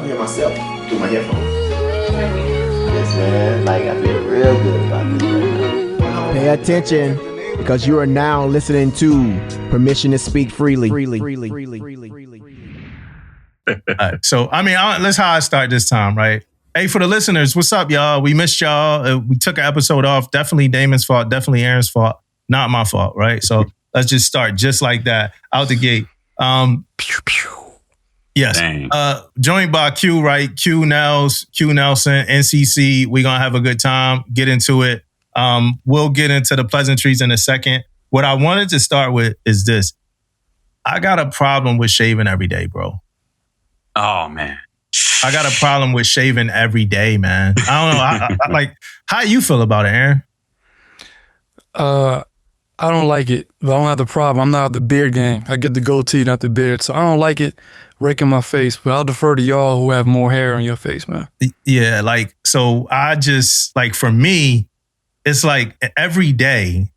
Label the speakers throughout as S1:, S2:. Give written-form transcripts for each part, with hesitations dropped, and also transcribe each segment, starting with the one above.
S1: hear myself through my headphones. Yes, man. Like, I feel real good about this right now.
S2: Pay attention, because you are now listening to Permission to Speak Freely.
S3: So, I mean, that's how I start this time, right? Hey, for the listeners, what's up, y'all? We missed y'all. We took an episode off. Definitely Damon's fault. Definitely Aaron's fault. Not my fault, right? So let's just start just like that, out the gate.
S4: Pew, pew.
S3: Yes. Joined by Q, right? Que Nels, Que Nelson, NCC. We're going to have a good time. Get into it. We'll get into the pleasantries in a second. What I wanted to start with is this. I got a problem with shaving every day, bro.
S4: Oh, man.
S3: I got a problem with shaving every day, man. I don't know. I like, how you feel about it, Aaron?
S5: I don't like it, but I don't have the problem. I'm not the beard gang. I get the goatee, not the beard. So I don't like it raking my face, but I'll defer to y'all who have more hair on your face, man.
S3: Yeah, like, so I just, like, for me, it's like every day,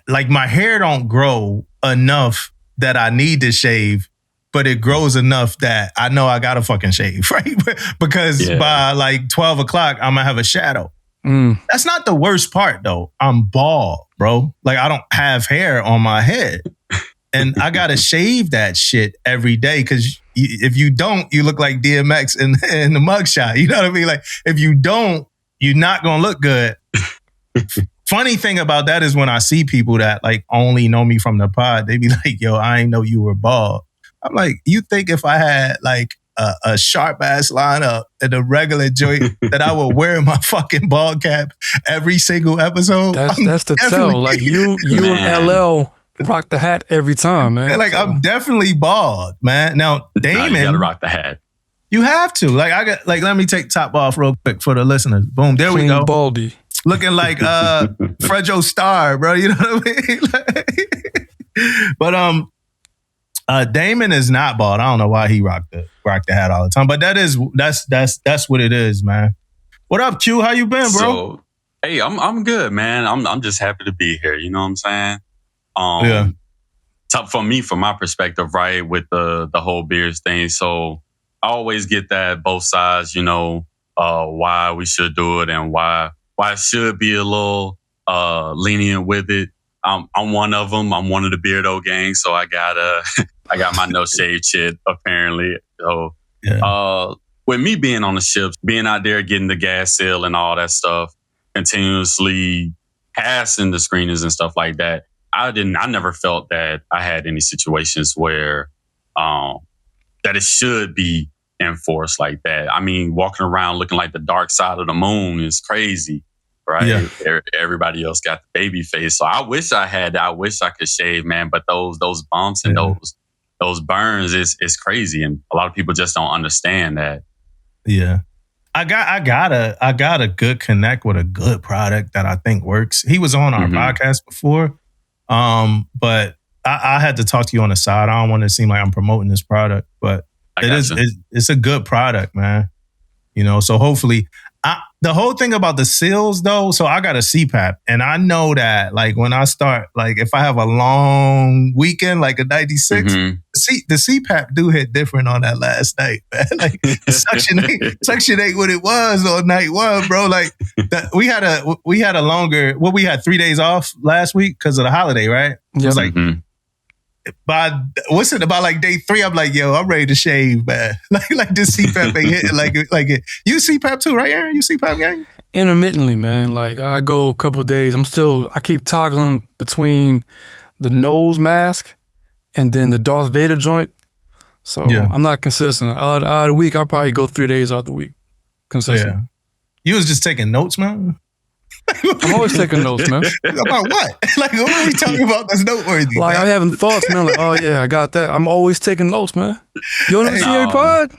S3: like my hair don't grow enough that I need to shave, but it grows enough that I know I gotta fucking shave, right? Because by like 12 o'clock, I'm gonna have a shadow. That's not the worst part though. I'm bald, bro. Like I don't have hair on my head. And I gotta shave that shit every day because if you don't, you look like DMX in the mugshot. You know what I mean? Like if you don't, you're not gonna look good. Funny thing about that is when I see people that like only know me from the pod, they be like, yo, I ain't know you were bald. I'm like, you think if I had like a sharp ass lineup and a regular joint that I would wear my fucking bald cap every single episode?
S5: That's the tell. Like you and LL rock the hat every time, man.
S3: Like I'm definitely bald, man. Now Damon,
S4: you gotta rock the hat.
S3: You have to. Like I got. Like let me take top off real quick for the listeners. Boom, there we go.
S5: Baldy,
S3: looking like Fredo Starr, bro. You know what I mean? But Damon is not bald. I don't know why he rocked the hat all the time, but that's what it is, man. What up, Q? How you been, bro?
S4: So, hey, I'm good, man. I'm just happy to be here. You know what I'm saying? From my perspective, right, with the whole beers thing. So I always get that both sides, you know, why we should do it and why I should be a little lenient with it. I'm one of them. I'm one of the beardo gang, so I got my no shave shit apparently. So with me being on the ships, being out there getting the gas seal and all that stuff, continuously passing the screenings and stuff like that, I never felt that I had any situations where that it should be enforced like that. I mean, walking around looking like the dark side of the moon is crazy. Right. Yeah. Everybody else got the baby face. So I wish I had that. I wish I could shave, man. But those bumps and those burns is crazy. And a lot of people just don't understand that.
S3: Yeah. I got a good connect with a good product that I think works. He was on our podcast before. But I had to talk to you on the side. I don't want to seem like I'm promoting this product, but it's a good product, man. You know, so hopefully the whole thing about the seals though, so I got a CPAP and I know that like when I start, like if I have a long weekend, like a 96, the CPAP do hit different on that last night, man. Like suction ain't what it was on night one, bro. Like we had a longer, we had 3 days off last week because of the holiday, right? It was like, about like day 3, I'm like, yo, I'm ready to shave, man. like this CPAP ain't hitting like it. You CPAP too, right, Aaron? You CPAP gang?
S5: Intermittently, man. Like I go a couple of days. I keep toggling between the nose mask and then the Darth Vader joint. So I'm not consistent. Out of the week, I'll probably go 3 days out the week. Consistent. Yeah.
S3: You was just taking notes, man?
S5: I'm always taking notes, man.
S3: About what? Like, what are we talking about that's noteworthy?
S5: Like, I'm having thoughts, man. Like, oh, yeah, I got that. I'm always taking notes, man. You want to see your pod?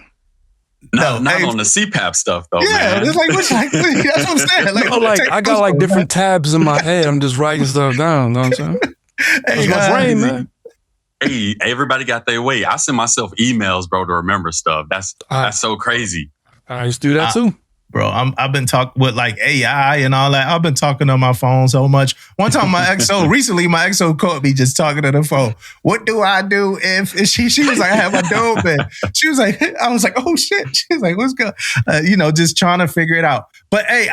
S4: No, not on the CPAP stuff, though, man.
S3: It's like, that's what I'm saying. Like,
S5: no, like I got, like, different tabs in my head. I'm just writing stuff down, you know what I'm saying? That's my brain, man.
S4: Hey, everybody got their way. I send myself emails, bro, to remember stuff. That's so crazy.
S5: I used to do that, too.
S3: bro. I've been talking with like AI and all that. I've been talking on my phone so much. One time recently my XO caught me just talking to the phone. What do I do if she was like, I have my dome in. She was like, I was like, oh shit. She was like, what's good? Just trying to figure it out. But hey,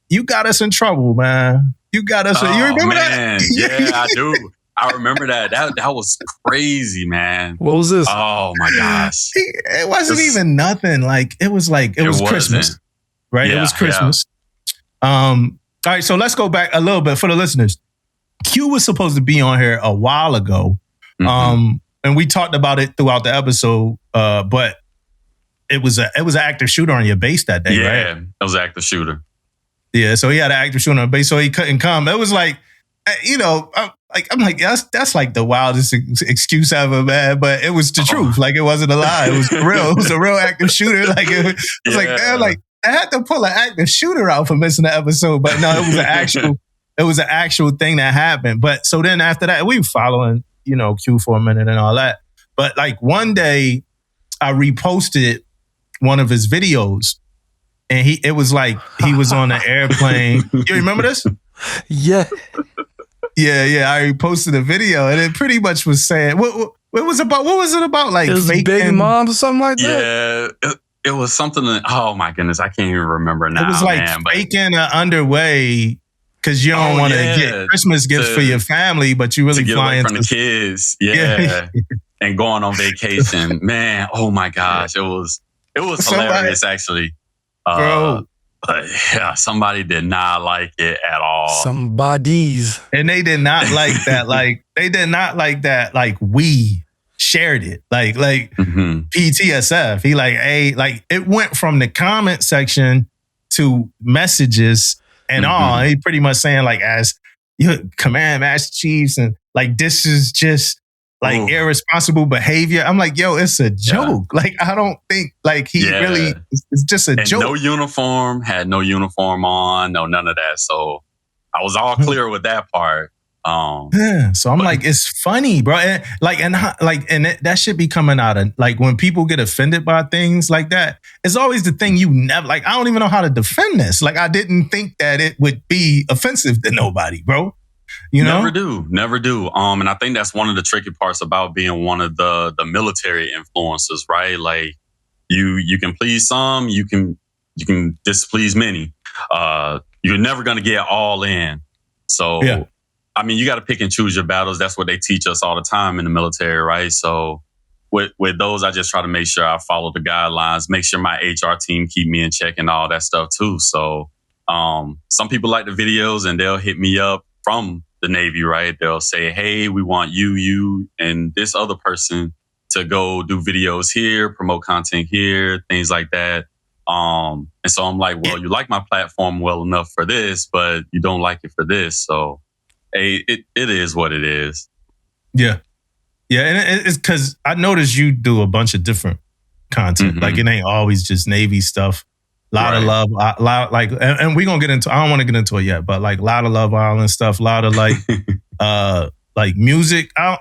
S3: you got us in trouble, man. You got us. You remember that?
S4: Yeah, I do. I remember that. That was crazy, man.
S5: What was this?
S4: Oh my gosh.
S3: It wasn't even nothing. It was Christmas. Right? It was Christmas. Yeah. All right, so let's go back a little bit for the listeners. Q was supposed to be on here a while ago. Mm-hmm. And we talked about it throughout the episode, but it was an active shooter on your base that day, right?
S4: Yeah, it was an active shooter.
S3: Yeah, so he had an active shooter on base, so he couldn't come. It was like, I'm like, that's like the wildest excuse ever, man. But it was the truth. Like, it wasn't a lie. It was real. It was a real active shooter. Like, it was like, man, like, I had to pull an active shooter out for missing the episode. But no, it was an actual thing that happened. But so then after that, we were following, Q for a minute and all that. But like one day, I reposted one of his videos. And it was like he was on an airplane. You remember this?
S5: Yeah.
S3: Yeah. I posted a video, and it pretty much was saying what was it about? Like,
S5: it was Big Mom or something like that.
S4: Yeah, it was something. Oh my goodness, I can't even remember now.
S3: It was like faking an underway because you don't want to get Christmas gifts for your family, but you really flying
S4: from the kids. Yeah, and going on vacation. Man, oh my gosh, it was hilarious actually.
S3: Bro.
S4: But yeah, somebody did not like it at all.
S5: Somebody's.
S3: And they did not like that. They did not like that. Like, we shared it. Like PTSF. He it went from the comment section to messages and all. He pretty much saying like, as your command Master Chiefs, and like, this is just like irresponsible behavior. I'm like, yo, it's a joke. Yeah. Like, I don't think like he really, it's just a joke.
S4: No uniform, had no uniform on, no none of that. So I was all clear with that part.
S3: So I'm like, it's funny, bro. And that should be coming out of, like, when people get offended by things like that, it's always the thing you never, like, I don't even know how to defend this. Like, I didn't think that it would be offensive to nobody, bro. You know?
S4: Never do. And I think that's one of the tricky parts about being one of the military influencers, right? Like, you can please some, you can displease many. You're never going to get all in. So, I mean, you got to pick and choose your battles. That's what they teach us all the time in the military, right? So with those, I just try to make sure I follow the guidelines, make sure my HR team keep me in check and all that stuff too. So some people like the videos and they'll hit me up from the Navy, right? They'll say, hey, we want you, and this other person to go do videos here, promote content here, things like that. And so I'm like, well, you like my platform well enough for this, but you don't like it for this. So, hey, it is what it is.
S3: Yeah. Yeah. And it's because I noticed you do a bunch of different content. Mm-hmm. Like, it ain't always just Navy stuff. A lot of love, and we're going to get into, I don't want to get into it yet, but like a lot of Love Island stuff, a lot of like, like music. I'm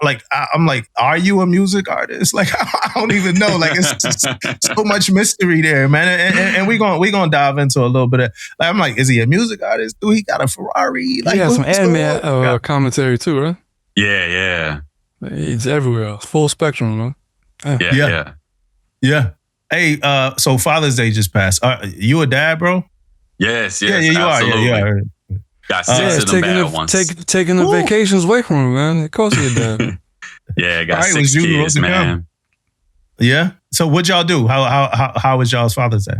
S3: like, are you a music artist? Like, I don't even know. Like, it's just so much mystery there, man. And we're going to dive into a little bit of, like, I'm like, is he a music artist? Do he got a Ferrari? Like,
S5: some anime commentary too, right?
S4: Yeah.
S5: It's everywhere. Full spectrum, man.
S3: Yeah. Hey, so Father's Day just passed. You a dad, bro?
S4: Yes,
S3: you
S4: absolutely.
S3: are.
S4: Got six of them bad ones.
S5: Taking the vacations away from him, man. Of course you're dad.
S4: Yeah, got 6 kids, man.
S3: Yeah. So what y'all do? How was y'all's Father's Day?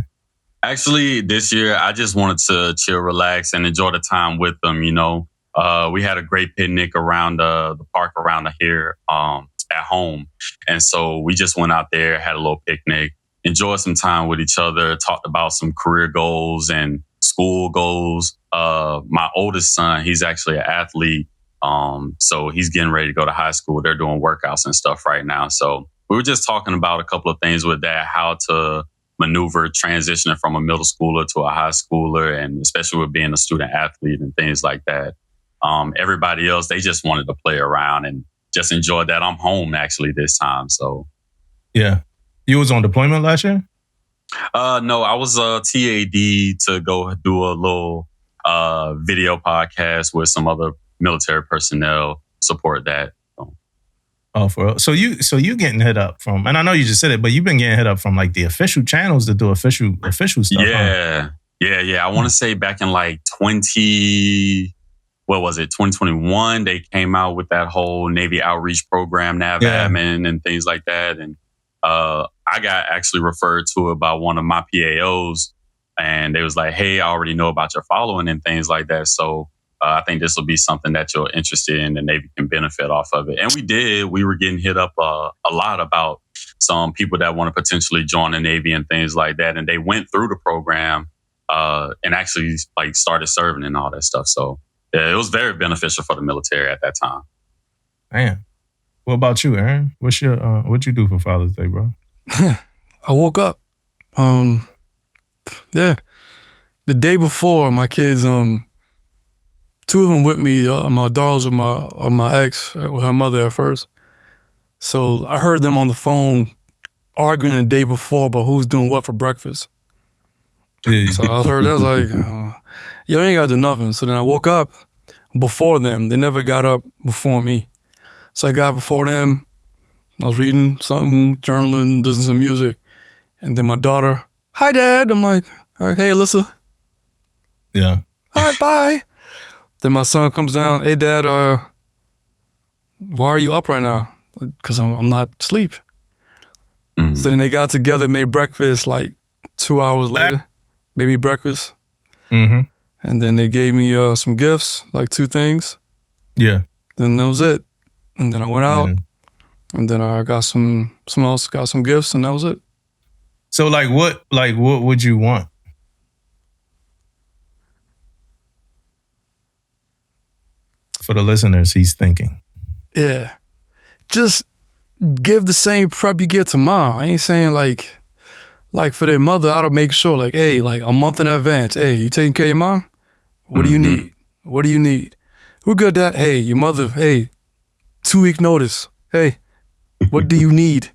S4: Actually, this year I just wanted to chill, relax, and enjoy the time with them. You know, we had a great picnic around the park around here at home, and so we just went out there, had a little picnic. Enjoyed some time with each other, talked about some career goals and school goals. My oldest son, he's actually an athlete. So he's getting ready to go to high school. They're doing workouts and stuff right now. So we were just talking about a couple of things with that, how to maneuver transitioning from a middle schooler to a high schooler, and especially with being a student athlete and things like that. Everybody else, they just wanted to play around and just enjoy that. I'm home actually this time. So
S3: yeah. You was on deployment last year?
S4: No, I was TAD to go do a little video podcast with some other military personnel, support that.
S3: Oh, for real? So you getting hit up from, and I know you just said it, but you've been getting hit up from like the official channels to do official stuff.
S4: Yeah,
S3: huh?
S4: yeah. I want to say back in like 2021, they came out with that whole Navy outreach program, NAV admin and things like that. And I got actually referred to it by one of my PAOs, and they was like, "Hey, I already know about your following and things like that. So I think this will be something that you're interested in. The Navy can benefit off of it." And we did. We were getting hit up a lot about some people that want to potentially join the Navy and things like that. And they went through the program and actually like started serving and all that stuff. So yeah, it was very beneficial for the military at that time.
S3: Man, what about you, Aaron? What's your what you do for Father's Day, bro?
S5: I woke up. The day before, my kids, two of them with me, my daughters with my ex, with her mother at first. So I heard them on the phone arguing the day before about who's doing what for breakfast.
S3: Yeah.
S5: So I heard that, I was like, yo, ain't got to do nothing. So then I woke up before them. They never got up before me. So I got before them. I was reading something, journaling, listening to music. And then my daughter, "Hi, Dad." I'm like, "All right, hey, Alyssa."
S3: Yeah.
S5: "All right, bye." Then my son comes down, "Hey, Dad, why are you up right now?" "Because I'm not asleep."
S4: Mm-hmm.
S5: So then they got together, made breakfast like 2 hours later. Made me breakfast.
S3: Mm-hmm.
S5: And then they gave me some gifts, like 2 things.
S3: Yeah.
S5: Then that was it. And then I went out. And then I got someone else got some gifts, and that was it.
S3: So what would you want? For the listeners, he's thinking.
S5: Yeah. Just give the same prep you give to mom. I ain't saying like for their mother, I'll make sure like, hey, like a month in advance. Hey, you taking care of your mom? What do you need? What do you need? We're good at that. Hey, your mother, hey, 2-week notice. Hey, what do you need?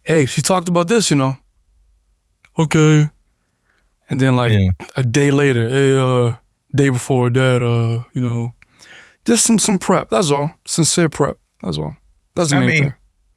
S5: Hey, she talked about this, Okay. And then like a day later, hey, day before that, just some prep. That's all. Sincere prep. That's all. That's the main thing.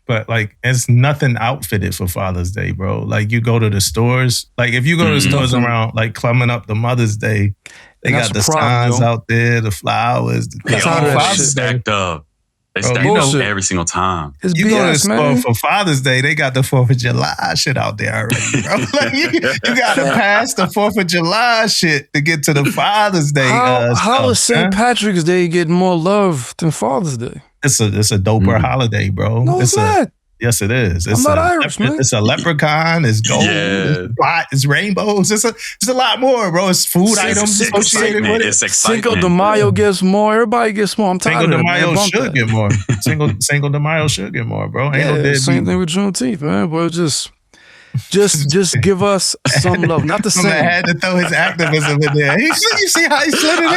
S3: But like, it's nothing outfitted for Father's Day, bro. Like you go to the stores, like if you go to the stores around, like coming up the Mother's Day, they got the signs out there, the flowers.
S4: They all stacked up. They stack up every single time.
S5: It's
S3: you
S5: BS,
S3: go to the store
S5: man.
S3: for Father's Day, they got the 4th of July shit out there already, bro. Like you got to pass the 4th of July shit to get to the Father's Day.
S5: How is St. Patrick's Day getting more love than Father's Day?
S3: It's a doper holiday, bro.
S5: No, it's not.
S3: Yes, it is.
S5: I'm not Irish, man.
S3: It's a leprechaun. It's gold. It's rainbows. It's a lot more, bro. It's food items associated with it.
S4: It's excitement.
S5: Cinco de Mayo gets more. Everybody gets more. I'm tired
S3: Cinco
S5: of
S3: de
S5: it,
S3: Mayo
S5: man.
S3: should get more. Cinco de Mayo should get more, bro. Ain't no
S5: Yeah,
S3: dead
S5: same
S3: beat.
S5: thing with Juneteenth, man. But just give us some love. Not the same.
S3: Someone had to throw his activism in there. You see how he slid it in?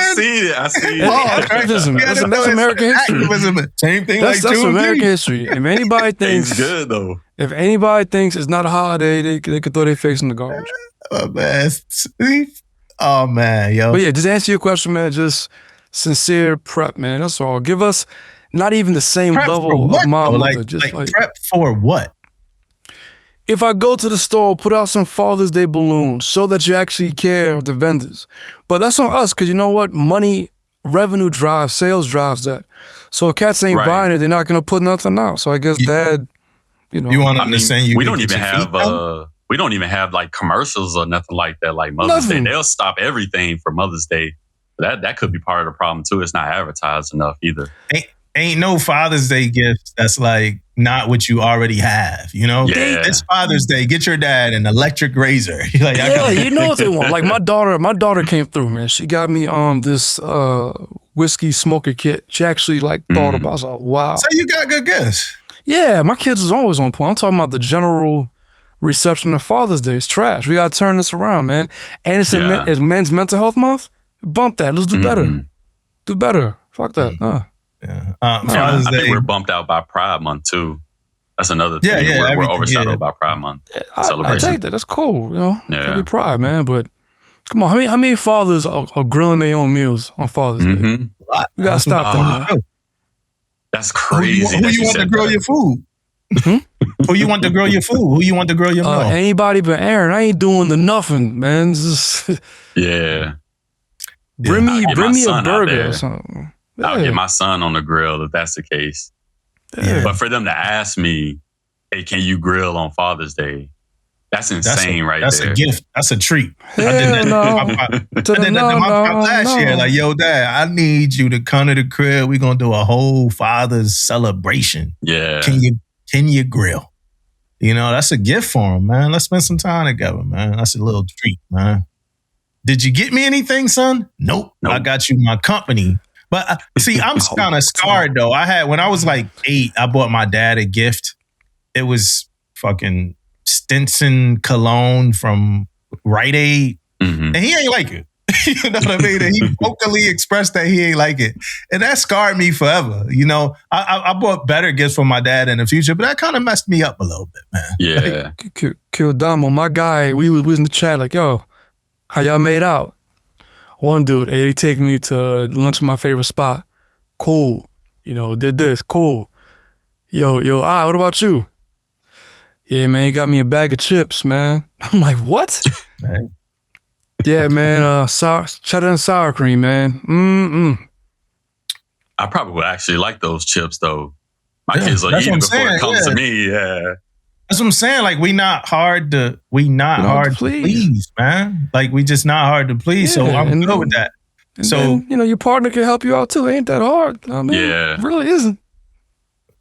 S4: I see it.
S5: Activism. That's American history.
S3: Activism. Same thing
S5: That's American history. If anybody thinks
S4: It's good though.
S5: If anybody thinks it's not a holiday, they can throw their face in the garbage.
S3: Oh man, yo.
S5: But yeah, just answer your question, man. Just sincere prep, man. That's all. Give us not even the same
S3: Prep
S5: level
S3: what,
S5: of my
S3: though?
S5: mother. Just
S3: like prep for what?
S5: If I go to the store, put out some Father's Day balloons, show that you actually care of the vendors. But that's on us, because you know what? Money, revenue drives, sales drives that. So if cats ain't buying it, they're not going to put nothing out. So I guess Dad,
S3: You want them to send you?
S4: We don't even have like commercials or nothing like that. Like Mother's Day, they'll stop everything for Mother's Day. That could be part of the problem too. It's not advertised enough either.
S3: Ain't no Father's Day gift that's like not what you already have, It's Father's Day. Get your dad an electric razor. Like,
S5: you know what they want. Like my daughter came through, man. She got me this whiskey smoker kit. She actually thought about it. I was like, wow.
S3: So you got good gifts.
S5: Yeah, my kids is always on point. I'm talking about the general reception of Father's Day. It's trash. We got to turn this around, man. And it's Men's Mental Health Month. Bump that. Let's do better. Do better. Fuck that.
S3: Yeah.
S4: I think we're bumped out by Pride Month too. That's another thing. We're overshadowed by Pride Month celebration.
S5: I take that. That's cool. You know, yeah. Pride, man. But come on, how many fathers are grilling their own meals on Father's Day? You gotta stop that, man.
S4: That's crazy.
S3: Who you want to grill your food? Who you want to grill your food? Who you want to grill your meal?
S5: Anybody but Aaron. I ain't doing the nothing, man. Bring me a burger or something. Yeah.
S4: I'll get my son on the grill if that's the case. Yeah. But for them to ask me, hey, can you grill on Father's Day? That's insane
S3: that's
S4: there.
S3: That's a gift. That's a treat. I
S5: did
S3: that to my pop last year. Like, yo, Dad, I need you to come to the crib. We're going to do a whole Father's celebration.
S4: Yeah.
S3: Can you grill? You know, that's a gift for him, man. Let's spend some time together, man. That's a little treat, man. Did you get me anything, son? Nope. I got you my company. But see, I'm kind of scarred though. When I was like 8, I bought my dad a gift. It was fucking Stinson cologne from Rite Aid. And he ain't like it. You know what I mean? And he vocally expressed that he ain't like it. And that scarred me forever. You know, I bought better gifts for my dad in the future, but that kind of messed me up a little bit, man.
S4: Yeah.
S5: Kill Damo, my guy, we was in the chat like, yo, how y'all made out? One dude, he take me to lunch at my favorite spot. Cool. You know, did this. Cool. Yo, what about you? Yeah, man, he got me a bag of chips, man. I'm like, what?
S3: Right.
S5: Yeah, man, cheddar and sour cream, man.
S4: I probably would actually like those chips, though. My kids will eat it before it comes to me,
S3: That's what I'm saying. Like, we not hard to please, man. Like, we just not hard to please. So I'm good with that. So
S5: then, you know, your partner can help you out too. Ain't that hard? I mean, it really isn't.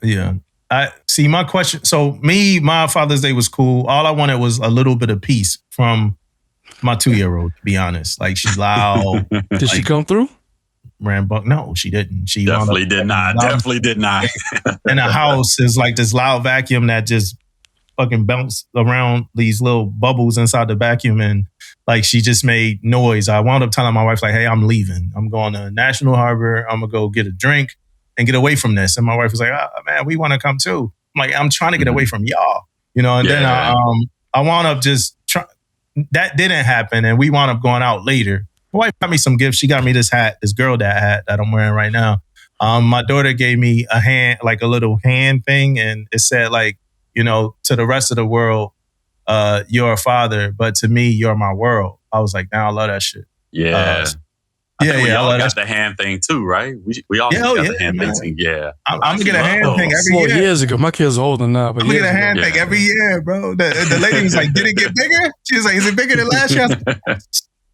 S3: Yeah. I see my question. So my Father's Day was cool. All I wanted was a little bit of peace from my 2-year-old, to be honest. Like, she's loud.
S5: Did she come through?
S3: Rambuck? No, she didn't. She
S4: definitely did not. Definitely did not.
S3: In the house is like this loud vacuum that just fucking bounce around these little bubbles inside the vacuum, and like she just made noise. I wound up telling my wife, like, hey, I'm leaving. I'm going to National Harbor. I'm gonna go get a drink and get away from this. And my wife was like, man, we want to come too. I'm like, I'm trying to get away from y'all, you know. And then I wound up that didn't happen, and we wound up going out later. My wife got me some gifts. She got me this hat, this girl dad hat that I'm wearing right now. My daughter gave me a hand, like a little hand thing, and it said, like, you know, to the rest of the world, you're a father, but to me, you're my world. I was like, I love that shit.
S4: Yeah. We all got the hand thing too, right? We all got the hand thing too. Yeah. I'm going to get a hand thing every year.
S5: 4 years ago. My kid's older now. But
S3: I'm going to get a hand thing every year, bro. The lady was like, did it get bigger? She was like, is it bigger than last year?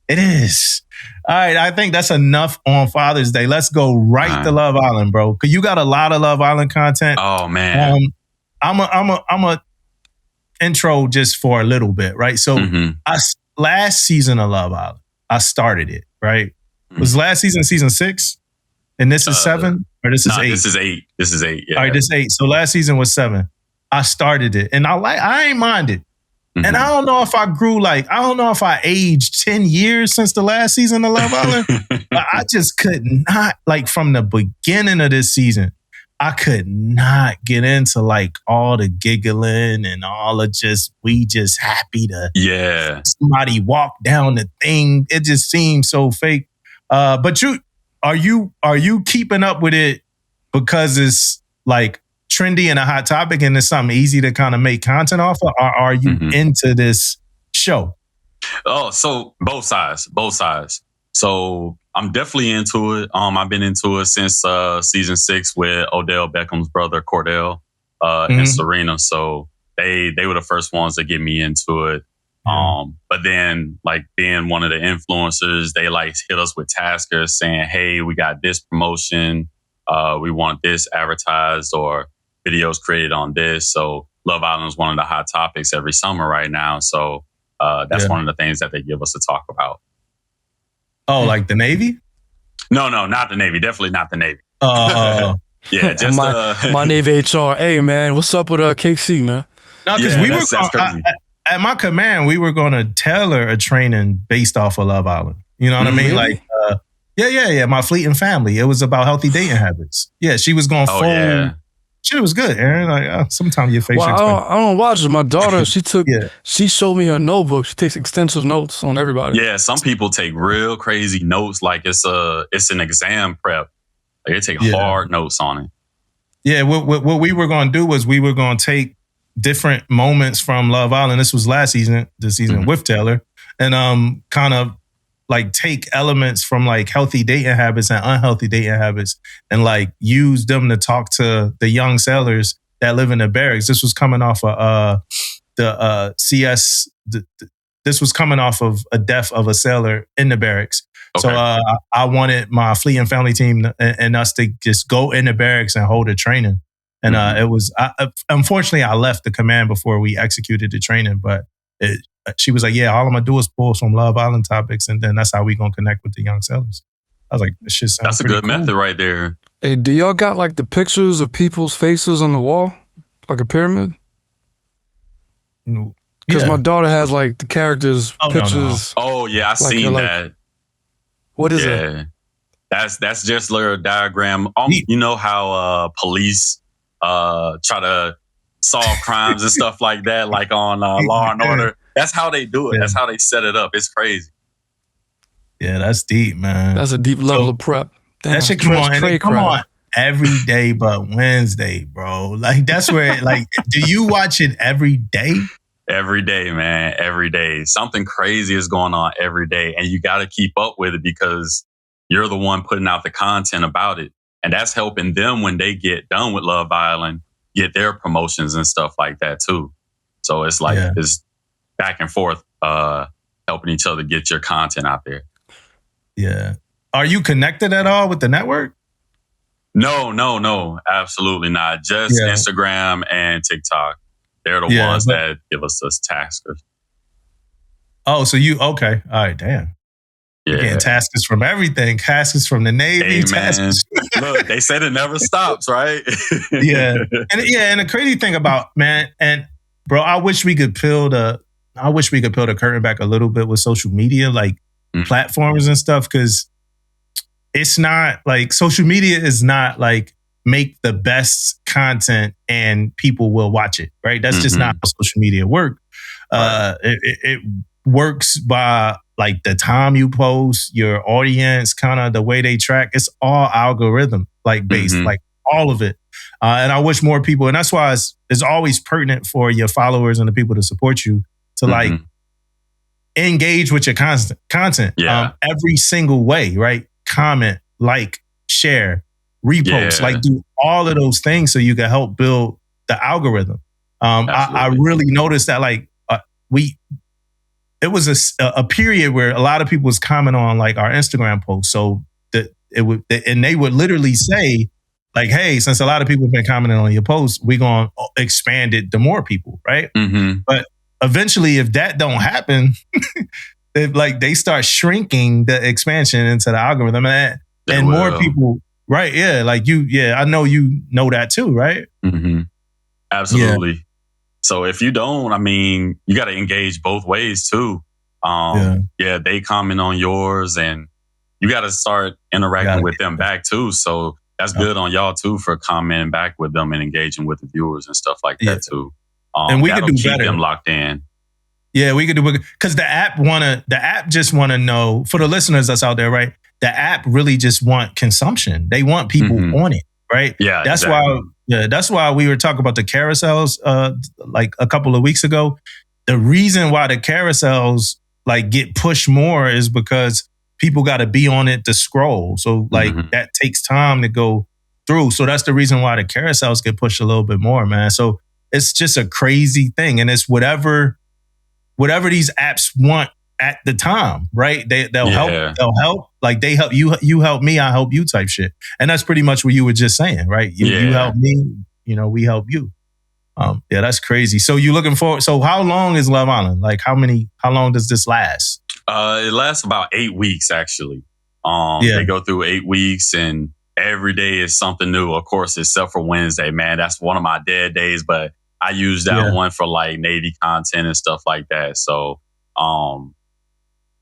S3: It is. All right. I think that's enough on Father's Day. Let's go right to Love Island, bro. Because you got a lot of Love Island content.
S4: Oh, man.
S3: I'm a intro just for a little bit, right? So last season of Love Island, I started it, right? Was last season 6? And this is 7? Or this is 8?
S4: This is 8. This is 8, yeah.
S3: All right, this is 8. So last season was 7. I started it. And I ain't minded. And I don't know if I if I aged 10 years since the last season of Love Island. But I just could not, like, from the beginning of this season, I could not get into like all the giggling and all of we just happy to somebody walk down the thing. It just seems so fake. But are you keeping up with it because it's like trendy and a hot topic and it's something easy to kind of make content off of, or are you into this show?
S4: Oh, so both sides. So I'm definitely into it. I've been into it since season 6 with Odell Beckham's brother Cordell and Serena. So they were the first ones to get me into it. But then, like, being one of the influencers, they like hit us with taskers saying, "Hey, we got this promotion. We want this advertised or videos created on this." So Love Island is one of the hot topics every summer right now. So that's one of the things that they give us to talk about.
S3: Oh, like the Navy?
S4: No, not the Navy. Definitely not the Navy. Yeah, just
S5: my Navy HR. Hey, man, what's up with KC, man?
S3: No, because we were at my command, we were going to tailor a training based off of Love Island. You know what I mean? Like, my fleet and family. It was about healthy dating habits. Yeah, she was going to fold shit was good, Aaron. Like sometimes your facial expression.
S5: I don't watch it. My daughter, she showed me her notebook. She takes extensive notes on everybody.
S4: Yeah, some people take real crazy notes like it's an exam prep. Like they take hard notes on it.
S3: Yeah, what we were going to do was we were going to take different moments from Love Island. This was the season with Taylor, and kind of like take elements from like healthy dating habits and unhealthy dating habits and like use them to talk to the young sailors that live in the barracks. This was coming off of the CS. This was coming off of a death of a sailor in the barracks. Okay. So I wanted my fleet and family team and us to just go in the barracks and hold a training. And it was, unfortunately, I left the command before we executed the training, but she was like, yeah, all I'm going to do is pull some Love Island topics, and then that's how we going to connect with the young sailors. I was like, this shit sounds
S4: That's a good method right there.
S5: Hey, do y'all got like the pictures of people's faces on the wall? Like a pyramid? Because my daughter has like the characters' pictures.
S4: No. Oh, yeah, I seen that.
S5: What is it?
S4: That's just a little diagram. You know how police try to solve crimes and stuff like that, like on Law and Order. That's how they do it. That's how they set it up. It's crazy.
S3: Yeah, that's deep, man.
S5: That's a deep level of prep. Damn,
S3: that shit come on every day but Wednesday, bro. Like that's where like, do you watch it every day?
S4: Every day, man. Every day. Something crazy is going on every day, and you got to keep up with it because you're the one putting out the content about it, and that's helping them when they get done with Love Island get their promotions and stuff like that too. So it's like it's back and forth, helping each other get your content out there.
S3: Yeah. Are you connected at all with the network?
S4: No, absolutely not. Just Instagram and TikTok. They're the ones that give us those taskers.
S3: Oh, so okay. All right, damn. Yeah. You're getting taskers from everything. Taskers from the Navy. Taskers.
S4: Look, they said it never stops, right?
S3: Yeah. And the crazy thing about, man, and bro, I wish we could peel the curtain back a little bit with social media, like platforms and stuff, because it's not like social media is not like make the best content and people will watch it, right? That's just not how social media work. It works by like the time you post, your audience, kind of the way they track. It's all algorithm like based, like all of it. And I wish more people, and that's why it's always pertinent for your followers and the people to support you to like engage with your content every single way, right? Comment, like, share, repost, like do all of those things so you can help build the algorithm. I really noticed that like it was a period where a lot of people was commenting on like our Instagram posts. So and they would literally say like, hey, since a lot of people have been commenting on your posts, we're going to expand it to more people, right? But eventually, if that don't happen, they start shrinking the expansion into the algorithm and more people, right? Yeah, like I know you know that too, right?
S4: Absolutely. Yeah. So if you don't, I mean, you got to engage both ways too. They comment on yours and you got to start interacting with them back too. So that's good on y'all too for commenting back with them and engaging with the viewers and stuff like that too.
S3: And we could do
S4: keep
S3: better.
S4: Them locked in.
S3: Yeah, we could do because the app just want to know, for the listeners that's out there, right? The app really just want consumption. They want people on it, right?
S4: Yeah,
S3: that's why. Yeah, that's why we were talking about the carousels like a couple of weeks ago. The reason why the carousels like get pushed more is because people got to be on it to scroll. So like that takes time to go through. So that's the reason why the carousels get pushed a little bit more, man. So it's just a crazy thing, and it's whatever these apps want at the time, right? They'll help. They'll help. Like they help you. You help me. I help you. Type shit. And that's pretty much what you were just saying, right? You help me. We help you. That's crazy. So you looking forward? So how long is Love Island? Like how long does this last?
S4: It lasts about 8 weeks actually. They go through 8 weeks, and every day is something new. Of course, except for Wednesday, man. That's one of my dead days, but I use that one for like Navy content and stuff like that. So,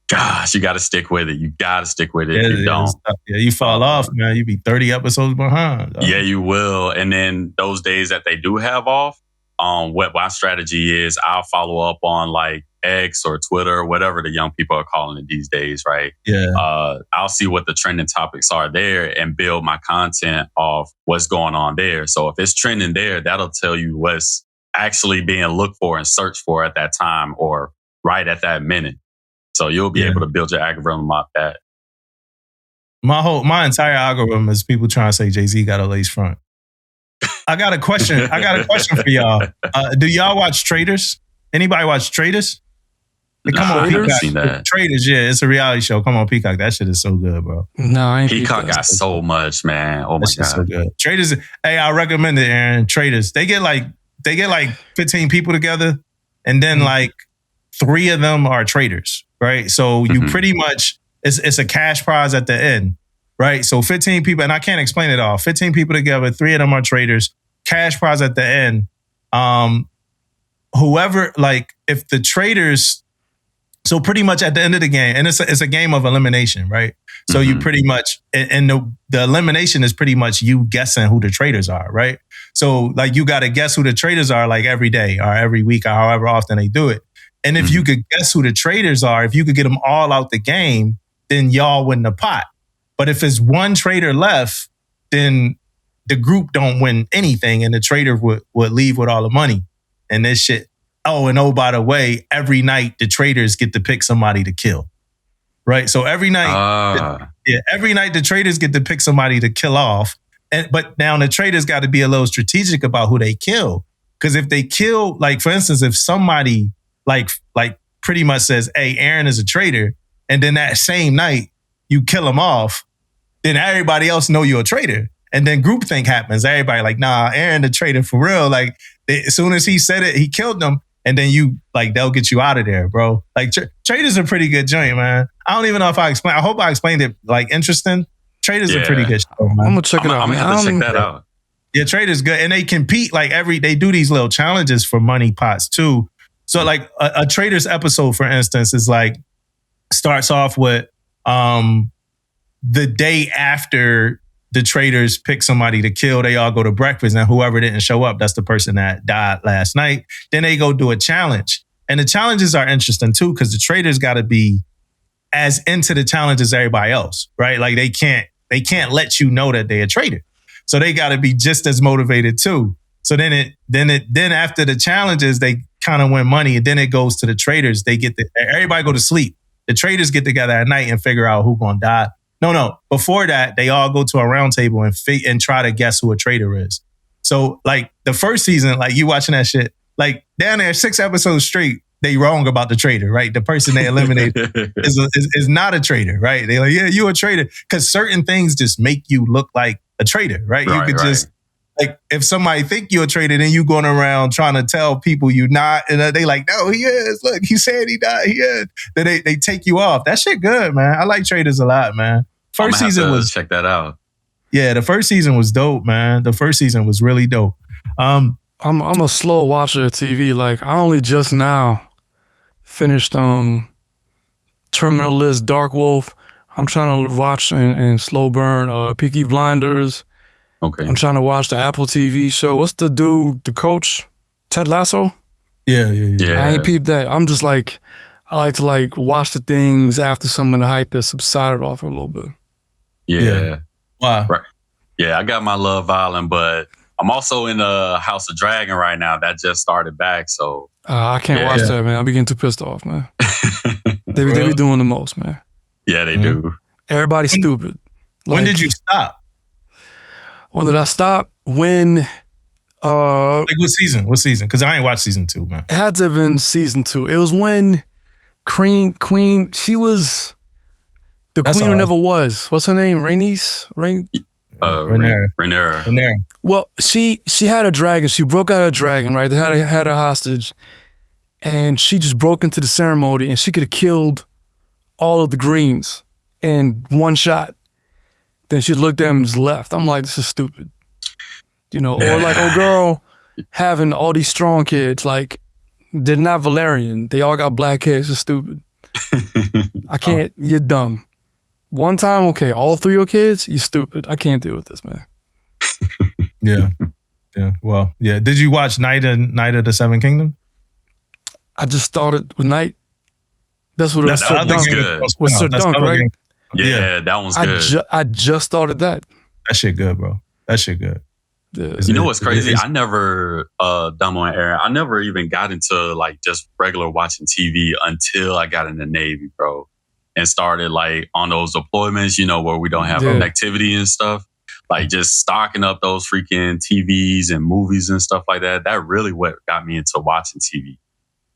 S4: gosh, you got to stick with it. You got to stick with it. If you don't,
S3: you fall off, man. You be 30 episodes behind.
S4: Yeah, you will. And then those days that they do have off, what my strategy is, I'll follow up on like X or Twitter or whatever the young people are calling it these days, right?
S3: Yeah.
S4: I'll see what the trending topics are there and build my content off what's going on there. So if it's trending there, that'll tell you what's actually being looked for and searched for at that time or right at that minute. So you'll be able to build your algorithm off that.
S3: My entire algorithm is people trying to say Jay-Z got a lace front. I got a question for y'all. Do y'all watch Traders? Anybody watch Traders? Come on, Peacock. Traders, yeah, it's a reality show. Come on, Peacock. That shit is so good, bro.
S5: No, I ain't
S4: Peacock got so much, man. Oh my God.
S3: So good. Traders, hey, I recommend it, Aaron. Traders. They get like 15 people together, and then like 3 of them are traders, right? So you pretty much it's a cash prize at the end, right? So 15 people, and I can't explain it all. 15 people together, 3 of them are traders, cash prize at the end. Whoever, like, if the traders, so pretty much at the end of the game, and it's a game of elimination, right? So you pretty much, and the elimination is pretty much you guessing who the traders are, right? So like you got to guess who the traders are like every day or every week or however often they do it. And if you could guess who the traders are, if you could get them all out the game, then y'all win the pot. But if it's one trader left, then the group don't win anything and the trader would leave with all the money. And this shit. Oh, by the way, every night the traders get to pick somebody to kill. Right? So every night, every night the traders get to pick somebody to kill off. But now the traders got to be a little strategic about who they kill. Because if they kill, like for instance, if somebody like pretty much says, hey, Aaron is a trader, and then that same night you kill him off, then everybody else know you're a trader. And then groupthink happens. Everybody like, nah, Aaron the trader for real. Like as soon as he said it, he killed them. And then they'll get you out of there, bro. Like Traders are a pretty good joint, man. I don't even know if I hope I explained it like interesting. Traders are pretty good show, man.
S5: I'm gonna check it out.
S4: I'm gonna have to check that out.
S3: Yeah, Traders good. And they compete they do these little challenges for money pots too. So like a Traders episode, for instance, is like starts off with the day after the traders pick somebody to kill, they all go to breakfast, and whoever didn't show up, that's the person that died last night. Then they go do a challenge. And the challenges are interesting too, because the traders got to be as into the challenge as everybody else, right? Like they can't let you know that they're a trader. So they got to be just as motivated too. So then after the challenges, they kind of win money, and then it goes to the traders. Everybody go to sleep. The traders get together at night and figure out who's gonna die. No. Before that, they all go to a round table and try to guess who a trader is. So like the first season, like you watching that shit, like down there 6 episodes straight, they wrong about the trader, right? The person they eliminated is not a trader, right? They like, yeah, you a trader. Because certain things just make you look like a trader, right? You could just, like if somebody think you're a trader, then you going around trying to tell people you're not, and they like, no, he is. Look, he said he died. He is. Then they take you off. That shit good, man. I like Traders a lot, man. First season was
S4: check that out.
S3: Yeah, the first season was dope, man. The first season was really dope.
S5: I'm a slow watcher of TV. Like I only just now finished Terminal List, Dark Wolf. I'm trying to watch and slow burn Peaky Blinders.
S4: Okay.
S5: I'm trying to watch the Apple TV show. What's the dude, the coach? Ted Lasso?
S3: Yeah.
S5: I ain't peeped that. I'm just like, I like to like watch the things after some of the hype has subsided off a little bit.
S4: Yeah.
S3: Wow.
S4: Right. Yeah, I got my Love Island, but I'm also in House of Dragon right now. That just started back, so
S5: I can't watch that, man. I'm getting too pissed off, man. They be doing the most, man.
S4: Yeah, they do.
S5: Everybody's stupid.
S3: When did you stop?
S5: When did I stop? When
S3: like what season? What season? Because I ain't watched season 2, man.
S5: It had to have been season 2. It was when Queen, she was the queen who never was. What's her name? Rhaenys?
S3: Rhaenyra.
S5: Well, she had a dragon. She broke out a dragon, right? They had a hostage. And she just broke into the ceremony, and she could have killed all of the Greens in one shot. Then she looked at them and just left. I'm like, this is stupid. Or like, oh girl, having all these strong kids, like, they're not Valerian. They all got black kids. It's stupid. I can't. You're dumb. One time, okay. All 3 of your kids, you stupid. I can't deal with this, man.
S3: Yeah. Yeah. Well, yeah. Did you watch Night of the Seven Kingdoms?
S5: I just started with Night. That's what it was.
S4: That was good.
S5: With Sir Dunk, right?
S4: Yeah, that one's good.
S5: I just started that.
S3: That shit good, bro. That shit good.
S5: Yeah.
S4: You know what's crazy? I never, Damo and Aaron, I never even got into like just regular watching TV until I got in the Navy, bro. And started like on those deployments, you know, where we don't have connectivity and stuff. Like just stocking up those freaking TVs and movies and stuff like that. That really what got me into watching TV.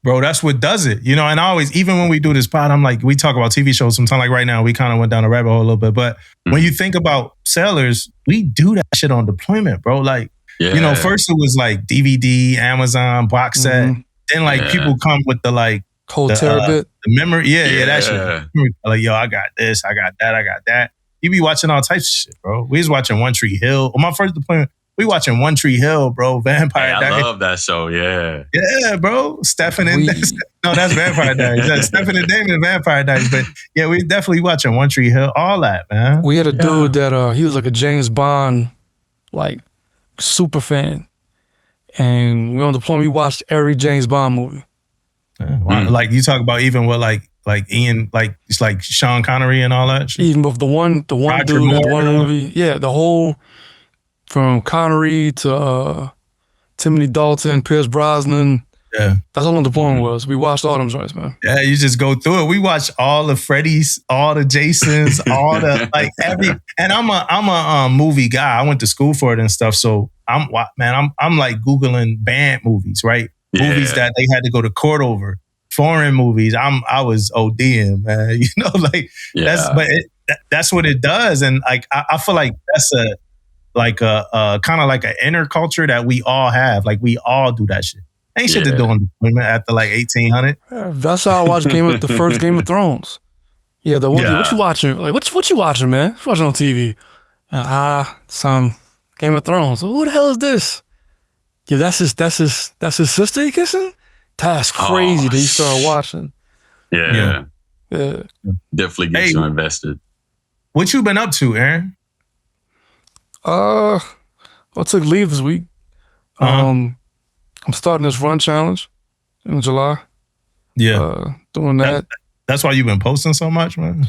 S3: Bro, that's what does it. You know, and I always, even when we do this pod, I'm like, we talk about TV shows sometimes. Like right now, we kind of went down a rabbit hole a little bit. But when you think about sailors, we do that shit on deployment, bro. Like, you know, first it was like DVD, Amazon, box set. Then like people come with the like,
S5: whole terabit.
S3: The memory. Yeah, that shit. Like, yo, I got this, I got that, I got that. You be watching all types of shit, bro. We was watching One Tree Hill. On my first deployment, we watching One Tree Hill, bro. Vampire Diaries.
S4: I love that show, yeah.
S3: Yeah, bro. Stephen and... No, that's Vampire Diaries. That's Stephen and Damon, Vampire Diaries. But yeah, we definitely watching One Tree Hill. All that, man.
S5: We had a dude that he was like a James Bond, like, super fan. And we on deployment, we watched every James Bond movie.
S3: Yeah. Like, you talk about even with like Ian, like, it's like Sean Connery and all that shit.
S5: Even with the one
S3: Roger
S5: dude,
S3: Moore.
S5: that one movie. Yeah, the whole... From Connery to Timothy Dalton, Pierce Brosnan. Yeah. That's how long the deployment was. We watched all them joints, man.
S3: Yeah, you just go through it. We watched all the Freddys, all the Jasons, all the, like, every... And I'm a movie guy. I went to school for it and stuff. So, I'm like Googling banned movies, right? Yeah. Movies that they had to go to court over. Foreign movies. I was ODing, man. You know, like, that's what it does. And, like, I feel like that's a kind of like an inner culture that we all have. Like we all do that shit. Ain't shit to do on deployment after like 1800.
S5: That's how I watched the first Game of Thrones. Yeah, the one. What you watching? Like what you watching, man? What you watching on TV? Some Game of Thrones. Who the hell is this? Yeah, that's his sister he kissing? That's crazy that you start watching.
S4: Yeah. Definitely gets you invested.
S3: What you been up to, Aaron?
S5: I took leave this week. I'm starting this run challenge in July.
S3: Yeah.
S5: Doing that.
S3: That's why you've been posting so much, man?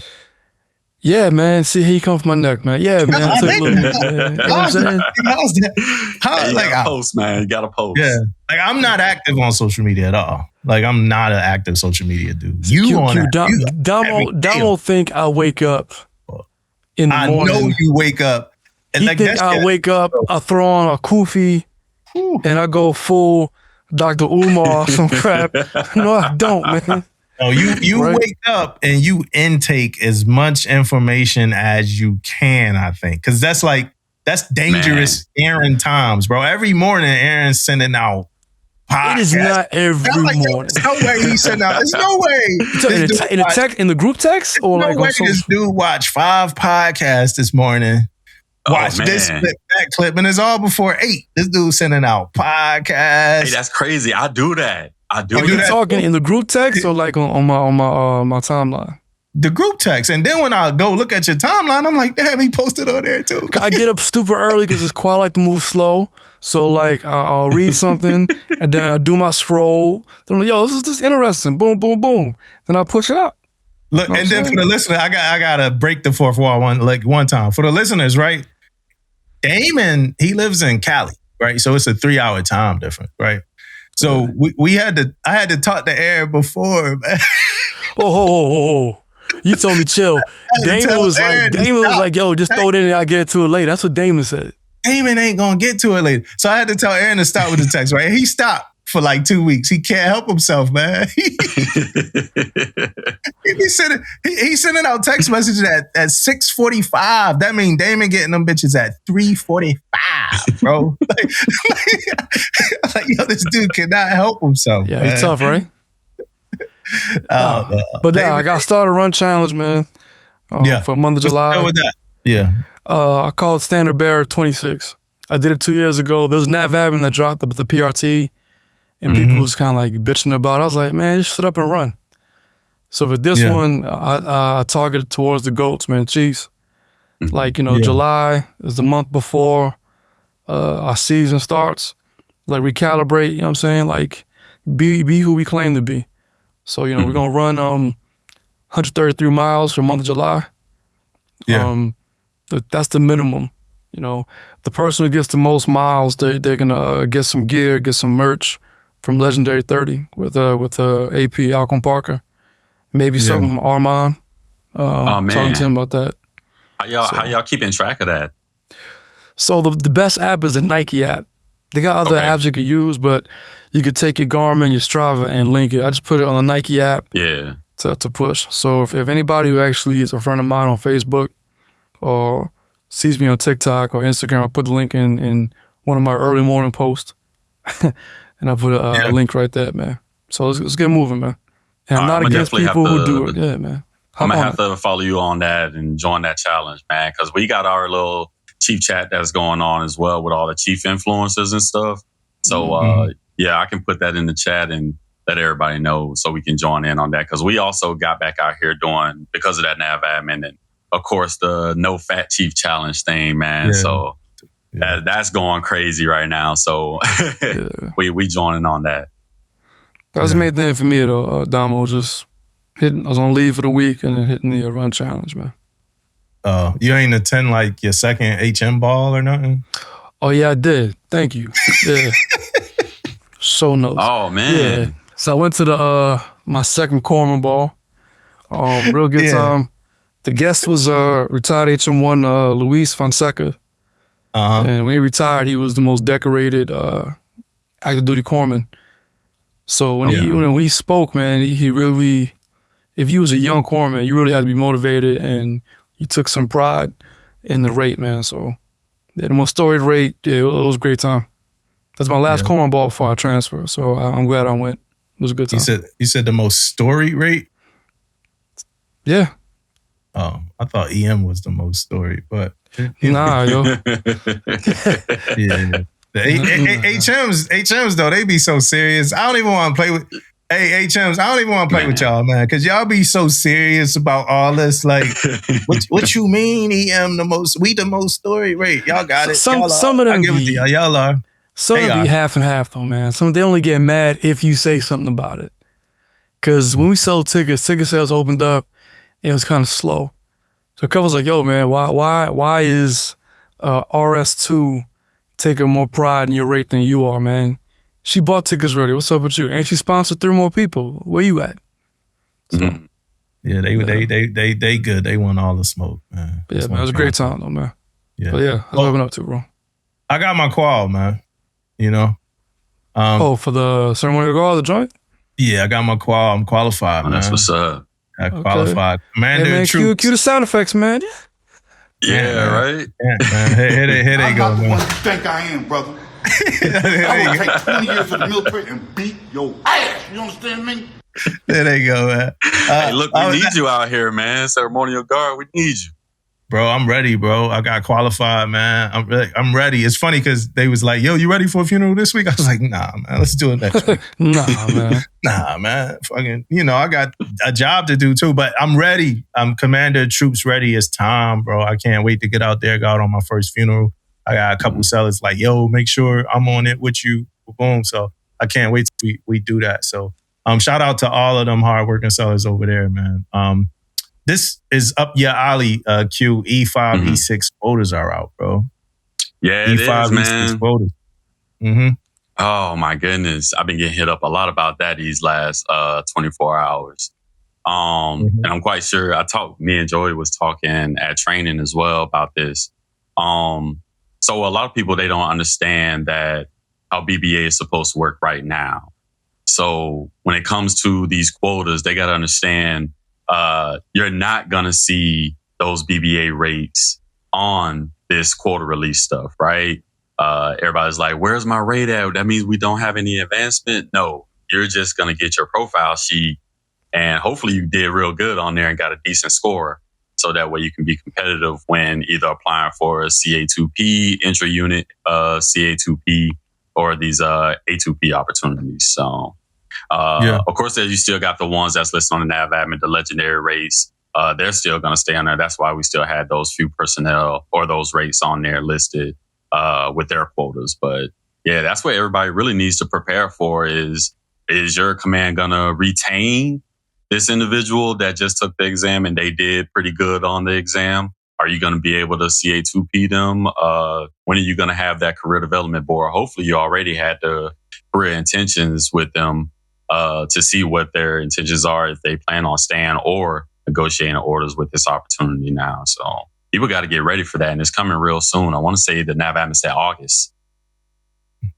S5: Yeah, man. See, he come from my neck, man. Yeah, man. I took a little bit, man. You know what I'm saying?
S4: You gotta post, man. You gotta post.
S3: Yeah. Like, I'm not active on social media at all. Like, I'm not an active social media dude.
S5: Damo think I wake up in the morning.
S3: I know you wake up. And
S5: he
S3: like
S5: think I wake up, I throw on a kufi, and I go full Dr. Umar or some crap. No, I don't, man.
S3: No, you wake up and you intake as much information as you can, I think. Because that's dangerous Aaron times, bro. Every morning, Aaron's sending out podcasts.
S5: It is not every morning.
S3: There's no way he's sending out. There's no way.
S5: In the group text? Or
S3: no
S5: like
S3: way this dude watched 5 podcasts this morning. Watch this clip, that clip, and it's all before 8. This dude's sending out podcasts.
S4: Hey, that's crazy. I do that.
S5: Are you talking in the group text or like on my timeline?
S3: The group text, and then when I go look at your timeline, I'm like, damn, he posted on there too.
S5: I get up super early because it's quite like to move slow. So like I'll read something and then I do my scroll. Then I'm like, yo, this is just interesting. Boom, boom, boom. Then I push it out.
S3: Look, and then for the listener, I gotta break the fourth wall one time. For the listeners, right? Damon, he lives in Cali, right? So it's a 3-hour time difference, right? So I had to talk to Aaron before, man.
S5: Oh. You told me chill. Damon was like, yo, just throw it in and I'll get to it later. That's what Damon said.
S3: Damon ain't gonna get to it later. So I had to tell Aaron to stop with the text, right? He stopped for like 2 weeks. He can't help himself, man. He's sending out text messages at 6:45. That means Damon getting them bitches at 3:45, bro. like, yo, this dude cannot help himself.
S5: Yeah, he's tough, right? But I got started run challenge, man. For the month of July.
S3: With that? Yeah.
S5: I called Standard Bearer 26. I did it 2 years ago. There was Nat Vabin that dropped the PRT, and people was kind of like bitching about it. I was like, man, just sit up and run. So for this one, I targeted towards the goats, man, Chiefs. Like, July is the month before our season starts. Like, recalibrate, you know what I'm saying? Like, be who we claim to be. So, we're going to run 133 miles for the month of July.
S3: Yeah.
S5: That's the minimum. The person who gets the most miles, they're going to get some gear, get some merch from Legendary 30 with AP Alcon Parker. Maybe something from Armand. Talking to him about that.
S4: How y'all keeping track of that?
S5: So the best app is the Nike app. They got other apps you could use, but you could take your Garmin, your Strava, and link it. I just put it on the Nike app to push. So if anybody who actually is a friend of mine on Facebook or sees me on TikTok or Instagram, I'll put the link in one of my early morning posts. And I put a link right there, man. So let's get moving, man. And I'm not against people who do it. Yeah, man.
S4: I'm going to have to follow you on that and join that challenge, man, because we got our little Chief chat that's going on as well with all the Chief influencers and stuff. So, I can put that in the chat and let everybody know so we can join in on that, because we also got back out here doing, because of that nav admin, and of course the No Fat Chief challenge thing, man. So that's going crazy right now. So we joining on that.
S5: That was the main thing for me, though, Damo. Just I was on leave for the week and then hitting the run challenge, man.
S3: You ain't attend like your second HM ball or nothing?
S5: Oh yeah, I did. Thank you. Yeah. So nice.
S4: Oh man.
S5: Yeah. So I went to my second Corpsman Ball. Real good time. The guest was retired HM1 Luis Fonseca. And when he retired, he was the most decorated active duty corpsman. So when he spoke, man, he really, if you was a young corpsman, you really had to be motivated, and you took some pride in the rate, man. So the most storied rate, it was a great time. That's my last Corpsman Ball before I transfer. So I'm glad I went. It was a good time.
S3: You said the most storied rate?
S5: Yeah.
S3: Oh, I thought EM was the most storied, but
S5: nah, yo.
S3: The HMs though, they be so serious. I don't even want to play with. Hey, HMs, I don't even want to play with y'all, man, because y'all be so serious about all this. Like, what you mean, EM the most? We the most storied rate. Y'all got it.
S5: Some of them
S3: I give it to y'all. Y'all are.
S5: Some of them be half and half though, man. They only get mad if you say something about it. Because when we sell tickets, ticket sales opened up, it was kind of slow. So a couple's like, yo, man, why is RS2 taking more pride in your rate than you are, man? She bought tickets already. What's up with you? And she sponsored 3 more people. Where you at? So,
S3: yeah, they good. They want all the smoke, man.
S5: Yeah, man, it was a great time though, man.
S3: Yeah,
S5: but yeah, I was living up to, bro.
S3: I got my qual, man.
S5: For the ceremonial guard, the joint.
S3: Yeah, I got my qual. I'm qualified, man.
S4: That's what's up.
S3: I qualified. Commander,
S5: hey, man,
S3: troops.
S5: Cue the sound effects, man.
S4: Yeah, right.
S3: Yeah, man. Here they go, man.
S6: I'm not the one you think I am, brother. I will take 20 years of the military and beat your ass. You understand me?
S3: There they go, man.
S4: Hey, look, we need you out here, man. Ceremonial guard, we need you.
S3: Bro, I'm ready, bro. I got qualified, man. I'm ready. It's funny because they was like, yo, you ready for a funeral this week? I was like, nah, man. Let's do it next week.
S5: Nah, man.
S3: Nah, man. Fucking, I got a job to do too, but I'm ready. I'm commander, troops ready. It's time, bro. I can't wait to get out there, go out on my first funeral. I got a couple sellers like, yo, make sure I'm on it with you. Boom. So I can't wait till we do that. So shout out to all of them hardworking sellers over there, man. This is up your alley, Q. E5, E6 voters are out, bro.
S4: Yeah, it
S3: E5,
S4: is, man.
S3: E6 voters.
S4: Oh, my goodness. I've been getting hit up a lot about that these last 24 hours. And I'm quite sure me and Joey was talking at training as well about this. So a lot of people, they don't understand that how BBA is supposed to work right now. So when it comes to these quotas, they got to understand you're not going to see those BBA rates on this quota release stuff, right? Everybody's like, where's my rate at? That means we don't have any advancement. No, you're just going to get your profile sheet, and hopefully you did real good on there and got a decent score. So that way you can be competitive when either applying for a CA2P, intra-unit CA2P, or these A2P opportunities. So Of course, you still got the ones that's listed on the nav admin, the legendary race. They're still going to stay on there. That's why we still had those few personnel or those rates on there listed with their quotas. But yeah, that's what everybody really needs to prepare for is your command going to retain this individual that just took the exam and they did pretty good on the exam? Are you going to be able to CA2P them? When are you going to have that career development board? Hopefully you already had the career intentions with them to see what their intentions are if they plan on staying or negotiating orders with this opportunity now. So people got to get ready for that. And it's coming real soon. I want to say the nav admin said August.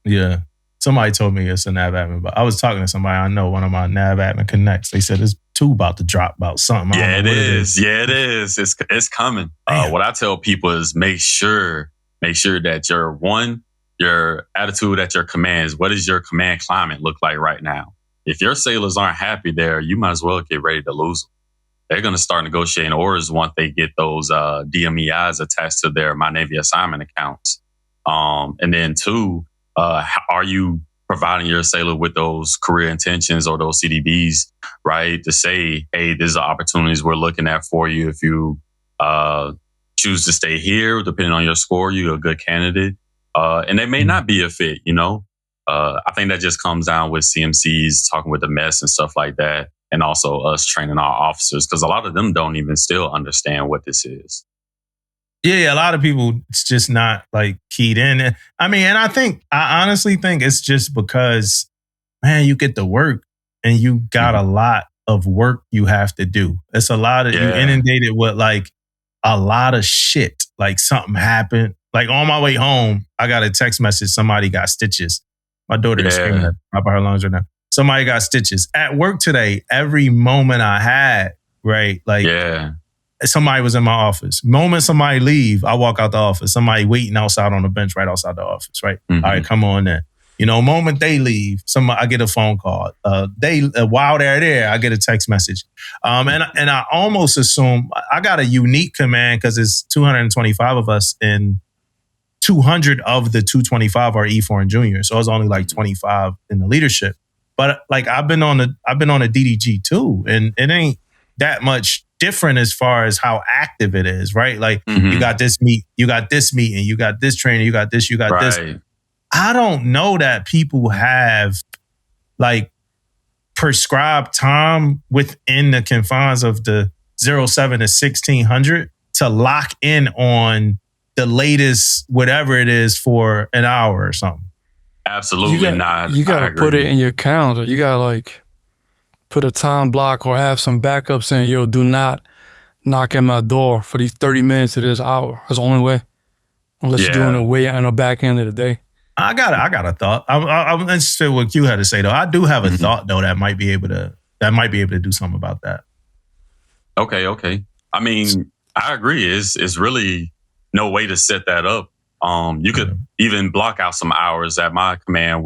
S3: Yeah. Somebody told me it's a nav admin, but I was talking to somebody I know, one of my nav admin connects. They said it's 2 about to drop about something.
S4: Yeah, it is. Yeah, it is. It's coming. What I tell people is make sure that your attitude at your commands, what does your command climate look like right now? If your sailors aren't happy there, you might as well get ready to lose them. They're going to start negotiating orders once they get those DMEIs attached to their My Navy assignment accounts. And then 2, are you providing your sailor with those career intentions or those CDBs, right? To say, hey, these are opportunities we're looking at for you. If you choose to stay here, depending on your score, you're a good candidate. And they may not be a fit, you know? I think that just comes down with CMCs, talking with the mess and stuff like that. And also us training our officers, because a lot of them don't even still understand what this is.
S3: Yeah, a lot of people, it's just not like keyed in. I mean, and I honestly think it's just because, man, you get to work and you got a lot of work you have to do. It's a lot of, you inundated with like a lot of shit. Like something happened. Like on my way home, I got a text message, somebody got stitches. My daughter is screaming at top of her lungs right now. Somebody got stitches. At work today, every moment I had, right? Like, somebody was in my office. Moment somebody leave, I walk out the office. Somebody waiting outside on the bench right outside the office, right? All right, come on then. You know, moment they leave, I get a phone call. While they're there, I get a text message. And I almost assume I got a unique command because it's 225 of us and 200 of the 225 are E4 and junior. So it's only like 25 in the leadership. But like I've been on a DDG too, and it ain't that much different as far as how active it is, right? Like you got this meet, you got this meeting, you got this training, you got this, this. I don't know that people have like prescribed time within the confines of the 07 to 1600 to lock in on the latest whatever it is for an hour or something.
S4: Absolutely not.
S5: You got to put it in your calendar. You got to like put a time block or have some backup saying, yo, do not knock at my door for these 30 minutes to this hour. That's the only way. Unless you're doing it way on the back end of the day. I got
S3: a thought. I'm interested in what Q had to say though. I do have a thought though that might be able to do something about that.
S4: Okay. I mean, I agree. It's really no way to set that up. You could even block out some hours. At my command,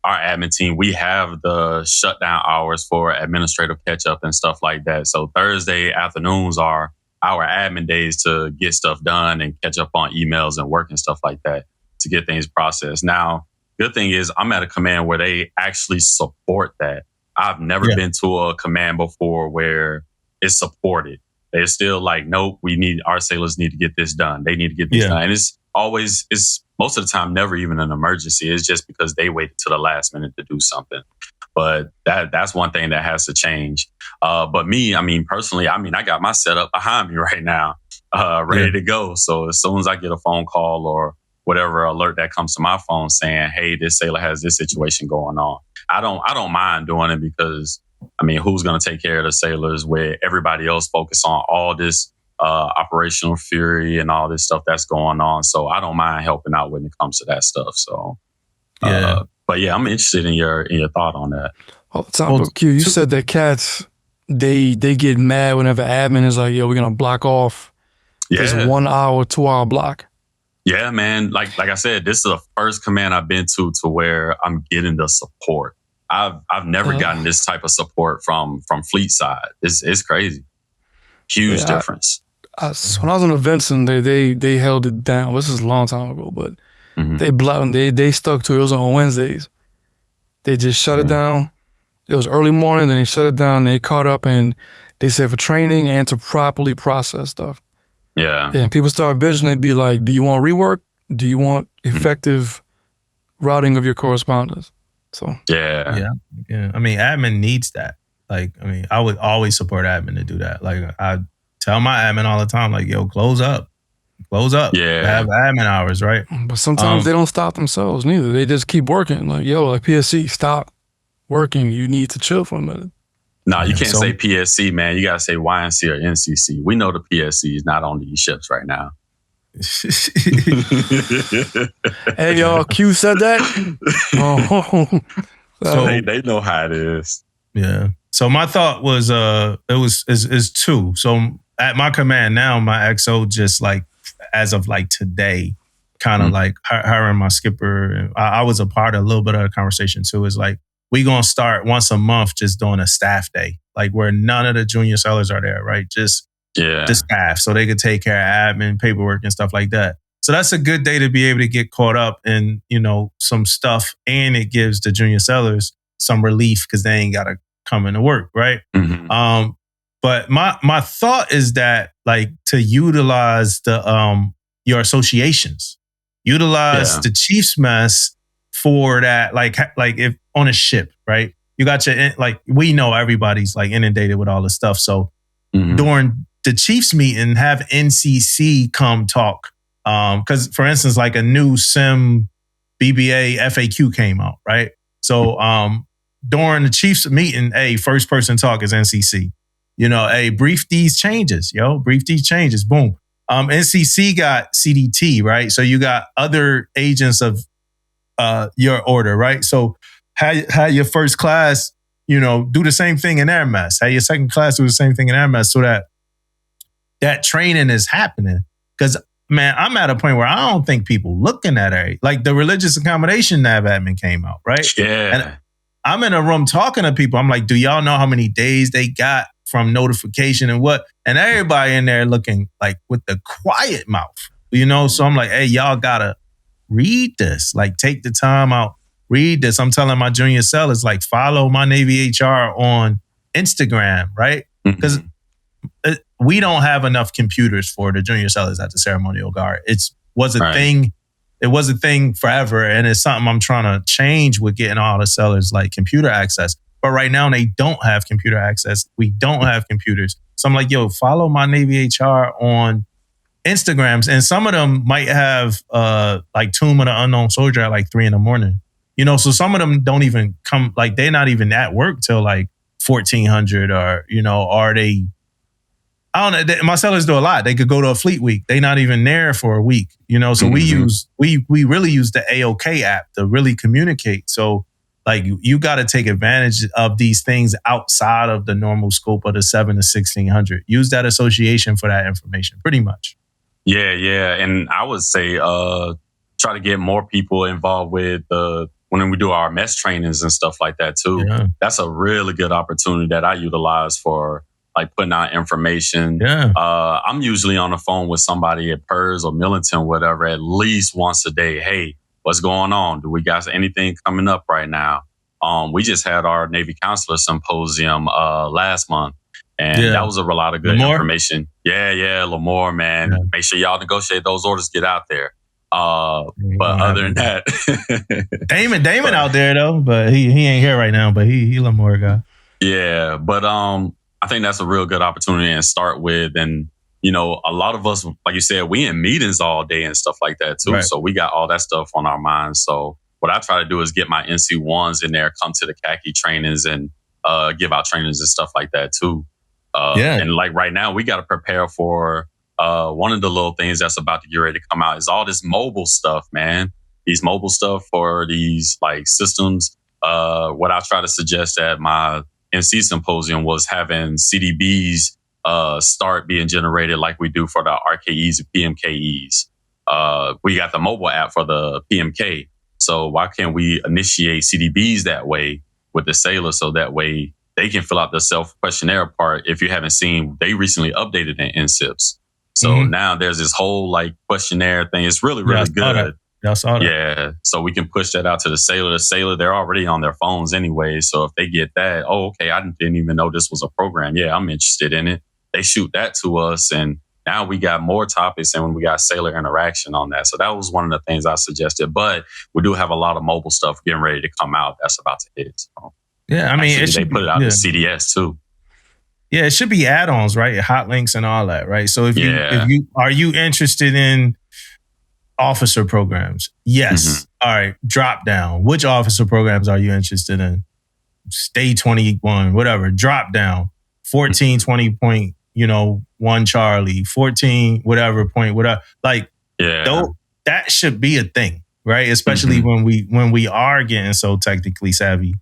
S4: our admin team, we have the shutdown hours for administrative catch up and stuff like that. So Thursday afternoons are our admin days to get stuff done and catch up on emails and work and stuff like that to get things processed. Now, good thing is I'm at a command where they actually support that. I've never been to a command before where it's supported. They're still like, nope, our sailors need to get this done. They need to get this done. And it's most of the time never even an emergency. It's just because they waited to the last minute to do something. But that's one thing that has to change. But me, I mean, personally, I got my setup behind me right now, ready to go. So as soon as I get a phone call or whatever alert that comes to my phone saying, hey, this sailor has this situation going on, I don't mind doing it because, I mean, who's going to take care of the sailors where everybody else focus on all this operational fury and all this stuff that's going on. So I don't mind helping out when it comes to that stuff. So, but yeah, I'm interested in your thought on that.
S5: Q, you said that cats, they get mad whenever admin is like, yo, we're going to block off this 1 hour, 2 hour block.
S4: Yeah, man. Like I said, this is the first command I've been to where I'm getting the support. I've never gotten this type of support from fleet side. It's crazy. Huge difference.
S5: When I was on the Vincent, they held it down. This is a long time ago, but they stuck to it. It was on Wednesdays. They just shut it down. It was early morning, then they shut it down. They caught up, and they said for training and to properly process stuff.
S4: Yeah.
S5: And people start bitching. They'd be like, do you want rework? Do you want effective routing of your correspondence? So
S4: Yeah.
S3: I mean, admin needs that. Like, I mean, I would always support admin to do that. Like, I tell my admin all the time, like, yo, close up.
S4: Yeah.
S3: Have admin hours, right?
S5: But sometimes they don't stop themselves neither. They just keep working. Like, yo, like PSC, stop working. You need to chill for a minute.
S4: No, you can't say PSC, man. You got to say YNC or NCC. We know the PSC is not on these ships right now.
S5: Hey, y'all, Q said that?
S4: So they know how it is.
S3: Yeah. So my thought was, is two. So at my command now, my XO just like, as of like today, kind of like her and my skipper, and I was a part of a little bit of the conversation too, is like, we going to start once a month just doing a staff day, like where none of the junior sellers are there, right? Just the staff, so they could take care of admin, paperwork and stuff like that. So that's a good day to be able to get caught up in, you know, some stuff, and it gives the junior sellers some relief because they ain't got to come into work, right?
S4: Mm-hmm.
S3: But my thought is that, like, to utilize the your associations, utilize the Chiefs mess for that, like if on a ship, right? You got your, like, we know everybody's like inundated with all this stuff. So during the Chiefs meeting, have NCC come talk. Because for instance, like a new SIM BBA FAQ came out, right? So during the Chiefs meeting, first person talk is NCC. You know, brief these changes, brief these changes, boom. NCC got CDT, right? So you got other agents of your order, right? So have your first class, you know, do the same thing in their mess. Have your second class do the same thing in their mess, so that training is happening. Because, man, I'm at a point where I don't think people looking at it. Like the religious accommodation nav admin came out, right?
S4: Yeah.
S3: And I'm in a room talking to people. I'm like, do y'all know how many days they got from notification and what? And everybody in there looking like with the quiet mouth, you know? So I'm like, hey, y'all gotta read this. Like, take the time out, read this. I'm telling my junior sellers, like, follow my Navy HR on Instagram, right? Because we don't have enough computers for the junior sellers at the ceremonial guard. It was a thing. It was a thing forever, and it's something I'm trying to change with getting all the sellers like computer access. But right now they don't have computer access. We don't have computers. So I'm like, yo, follow my Navy HR on Instagrams, and some of them might have like Tomb of the Unknown Soldier at like 3 a.m. You know, so some of them don't even come, like they're not even at work till like 1400, or, you know, are they? I don't know. My sellers do a lot. They could go to a fleet week. They not even there for a week, you know. So we really use the AOK app to really communicate. So like you got to take advantage of these things outside of the normal scope of the 7 to 1600. Use that association for that information, pretty much.
S4: Yeah, and I would say try to get more people involved with when we do our mess trainings and stuff like that too. Yeah. That's a really good opportunity that I utilize for like putting out information.
S3: Yeah.
S4: I'm usually on the phone with somebody at PERS or Millington, whatever, at least once a day. Hey, what's going on? Do we got anything coming up right now? We just had our Navy Counselor Symposium last month, and that was a lot of good information. Yeah, Lemoore, man. Yeah. Make sure y'all negotiate those orders, get out there. But other than that,
S3: Damon out there though, but he ain't here right now. But he Lemoore guy.
S4: Yeah, but I think that's a real good opportunity to start with. And, you know, a lot of us, like you said, we in meetings all day and stuff like that too. Right. So we got all that stuff on our minds. So what I try to do is get my NC1s in there, come to the khaki trainings and give out trainings and stuff like that too. And like right now, we got to prepare for one of the little things that's about to get ready to come out is all this mobile stuff, man. These mobile stuff for these like systems. What I try to suggest at my NC Symposium was having CDBs start being generated like we do for the RKEs and PMKEs. We got the mobile app for the PMK. So why can't we initiate CDBs that way with the sailors, so that way they can fill out the self-questionnaire part? If you haven't seen, they recently updated in NCIPS. So now there's this whole like questionnaire thing. It's really, really good.
S3: Y'all saw that.
S4: Yeah. So we can push that out to the sailor. The sailor, they're already on their phones anyway. So if they get that, okay, I didn't even know this was a program. Yeah, I'm interested in it. They shoot that to us, and now we got more topics and we got sailor interaction on that. So that was one of the things I suggested. But we do have a lot of mobile stuff getting ready to come out that's about to hit. So
S3: Yeah, I mean,
S4: actually, they put it out to CDS too.
S3: Yeah, it should be add-ons, right? Hot links and all that, right? So if you are you interested in officer programs? Yes. All right, drop down. Which officer programs are you interested in? Stay 21, whatever. Drop down. 1420 1 Charlie, 14 whatever point, whatever. Like, that should be a thing, right? Especially when we are getting so technically savvy.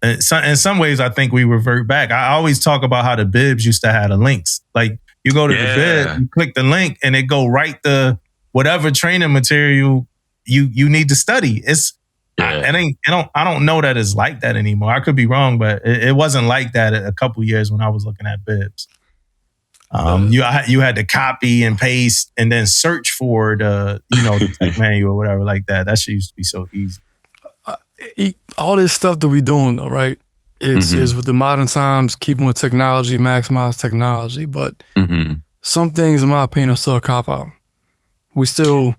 S3: In some ways, I think we revert back. I always talk about how the bibs used to have the links. Like, you go to the bib, you click the link, and it go right to whatever training material you need to study. I don't know that it's like that anymore. I could be wrong, but it wasn't like that a couple years when I was looking at bibs. You had to copy and paste and then search for the tech manual or whatever like that. That shit used to be so easy.
S5: All this stuff that we doing though, right? Is with the modern times, keeping with technology, maximize technology. But some things, in my opinion, are still a cop-out. We still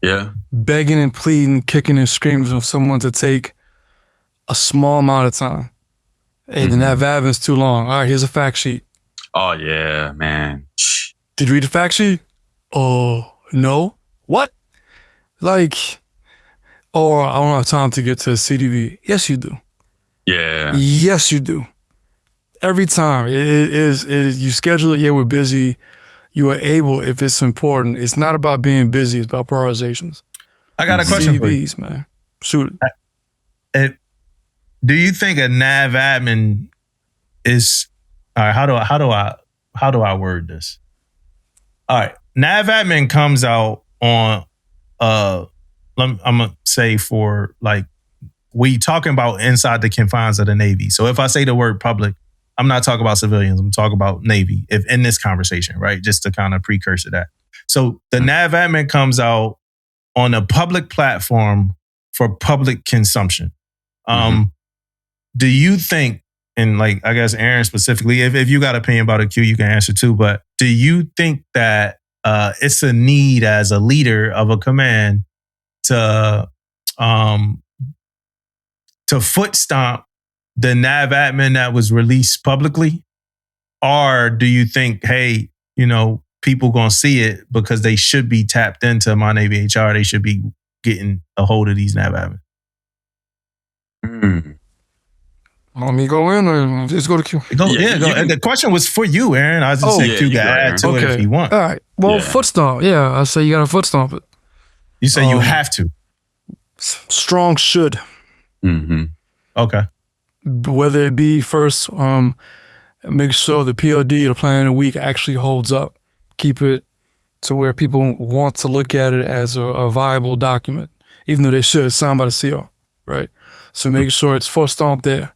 S5: begging and pleading, kicking and screaming for someone to take a small amount of time. Hey, the nav is too long. All right, here's a fact sheet.
S4: Oh, yeah, man.
S5: Did you read the fact sheet? Oh, no. What? Like, or I don't have time to get to the CDV. Yes, you do.
S4: Yeah.
S5: Yes, you do. Every time. It is you schedule it, we're busy. You are able, if it's important. It's not about being busy. It's about prioritizations.
S3: I got a question for you.
S5: Man. Shoot
S3: it. Do you think a nav admin is... All right, how do I word this? All right, nav admin comes out on... I'm gonna say for like, we talking about inside the confines of the Navy. So if I say the word public, I'm not talking about civilians. I'm talking about Navy. If in this conversation, right? Just to kind of precursor that. So the nav admin comes out on a public platform for public consumption. Do you think, and like I guess Aaron specifically, if you got an opinion about a Q, you can answer too. But do you think that it's a need as a leader of a command to foot stomp the nav admin that was released publicly? Or do you think, hey, people gonna see it because they should be tapped into my Navy HR, they should be getting a hold of these nav admins?
S5: Let me go in or just go to Q?
S3: Go. And the question was for you, Aaron. I was just saying Q can add to it if you want.
S5: All right. Well, foot stomp. Yeah, I say you got to foot stomp it.
S3: You say you have to.
S5: Strong should.
S3: Okay.
S5: Whether it be first, make sure the POD, the plan of the week, actually holds up. Keep it to where people want to look at it as a viable document, even though they should. It's signed by the CO, right? So make sure it's foot stomp there.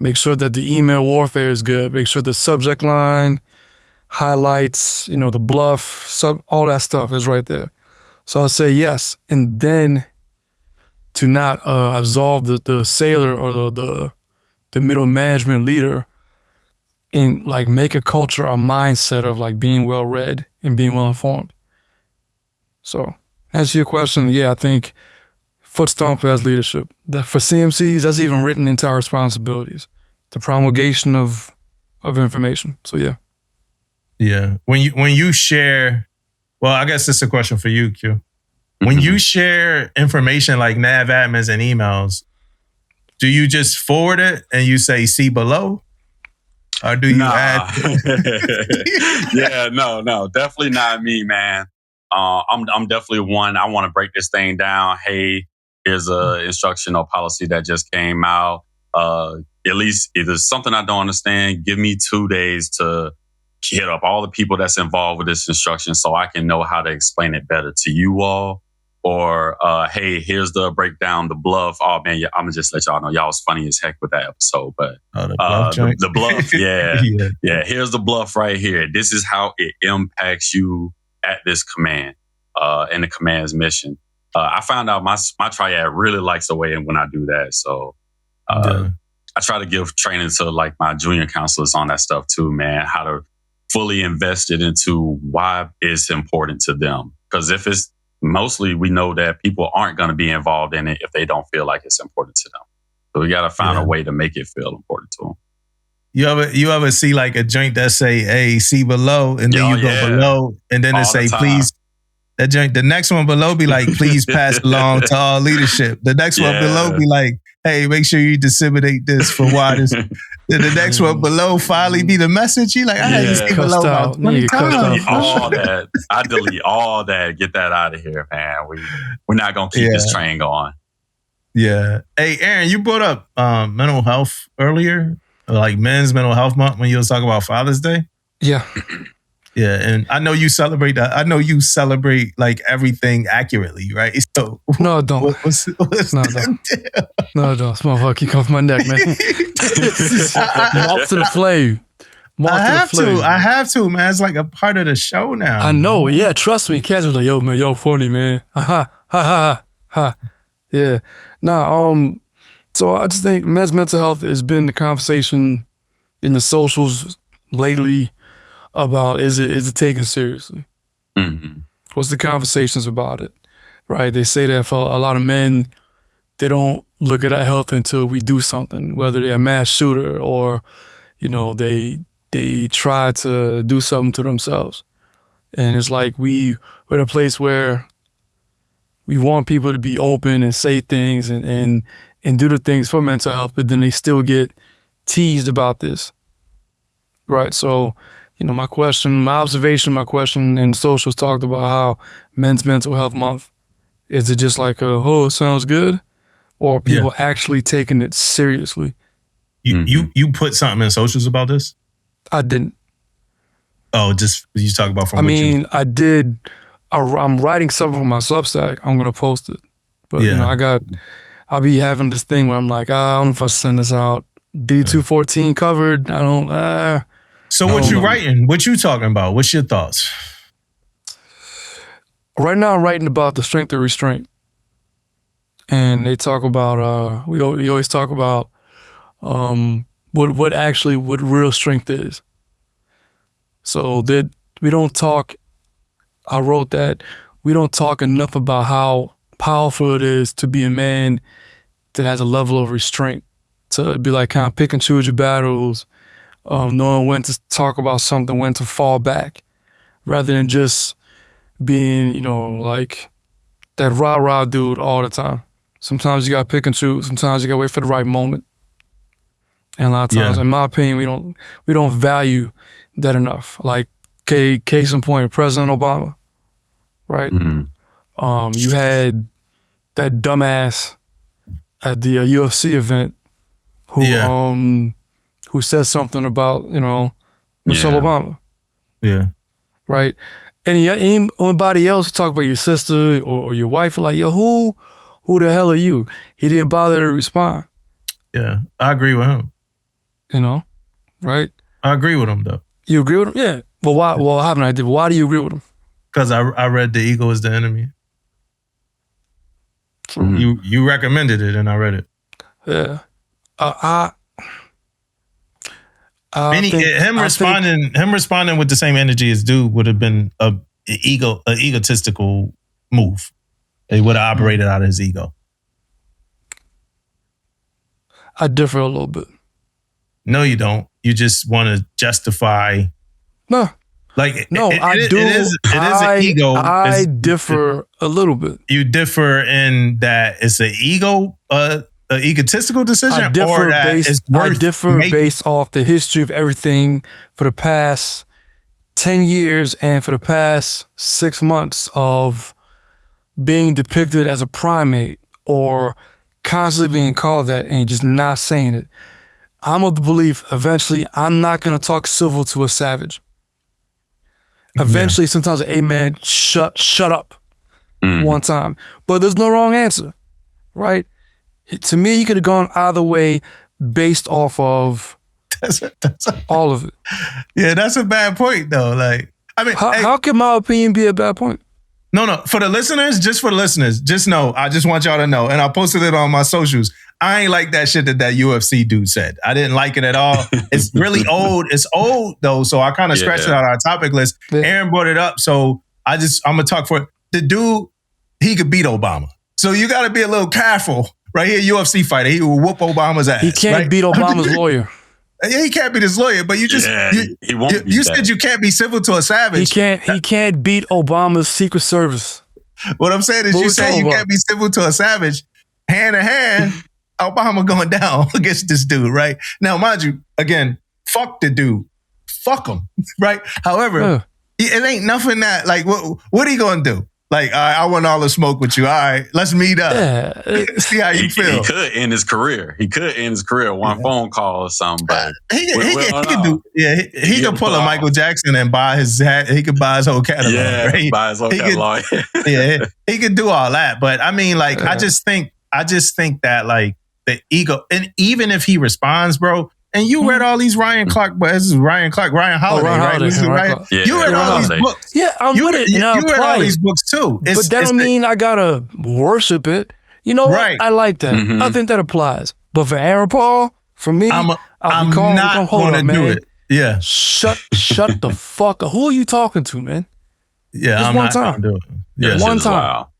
S5: Make sure that the email warfare is good. Make sure the subject line, highlights, the bluff, all that stuff is right there. So I'll say yes. And then to not absolve the sailor or the middle management leader and like make a culture, a mindset of like being well read and being well informed. So answer your question, I think foot stomp as leadership. That for CMCs, that's even written into our responsibilities. The promulgation of information. So
S3: yeah. When you share, well, I guess this is a question for you, Q. When you share information like nav admins and emails, do you just forward it and you say see below? Or do you add?
S4: No, definitely not me, man. I'm definitely one. I want to break this thing down. Hey, here's a instruction or policy that just came out. At least if there's something I don't understand, give me 2 days to hit up all the people that's involved with this instruction so I can know how to explain it better to you all. Or, hey, here's the breakdown, the bluff. Oh, man, I'm going to just let y'all know y'all was funny as heck with that episode. But the bluff, yeah, here's the bluff right here. This is how it impacts you at this command and the command's mission. I found out my triad really likes the way when I do that. So I try to give training to like my junior counselors on that stuff too, man, how to fully invest it into why it's important to them. Because if it's mostly, we know that people aren't going to be involved in it if they don't feel like it's important to them. So we got to find a way to make it feel important to them.
S3: You ever see like a joint that say, hey, see below, and then you go below, and then it say, please, that joint, the next one below be like, please pass along to all leadership. The next one below be like, hey, make sure you disseminate this for widest. Then the next one below finally be the message. You like, I had to see below about 20 times.
S4: All that. I delete all that. Get that out of here, man. We're not going to keep this train going.
S3: Yeah. Hey, Aaron, you brought up mental health earlier, like Men's Mental Health Month when you was talking about Father's Day.
S5: Yeah.
S3: Yeah, and I know you celebrate that. I know you celebrate like everything accurately, right? So
S5: no, I don't.
S3: What's
S5: no, I don't. No, I don't. Small fuck, keep off my neck, man. Moth to the flame.
S3: I have to, man. It's like a part of the show now.
S5: I know. Yeah, trust me. Cats was like, yo, man, yo, funny, man. Ha ha ha. Yeah. Nah. So I just think men's mental health has been the conversation in the socials lately about is it taken seriously?
S4: Mm-hmm.
S5: What's the conversations about it? Right? They say that for a lot of men, they don't look at our health until we do something, whether they're a mass shooter or, you know, they try to do something to themselves. And it's like we're at a place where we want people to be open and say things and do the things for mental health, but then they still get teased about this. Right? So, you know, my observation in socials talked about how Men's Mental Health Month, is it just like it sounds good? Or people actually taking it seriously?
S3: You put something in socials about this?
S5: I didn't.
S3: Oh, just you talk about from
S5: I did. I'm writing something for my Substack. I'm going to post it. But, you know, I'll be having this thing where I'm like, I don't know if I send this out. D214 covered. I don't,
S3: So what you writing? What you talking about? What's your thoughts?
S5: Right now I'm writing about the strength of restraint. And they talk about, we always talk about what real strength is. So that we don't talk, I wrote that, we don't talk enough about how powerful it is to be a man that has a level of restraint. To be like kind of pick and choose your battles, knowing when to talk about something, when to fall back, rather than just being, you know, like that rah-rah dude all the time. Sometimes you gotta pick and choose. Sometimes you gotta wait for the right moment. And a lot of times, in my opinion, we don't value that enough. Like case in point, President Obama, right?
S4: Mm-hmm.
S5: You had that dumbass at the UFC event who said something about, you know, Michelle Obama.
S3: Yeah.
S5: Right? And anybody else talk about your sister or your wife, like, yo, who the hell are you? He didn't bother to respond.
S3: Yeah. I agree with him.
S5: You know? Right?
S3: I agree with him though.
S5: You agree with him? Yeah. Well, why? Well, I haven't I did. Why do you agree with him?
S3: Because I read The Ego is the Enemy. Mm-hmm. You recommended it and I read it.
S5: Yeah.
S3: Him responding with the same energy as dude would have been an egotistical move. He would have operated out of his ego.
S5: I differ a little bit.
S3: No, you don't. You just want to justify.
S5: No.
S3: Like
S5: no, I do.
S3: It is an ego.
S5: I differ a little bit.
S3: You differ in that it's an egotistical decision,
S5: I differ based off the history of everything for the past 10 years and for the past 6 months of being depicted as a primate or constantly being called that and just not saying it. I'm of the belief eventually I'm not going to talk civil to a savage. Eventually, sometimes, hey man, shut up one time. But there's no wrong answer, right? To me, you could have gone either way based off of all of it.
S3: Yeah, that's a bad point though. Like, I mean,
S5: how can my opinion be a bad point?
S3: No. For the listeners, just know. I just want y'all to know. And I posted it on my socials. I ain't like that shit that UFC dude said. I didn't like it at all. It's really old. It's old though. So I kind of scratched it out of our topic list. Yeah. Aaron brought it up. So I'm going to talk for it. The dude, he could beat Obama. So you got to be a little careful. Right here, UFC fighter. He will whoop Obama's ass.
S5: He can't beat Obama's lawyer.
S3: Yeah, he can't beat his lawyer, but you just
S4: he won't.
S3: You said you can't be civil to a savage.
S5: He can't beat Obama's Secret Service.
S3: What I'm saying is, you said you can't be civil to a savage. Hand in hand, Obama going down against this dude, right? Now, mind you, again, fuck the dude, fuck him, right? However, it ain't nothing that like what are you gonna do? Like, I want all the smoke with you. All right, let's meet up. Yeah. See how you feel.
S4: He could end his career. One phone call or something. But
S3: he could pull a Michael Jackson and buy his hat. He could buy his whole catalog.
S4: Yeah, right? Buy his whole catalog.
S3: He could do all that. But I mean, like, I just think that like the ego, and even if he responds, bro. And you read all these Ryan Holiday, right? You read all these books.
S5: Yeah, I'm with it.
S3: You read all these books too.
S5: But that don't mean I gotta worship it. You know what? I like that. Mm-hmm. I think that applies. But for Aaron Paul, for me,
S3: I'm not going to do it. Yeah.
S5: Shut the fuck up. Who are you talking to, man?
S3: Yeah,
S5: just
S3: I'm not going to do it.
S5: Yeah, one time. Wow.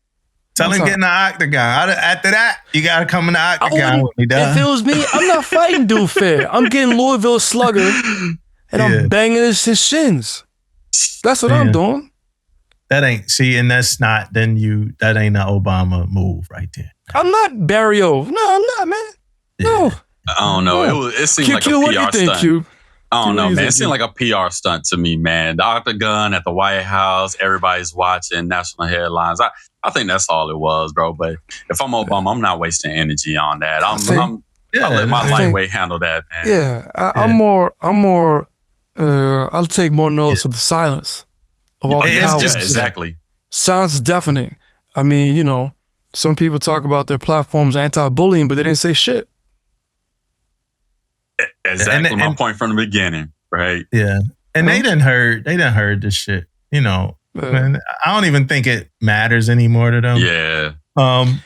S3: Tell him get in the octagon. After that, you got to come in the octagon with me, dog.
S5: If it was me, I'm not fighting dude fair. I'm getting Louisville Slugger, and I'm banging his shins. That's what I'm doing.
S3: That ain't, and that's not, that ain't an Obama move right there.
S5: I'm not Barrio. No, I'm not, man. No.
S4: I don't know. It seemed like a PR
S5: what do you think,
S4: stunt.
S5: Q?
S4: I don't know, man. It seemed like a PR stunt to me, man. The octagon at the White House, everybody's watching, national headlines. I think that's all it was, bro. But if I'm Obama, I'm not wasting energy on that. I'll let my lightweight handle that, man.
S5: Yeah, I'll take more notice of the silence of all the cowards.
S4: Exactly.
S5: Sounds deafening. I mean, you know, some people talk about their platforms anti-bullying, but they didn't say shit.
S4: Exactly my point from the beginning, right?
S3: Yeah, and they didn't heard this shit. You know, man, I don't even think it matters anymore to them.
S4: Yeah.
S3: I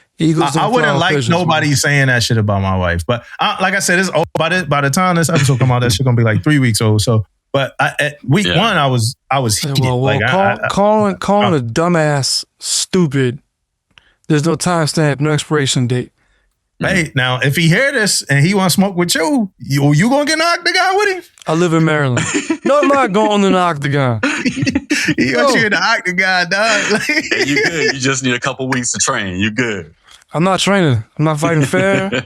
S3: wouldn't like nobody saying that shit about my wife, but like I said, it's old. By the time this episode come out, that shit gonna be like 3 weeks old. So, but at week one, I was heated.
S5: Calling a dumbass stupid. There's no timestamp, no expiration date.
S3: Hey, now if he hear this and he want to smoke with you gonna get in the octagon with him?
S5: I live in Maryland. No, I'm not going in the octagon.
S3: He got you in the octagon, dog.
S4: You good. You just need a couple weeks to train. You good.
S5: I'm not training. I'm not fighting fair. I'm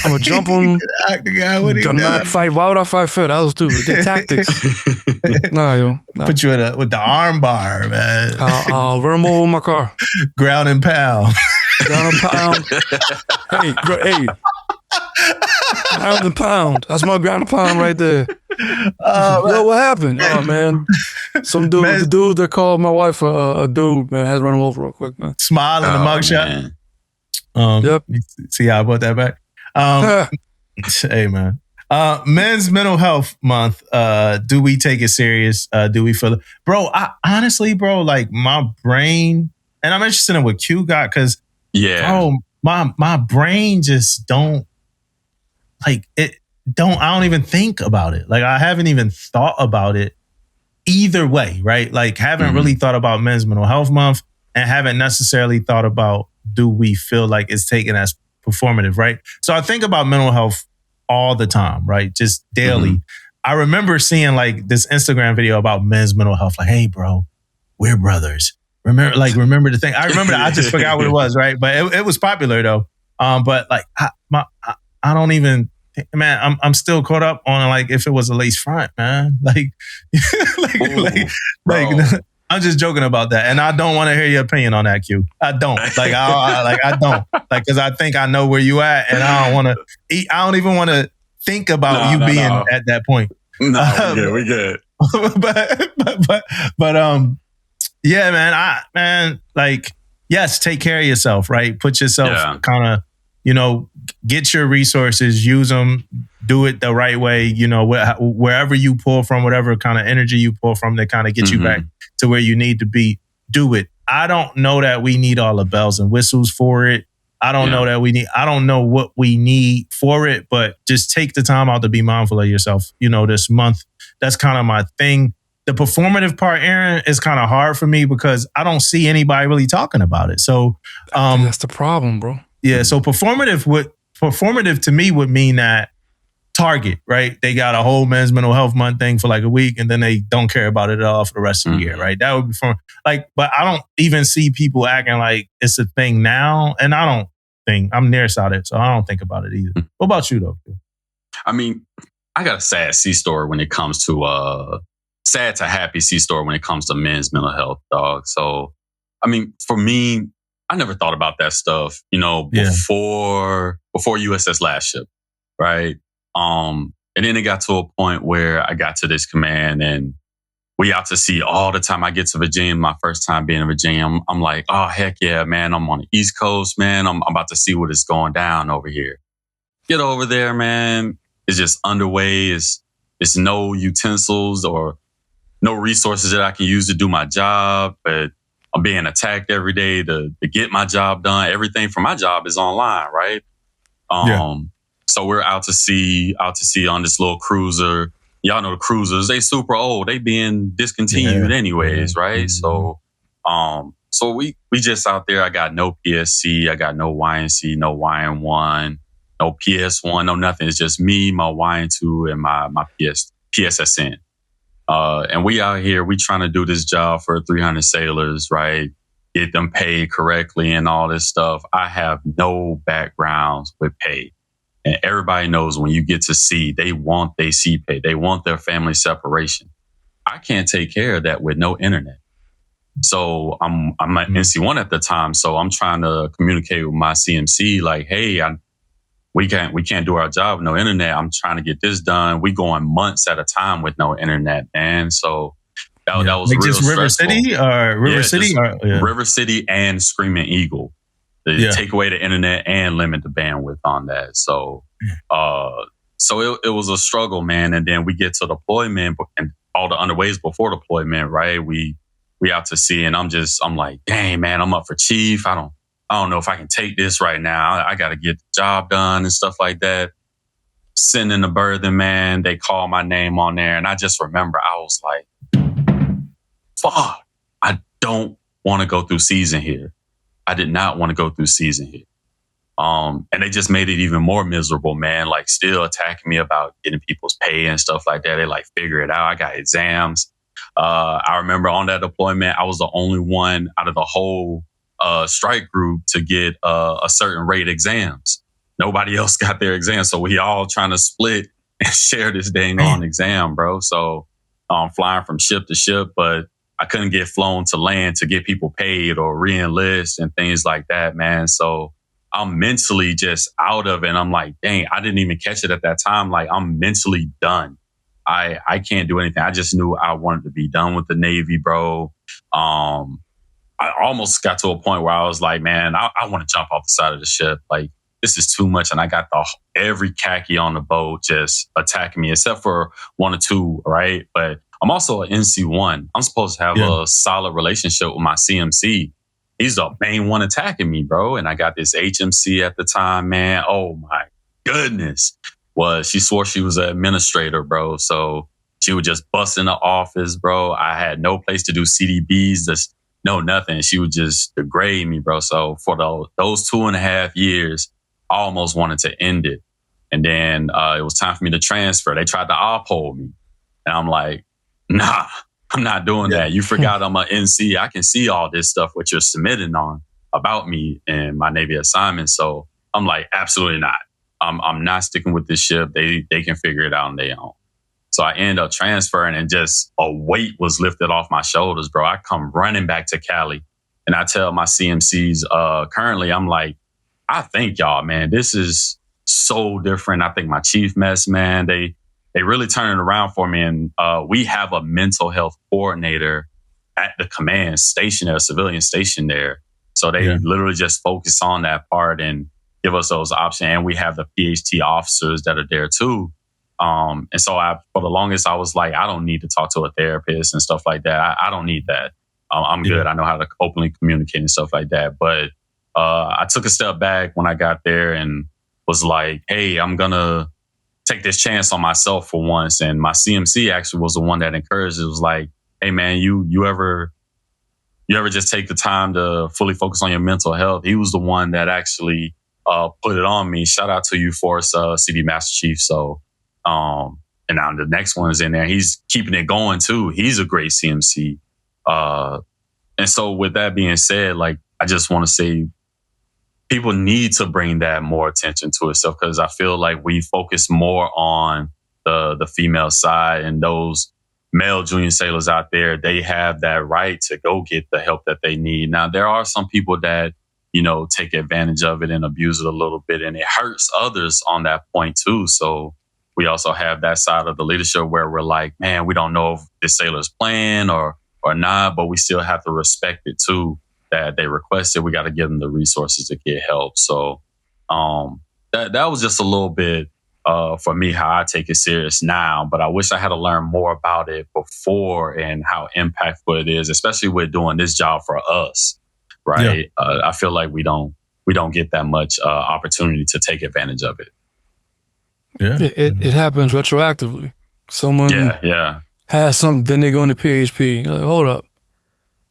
S5: gonna jump on
S3: the octagon with him.
S5: I'm not fight. Why would I fight fair? That was stupid. The tactics. Nah.
S3: Put you with the arm bar, man.
S5: I'll run him over with my car.
S3: Ground and pound.
S5: Ground and pound. Hey. Ground and pound. That's my ground and pound right there. Yo, what happened? Oh, man. Some dude, the dude that called my wife a dude, man, has run him over real quick, man.
S3: Smile in the mugshot.
S5: Yep.
S3: See how I brought that back? Hey, man. Men's Mental Health Month. Do we take it serious? Do we feel it? Bro, honestly, like my brain, and I'm interested in what Q got, because my brain just don't, like, I don't even think about it. Like, I haven't even thought about it either way, right? Like, haven't really thought about Men's Mental Health Month, and haven't necessarily thought about, do we feel like it's taken as performative, right? So I think about mental health all the time, right? Just daily. I remember seeing like this Instagram video about men's mental health. Like, hey, bro, we're brothers. Remember the thing. I remember that. I just forgot what it was, right? But it was popular though. But like, I don't even, man, I'm still caught up on like if it was a lace front, man. Like, I'm just joking about that, and I don't want to hear your opinion on that, Q. I don't. Like, I don't. Like, because I think I know where you at, and I don't want to eat. I don't even want to think about you being at that point.
S4: No, we good.
S3: But yeah, man. Like, yes, take care of yourself, right? Put yourself kind of, get your resources, use them, do it the right way. Wherever you pull from, whatever kind of energy you pull from, that kind of get you back to where you need to be, do it. I don't know that we need all the bells and whistles for it. I don't know that I don't know what we need for it, but just take the time out to be mindful of yourself, this month. That's kind of my thing. The performative part, Aaron, is kind of hard for me because I don't see anybody really talking about it. So
S5: that's the problem, bro.
S3: Yeah. So performative to me would mean that Target, right? They got a whole men's mental health month thing for like a week, and then they don't care about it at all for the rest of the year, right? That would be fun. But I don't even see people acting like it's a thing now, and I don't think I'm nearsighted, so I don't think about it either. What about you though?
S4: I mean, I got a sad C story when it comes to sad to happy C story when it comes to men's mental health, dog. So, I mean, for me, I never thought about that stuff, before USS Last Ship, right? And then it got to a point where I got to this command and we out to sea all the time. I get to Virginia, my first time being in Virginia. I'm like, oh, heck yeah, man. I'm on the East Coast, man. I'm about to see what is going down over here. Get over there, man. It's just underway. It's no utensils or no resources that I can use to do my job. But I'm being attacked every day to get my job done. Everything for my job is online, right? So we're out to sea on this little cruiser. Y'all know the cruisers, they super old. They being discontinued anyways, right? Mm-hmm. So we just out there. I got no PSC, I got no YNC, no YN1, no PS1, no nothing. It's just me, my YN2, and my PSSN. And we out here, we trying to do this job for 300 sailors, right? Get them paid correctly and all this stuff. I have no backgrounds with pay. And everybody knows when you get to sea, they want their sea pay. They want their family separation. I can't take care of that with no internet. So I'm at NC1 at the time. So I'm trying to communicate with my CMC like, hey, we can't do our job with no internet. I'm trying to get this done. We going months at a time with no internet, man. So that was
S3: like
S4: real
S3: just River
S4: stressful.
S3: City or River City?
S4: River City and Screaming Eagle. Take away the internet and limit the bandwidth on that. So, it was a struggle, man. And then we get to deployment and all the underways before deployment, right? We out to sea and I'm like, dang, man, I'm up for chief. I don't know if I can take this right now. I got to get the job done and stuff like that. Sitting in the berthing, man, they call my name on there. And I just remember I was like, fuck, I don't want to go through season here. I did not want to go through season here. And they just made it even more miserable, man. Like still attacking me about getting people's pay and stuff like that. They like figure it out. I got exams. I remember on that deployment, I was the only one out of the whole strike group to get a certain rate exams. Nobody else got their exams. So we all trying to split and share this dang on exam, bro. So I'm flying from ship to ship, but I couldn't get flown to land to get people paid or re-enlist and things like that, man. So I'm mentally just out of it. And I'm like, dang, I didn't even catch it at that time. Like I'm mentally done. I can't do anything. I just knew I wanted to be done with the Navy, bro. I almost got to a point where I was like, man, I want to jump off the side of the ship. Like this is too much. And I got every khaki on the boat just attacking me, except for one or two, right? But I'm also an NC1. I'm supposed to have a solid relationship with my CMC. He's the main one attacking me, bro. And I got this HMC at the time, man. Oh my goodness. She swore she was an administrator, bro. So she would just bust in the office, bro. I had no place to do CDBs, nothing. She would just degrade me, bro. So for those 2.5 years, I almost wanted to end it. And then it was time for me to transfer. They tried to op-hold me. And I'm like, nah, I'm not doing that. You forgot I'm an NC. I can see all this stuff, what you're submitting on about me and my Navy assignment. So I'm like, absolutely not. I'm not sticking with this ship. They can figure it out on their own. So I end up transferring and just a weight was lifted off my shoulders, bro. I come running back to Cali and I tell my CMCs, currently, I'm like, I thank y'all, man. This is so different. I think my chief mess, man, they really turned it around for me. And we have a mental health coordinator at the command station there, a civilian station there. So they literally just focus on that part and give us those options. And we have the PhD officers that are there too. And so for the longest, I was like, I don't need to talk to a therapist and stuff like that. I don't need that. I'm good. I know how to openly communicate and stuff like that. But I took a step back when I got there and was like, hey, I'm going to take this chance on myself for once. And my CMC actually was the one that encouraged it. It was like, hey, man, you ever just take the time to fully focus on your mental health? He was the one that actually put it on me. Shout out to you, Forrest, CB Master Chief. So, and now the next one is in there. He's keeping it going too. He's a great CMC. And so with that being said, like, I just want to say people need to bring that more attention to itself, because I feel like we focus more on the female side, and those male junior sailors out there, they have that right to go get the help that they need. Now, there are some people that, take advantage of it and abuse it a little bit, and it hurts others on that point too. So we also have that side of the leadership where we're like, man, we don't know if this sailor's playing or not, but we still have to respect it too, that they requested. We got to give them the resources to get help. So that was just a little bit for me, how I take it serious now. But I wish I had to learn more about it before and how impactful it is, especially with doing this job for us, right? Yeah. I feel like we don't get that much opportunity to take advantage of it.
S5: Yeah, it happens retroactively. Someone has something, then they go into PHP. You're like, hold up.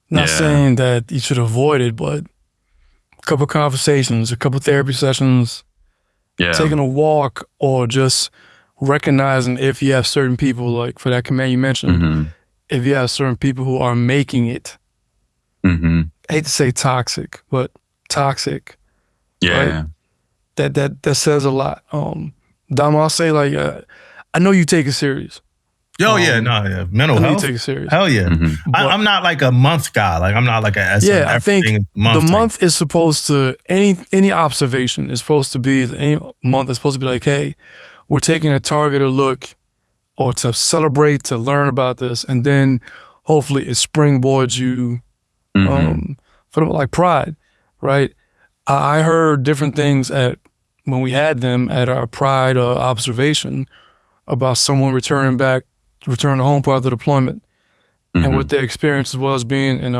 S5: Not saying that you should avoid it, but a couple conversations, a couple therapy sessions, taking a walk, or just recognizing if you have certain people, like for that command you mentioned, if you have certain people who are making it, I hate to say toxic, but toxic. Yeah. Right? That says a lot. Damo, I'll say, like, I know you take it serious.
S3: Mental health.
S5: You take it serious.
S3: Hell yeah. I'm not like a month guy. Like, I'm not like a SM.
S5: Yeah, I think the month is supposed to, any observation is supposed to be, any month is supposed to be like, hey, we're taking a targeted look, or to celebrate, to learn about this, and then hopefully it springboards you for like pride, right? I heard different things when we had them at our pride observation about someone returning home part of the deployment, and what their experience was being in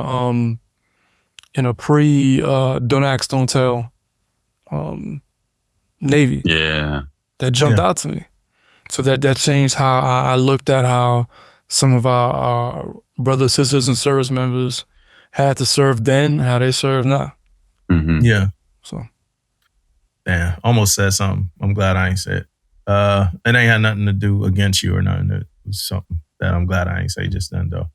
S5: a pre don't ask, don't tell Navy.
S4: Yeah,
S5: that jumped out to me. So that changed how I looked at how some of our brothers, sisters, and service members had to serve then, how they serve now.
S3: Yeah.
S5: So,
S3: damn, almost said something. I'm glad I ain't said. It ain't had nothing to do against you or nothing. It was something that I'm glad I ain't say just then, though.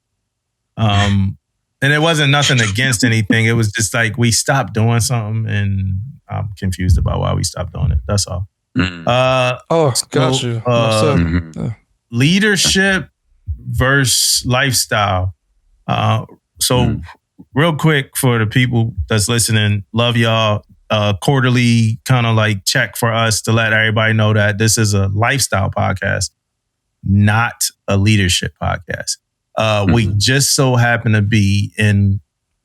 S3: And it wasn't nothing against anything. It was just like we stopped doing something, and I'm confused about why we stopped doing it. That's all.
S5: Got you.
S3: Leadership versus lifestyle. So real quick for the people that's listening, love y'all. Quarterly kind of like check for us to let everybody know that this is a lifestyle podcast, not a leadership podcast. We just so happen to be not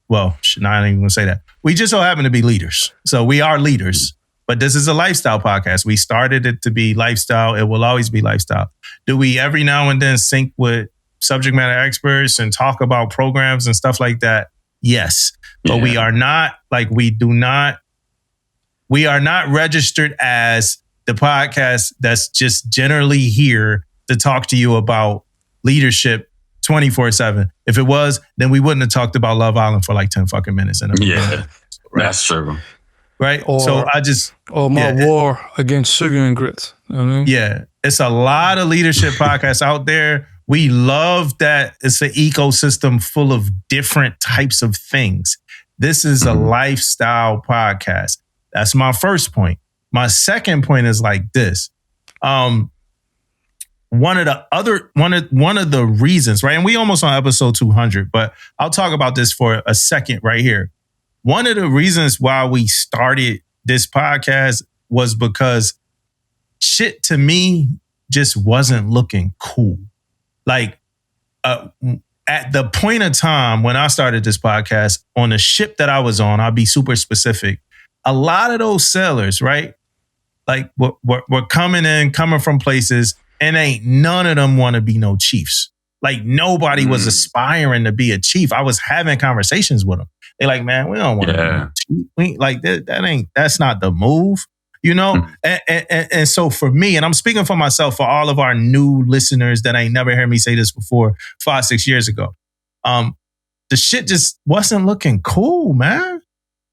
S3: even gonna say that. We just so happen to be leaders. So we are leaders, but this is a lifestyle podcast. We started it to be lifestyle. It will always be lifestyle. Do we every now and then sync with subject matter experts and talk about programs and stuff like that? Yes. But we are not we are not registered as the podcast that's just generally here to talk to you about leadership 24/7. If it was, then we wouldn't have talked about Love Island for like 10 fucking minutes.
S4: Right? That's true.
S3: Right?
S5: War against sugar and grits. You know what I mean?
S3: Yeah. It's a lot of leadership podcasts out there. We love that it's an ecosystem full of different types of things. This is a lifestyle podcast. That's my first point. My second point is like this. One of the reasons, right? And we almost on episode 200, but I'll talk about this for a second right here. One of the reasons why we started this podcast was because shit to me just wasn't looking cool. Like at the point of time when I started this podcast, on the ship that I was on, I'll be super specific. A lot of those sailors, right? Like we're coming from places, and ain't none of them want to be no chiefs. Like nobody was aspiring to be a chief. I was having conversations with them. They're like, man, we don't want to be chief. Like that's not the move, you know? And so for me, and I'm speaking for myself, for all of our new listeners that ain't never heard me say this before 5-6 years ago, the shit just wasn't looking cool, man.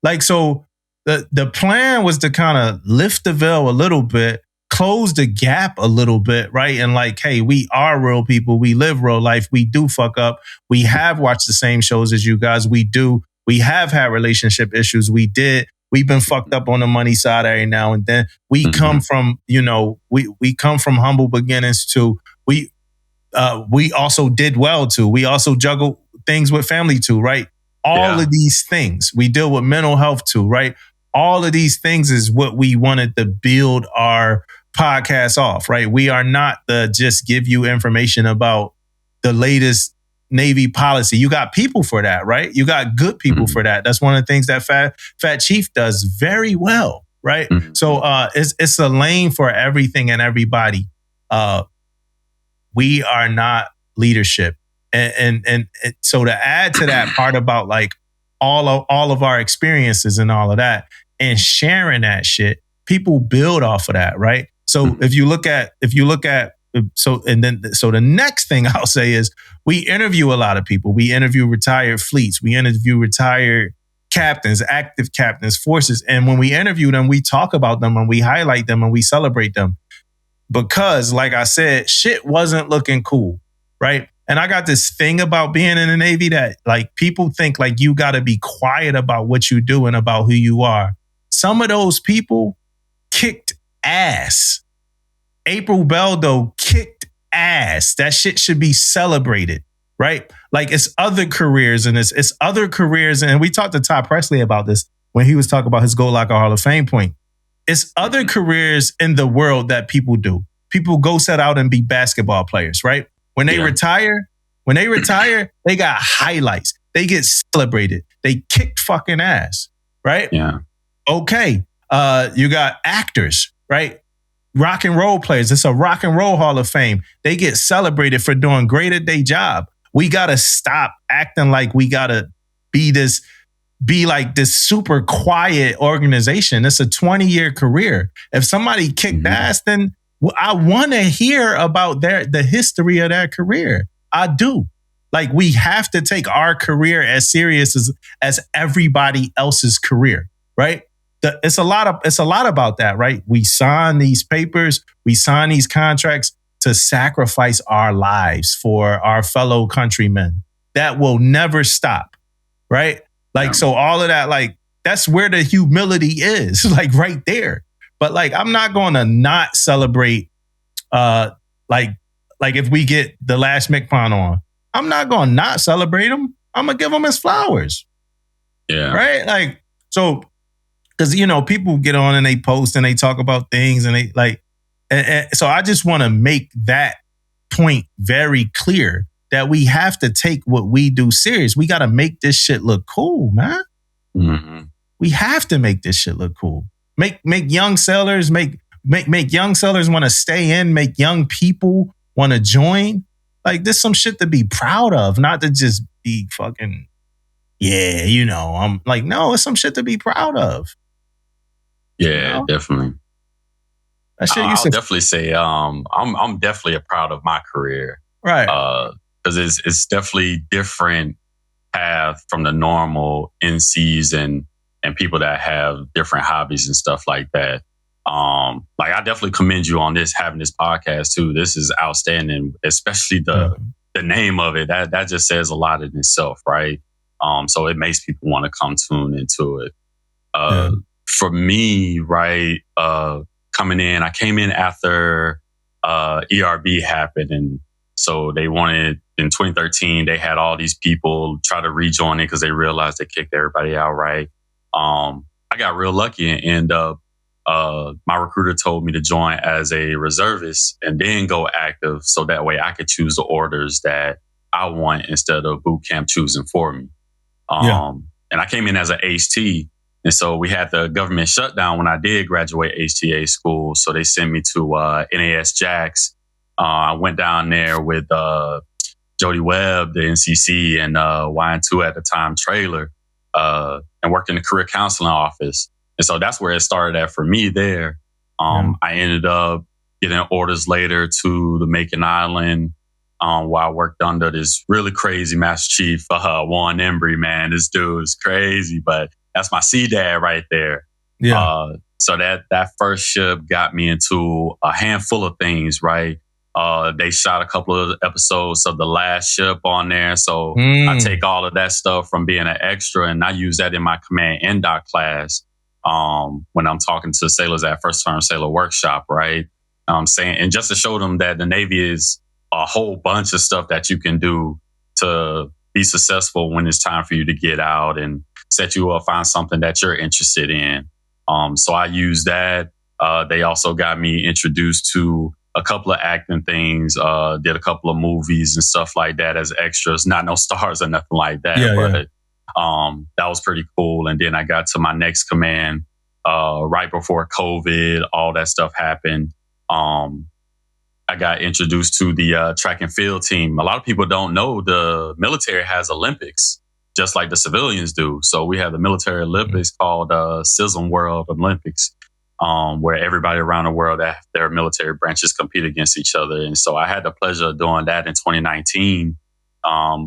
S3: Like, so the plan was to kind of lift the veil a little bit, close the gap a little bit, right? And like, hey, we are real people. We live real life. We do fuck up. We have watched the same shows as you guys. We do. We have had relationship issues. We've been fucked up on the money side every now and then. We come from, we come from humble beginnings too. We also did well too. We also juggle things with family too, right? All of these things. We deal with mental health too, right? All of these things is what we wanted to build our podcast off, right? We are not the just give you information about the latest Navy policy. You got people for that, right? You got good people for that. That's one of the things that Fat Chief does very well, right? So it's a lane for everything and everybody. We are not leadership. And so to add to that part about like all of our experiences and all of that and sharing that shit, people build off of that, right? So if you look at so the next thing I'll say is we interview a lot of people. We interview retired fleets. We interview retired captains, active captains, forces. And when we interview them, we talk about them and we highlight them and we celebrate them because, like I said, shit wasn't looking cool, right? And I got this thing about being in the Navy that like people think like you got to be quiet about what you do and about who you are. Some of those people kicked ass. April Beldo kicked ass. That shit should be celebrated, right? Like it's other careers and it's other careers. And we talked to Todd Presley about this when he was talking about his Gold Locker Hall of Fame point. It's other careers in the world that people do. People go set out and be basketball players, right? When they retire, they got highlights. They get celebrated. They kicked fucking ass, right?
S4: Yeah.
S3: Okay. You got actors, right? Rock and roll players. It's a Rock and Roll Hall of Fame. They get celebrated for doing great at their job. We got to stop acting like we got to be like this super quiet organization. It's a 20-year career. If somebody kicked ass, then I want to hear about the history of their career. I do. Like we have to take our career as serious as everybody else's career, right? It's a lot about that, right? We sign these papers, we sign these contracts to sacrifice our lives for our fellow countrymen. That will never stop, right? Like, so all of that, like, that's where the humility is, like right there. But like, I'm not going to not celebrate, like if we get the last McPon on, I'm not going to not celebrate him. I'm going to give him his flowers.
S4: Yeah.
S3: Right? Like, so, because, people get on and they post and they talk about things and they like, and so I just want to make that point very clear that we have to take what we do serious. We got to make this shit look cool, man.
S4: Mm-hmm.
S3: We have to make this shit look cool. Make young sailors, make young sailors want to stay in, make young people want to join. Like, there's some shit to be proud of, not to just be fucking, I'm like, no, it's some shit to be proud of.
S4: Yeah, definitely.
S3: That shit
S4: I'll definitely say I'm definitely proud of my career.
S3: Right.
S4: Because it's definitely different path from the normal NCs and people that have different hobbies and stuff like that. Like I definitely commend you on having this podcast too. This is outstanding, especially the name of it. That just says a lot in itself, right? So it makes people want to come tune into it. For me, right, coming in, I came in after ERB happened, and so they wanted in 2013. They had all these people try to rejoin it because they realized they kicked everybody out. Right. I got real lucky and ended up. My recruiter told me to join as a reservist and then go active, so that way I could choose the orders that I want instead of boot camp choosing for me. And I came in as an HT. And so we had the government shutdown when I did graduate HTA school. So they sent me to NAS Jax. I went down there with Jody Webb, the NCC, and YN2 at the time trailer, and worked in the career counseling office. And so that's where it started at for me there. I ended up getting orders later to the Macon Island, where I worked under this really crazy Master Chief, Warren Embry, man. This dude is crazy, but that's my C-Dad right there.
S3: Yeah.
S4: So that first ship got me into a handful of things, right? They shot a couple of episodes of The Last Ship on there. So I take all of that stuff from being an extra and I use that in my command NDOC class when I'm talking to sailors at First Term Sailor Workshop, right? I'm saying, and just to show them that the Navy is a whole bunch of stuff that you can do to be successful when it's time for you to get out and set you up, find something that you're interested in. So I use that. They also got me introduced to a couple of acting things, did a couple of movies and stuff like that as extras, not no stars or nothing like that. But that was pretty cool. And then I got to my next command right before COVID, all that stuff happened. I got introduced to the track and field team. A lot of people don't know the military has Olympics, just like the civilians do. So we have the military Olympics called CISM World Olympics, where everybody around the world, that their military branches compete against each other. And so I had the pleasure of doing that in 2019.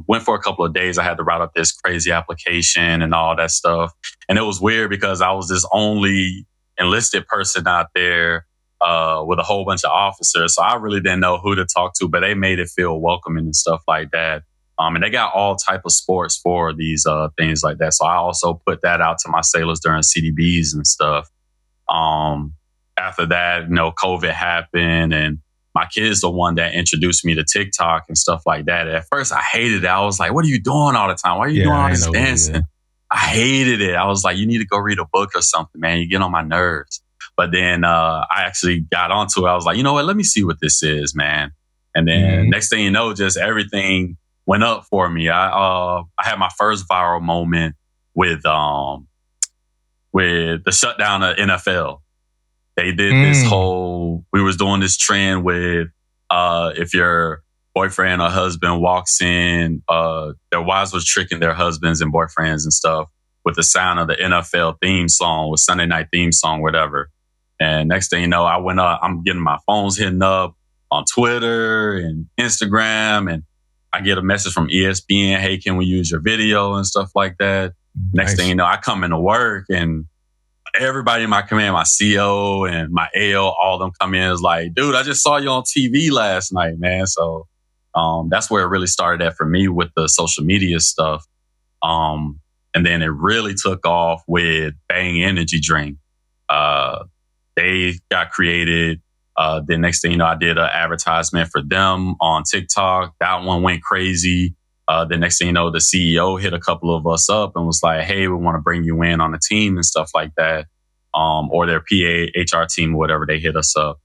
S4: Went for a couple of days. I had to write up this crazy application and all that stuff. And it was weird because I was this only enlisted person out there with a whole bunch of officers. So I really didn't know who to talk to, but they made it feel welcoming and stuff like that. And they got all type of sports for these things like that. So I also put that out to my sailors during CDBs and stuff. After that, COVID happened and my kid's the one that introduced me to TikTok and stuff like that. At first I hated it. I was like, what are you doing all the time? Why are you doing all this dancing? I hated it. I was like, you need to go read a book or something, man. You get on my nerves. But then I actually got onto it. I was like, you know what? Let me see what this is, man. And then next thing you know, just everything went up for me. I had my first viral moment with the shutdown of NFL. They did this whole, we was doing this trend with if your boyfriend or husband walks in, their wives was tricking their husbands and boyfriends and stuff with the sound of the NFL theme song, with Sunday night theme song, whatever. And next thing you know, I went up, I'm getting my phones hitting up on Twitter and Instagram, and I get a message from ESPN, hey, can we use your video and stuff like that? Next thing you know, I come into work and everybody in my command, my CO and my AO, all of them come in is like, dude, I just saw you on TV last night, man. So that's where it really started at for me with the social media stuff. And then it really took off with Bang Energy Drink. They got created. The next thing you know, I did an advertisement for them on TikTok. That one went crazy. The next thing you know, the CEO hit a couple of us up and was like, hey, we want to bring you in on the team and stuff like that. Or their PA, HR team, whatever, they hit us up.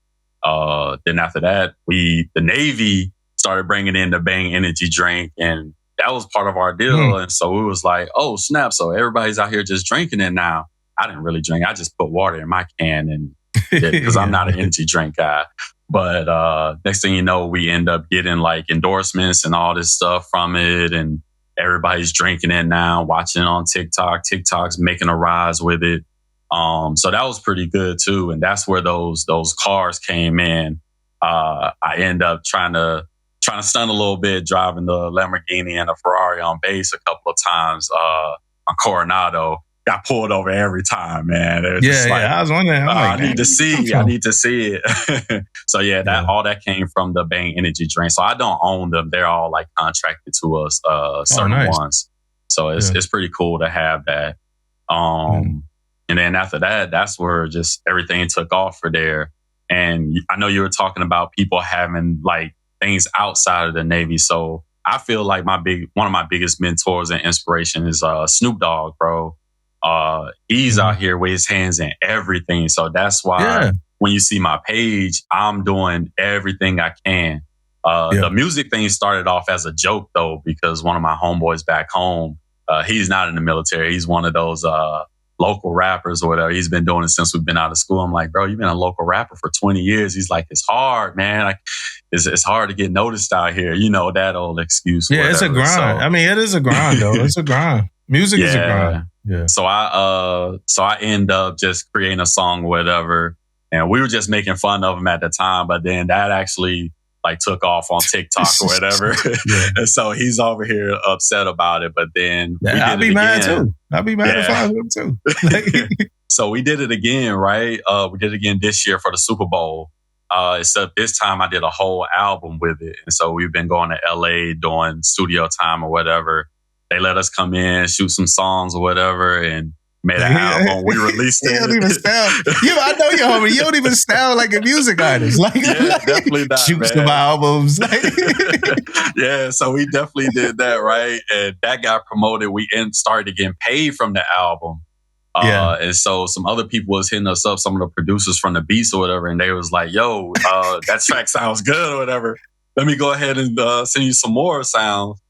S4: Then after that, the Navy started bringing in the Bang Energy Drink, and that was part of our deal. And so we was like, oh, snap. So everybody's out here just drinking it now. I didn't really drink. I just put water in my can and because I'm not an energy drink guy. But next thing you know, we end up getting like endorsements and all this stuff from it. And everybody's drinking it now, watching it on TikTok. TikTok's making a rise with it. So that was pretty good too. And that's where those cars came in. I end up trying to stunt a little bit, driving the Lamborghini and a Ferrari on base a couple of times on Coronado. Got pulled over every time, man.
S3: I was wondering.
S4: I need to see it. So all that came from the Bang Energy Drink. So I don't own them. They're all like contracted to us, certain ones. So it's pretty cool to have that. And then after that, that's where just everything took off for there. And I know you were talking about people having like things outside of the Navy. So I feel like one of my biggest mentors and inspiration is Snoop Dogg, bro. He's out here with his hands in everything. So that's why when you see my page, I'm doing everything I can. The music thing started off as a joke though, because one of my homeboys back home, he's not in the military. He's one of those local rappers or whatever. He's been doing it since we've been out of school. I'm like, bro, you've been a local rapper for 20 years. He's like, it's hard, man. Like, it's hard to get noticed out here. You know, that old excuse.
S3: Yeah, it's a grind. So, I mean, it is a grind, though. It's a grind. Music is a grind. Yeah.
S4: So I end up just creating a song or whatever. And we were just making fun of him at the time. But then that actually like took off on TikTok or whatever. And so he's over here upset about it. But then
S3: I'll be mad too. I'll be mad if I him too.
S4: So we did it again, right? We did it again this year for the Super Bowl. Except this time I did a whole album with it. And so we've been going to LA doing studio time or whatever. They let us come in, shoot some songs or whatever, and made an album. We released it.
S3: You don't even sound. I know you, homie. You don't even sound like a music artist. Like,
S4: definitely not.
S3: Shoot some albums.
S4: Yeah, so we definitely did that, right? And that got promoted. We started getting paid from the album. And so some other people was hitting us up, some of the producers from the beats or whatever, and they was like, yo, that track sounds good or whatever. Let me go ahead and send you some more sounds.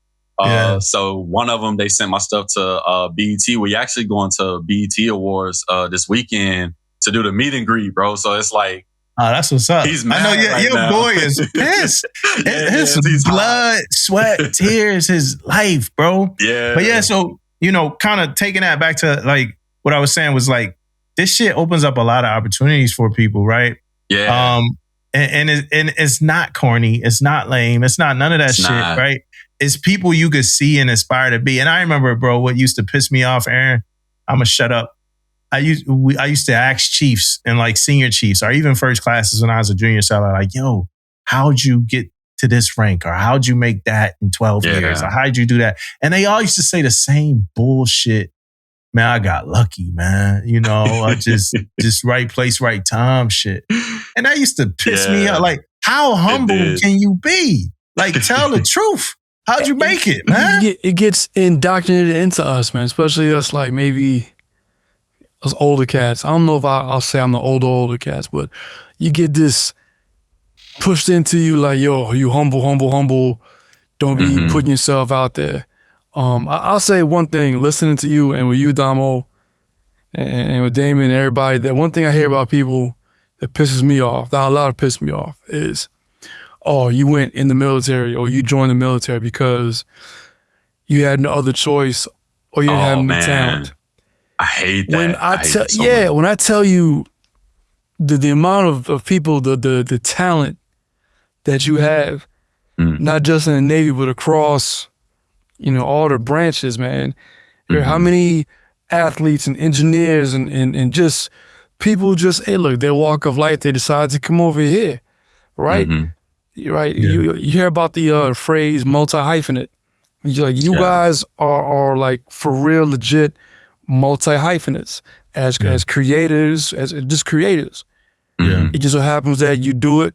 S4: So one of them, they sent my stuff to BET. We actually going to BET Awards this weekend to do the meet and greet, bro. So it's like,
S3: oh, that's what's up.
S4: He's mad.
S3: I know your boy is pissed. His blood, sweat, tears, his life, bro.
S4: Yeah.
S3: But yeah, so, kind of taking that back to like what I was saying was like, this shit opens up a lot of opportunities for people, right?
S4: Yeah.
S3: And it's not corny. It's not lame. It's not none of that shit, right? It's people you could see and aspire to be. And I remember, bro, what used to piss me off, Aaron, I'm going to shut up. I used to ask chiefs and like senior chiefs or even first classes when I was a junior seller, like, yo, how'd you get to this rank? Or how'd you make that in 12 years? Or how'd you do that? And they all used to say the same bullshit. Man, I got lucky, man. I just right place, right time shit. And that used to piss me off. Like, how humble can you be? Like, tell the truth. How'd you make it, man?
S5: It gets indoctrinated into us, man. Especially us, like maybe us older cats. I don't know if I'll say I'm the older cats, but you get this pushed into you like, yo, you humble. Don't be putting yourself out there. I'll say one thing, listening to you and with you, Damo, and with Damon and everybody, that one thing I hear about people that pisses me off, that a lot of piss me off, is, oh, you went in the military or you joined the military because you had no other choice or you didn't have any talent.
S4: I hate that.
S5: When I tell you the amount of people, the talent that you have, not just in the Navy, but across, all the branches, man. How many athletes and engineers and just people just, hey, look, their walk of life, they decide to come over here, right? Right? Yeah. You hear about the phrase multi-hyphenate. You're like, you guys are like for real legit multi-hyphenates as creators, as just creators.
S3: Yeah.
S5: It just so happens that you do it.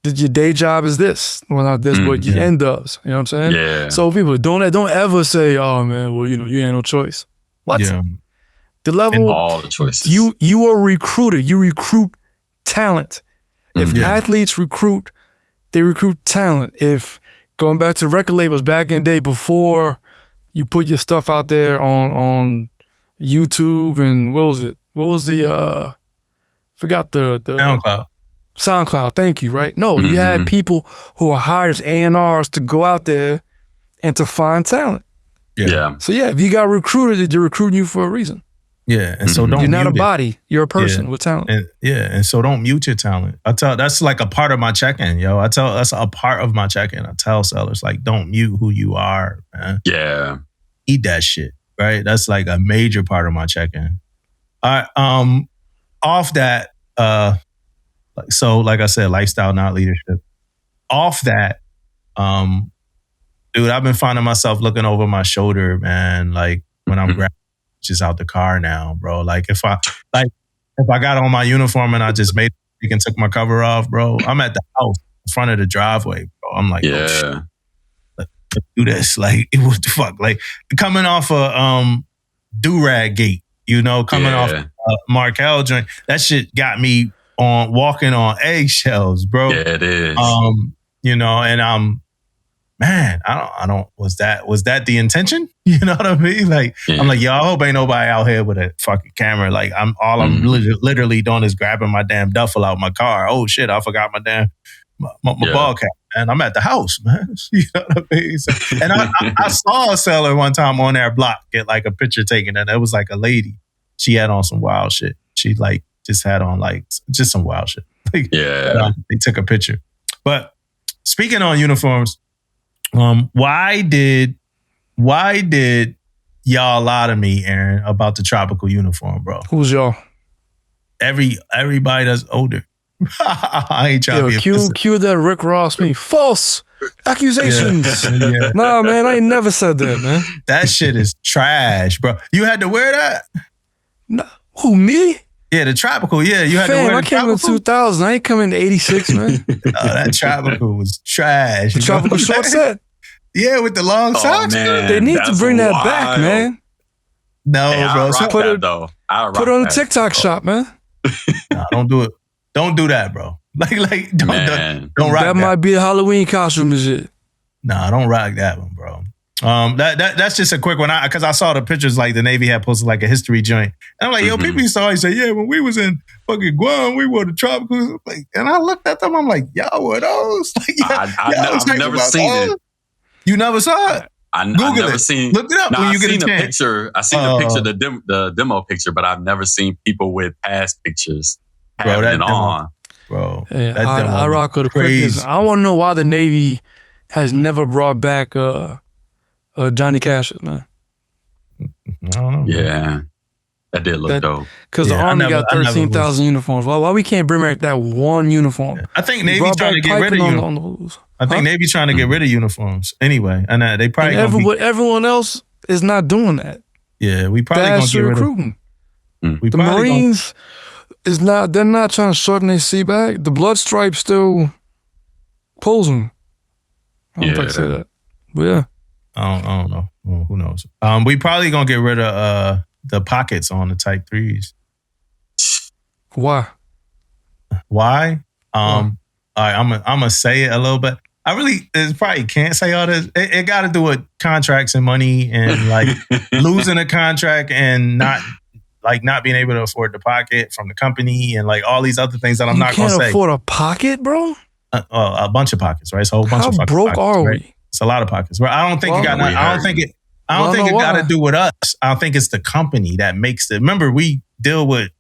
S5: Your day job is this. Well, not this, but your end does. You know what I'm saying?
S4: Yeah.
S5: So people don't ever say, oh man, well, you ain't no choice. What?
S3: Yeah.
S5: The level,
S4: and all the choices.
S5: You are a recruiter. You recruit talent. If athletes recruit, they recruit talent. If going back to record labels back in the day before you put your stuff out there on YouTube and what was it? What was the forgot the SoundCloud, thank you, right? No, you had people who are hired as A&Rs to go out there and to find talent.
S3: Yeah.
S5: So if you got recruited, they're recruiting you for a reason.
S3: Yeah, and so don't.
S5: You're not a
S3: mute
S5: body. You're a person with talent.
S3: And so don't mute your talent. That's like a part of my check-in, yo. That's a part of my check-in. I tell sellers like, don't mute who you are, man.
S4: Yeah,
S3: eat that shit, right? That's like a major part of my check-in. All right, off that, so like I said, lifestyle, not leadership. Off that, dude, I've been finding myself looking over my shoulder, man. Like when I'm grabbing just out the car now, bro. Like if I got on my uniform and I just made it and took my cover off, bro, I'm at the house in front of the driveway, bro. I'm like, oh, shit. Let's do this. Like, what the fuck? Like coming off a do-rag gate, coming off Markel joint. That shit got me on walking on eggshells, bro.
S4: Yeah, it is.
S3: And man, I don't, was that the intention? You know what I mean? Like, I'm like, yo, I hope ain't nobody out here with a fucking camera. Like, I'm literally doing is grabbing my damn duffel out my car. Oh shit, I forgot my damn, my ball cap. And I'm at the house, man. You know what I mean? So, and I saw a seller one time on their block get like a picture taken, and it was like a lady. She had on some wild shit. She like just had on like just some wild shit. Like, they took a picture. But speaking on uniforms, why did y'all lie to me, Aaron, about the tropical uniform, bro?
S5: Who's y'all?
S3: Everybody that's older. I ain't trying to be
S5: cue that Rick Ross me. False accusations. Yeah. Nah, man, I ain't never said that, man.
S3: That shit is trash, bro. You had to wear that?
S5: No. Who, me?
S3: Yeah, the tropical. Yeah, you had to wear
S5: I came in 2000. I ain't coming in 86, man.
S3: That tropical was trash.
S5: The tropical short set.
S3: Yeah, with the long socks.
S4: Man,
S5: they need to bring that back, man.
S3: No, bro.
S4: Put it
S5: on the TikTok shop, man.
S3: Nah, don't do it. Don't do that, bro. Like, don't rock that.
S5: That might be a Halloween costume and shit.
S3: Nah, don't rock that one, bro. That's just a quick one. Because I saw the pictures, like the Navy had posted like a history joint. And I'm like, yo, people used to always say, yeah, when we was in fucking Guam, we wore the tropicals. Like, and I looked at them, I'm like, y'all wore those? Like,
S4: I've never seen it.
S3: You never saw it?
S4: I've never seen.
S3: Look it up when you get a chance.
S4: Picture. I seen the picture, the demo picture, but I've never seen people with past pictures having it on.
S3: Bro,
S5: yeah, I rock with the crazy. I want to know why the Navy has never brought back Johnny Cash, man.
S3: I don't know.
S4: Yeah, that did look dope.
S5: Because the Army got 13,000 uniforms. Why we can't bring back that one uniform?
S3: Yeah. I think Navy's trying to get rid of uniforms. I think Navy's trying to get rid of uniforms anyway, and they probably
S5: everyone else is not doing that.
S3: Yeah, we probably gonna get rid
S5: recruiting. The Marines is not. They're not trying to shorten their C back. The blood stripe still posing. I don't know if I can say that, but yeah.
S3: I don't know. Well, who knows? We probably gonna get rid of the pockets on the Type 3s.
S5: Why?
S3: All right, I'm gonna say it a little bit. I really probably can't say all this. It got to do with contracts and money and like losing a contract and not being able to afford the pocket from the company and like all these other things that I'm not gonna say.
S5: You can't afford a pocket, bro?
S3: A bunch of pockets, right? So a whole bunch of fucking
S5: broke
S3: pockets,
S5: are we?
S3: Right? It's a lot of pockets. Well, I don't think it got. I don't think it got to do with us. I don't think it's the company that makes it. Remember, we deal with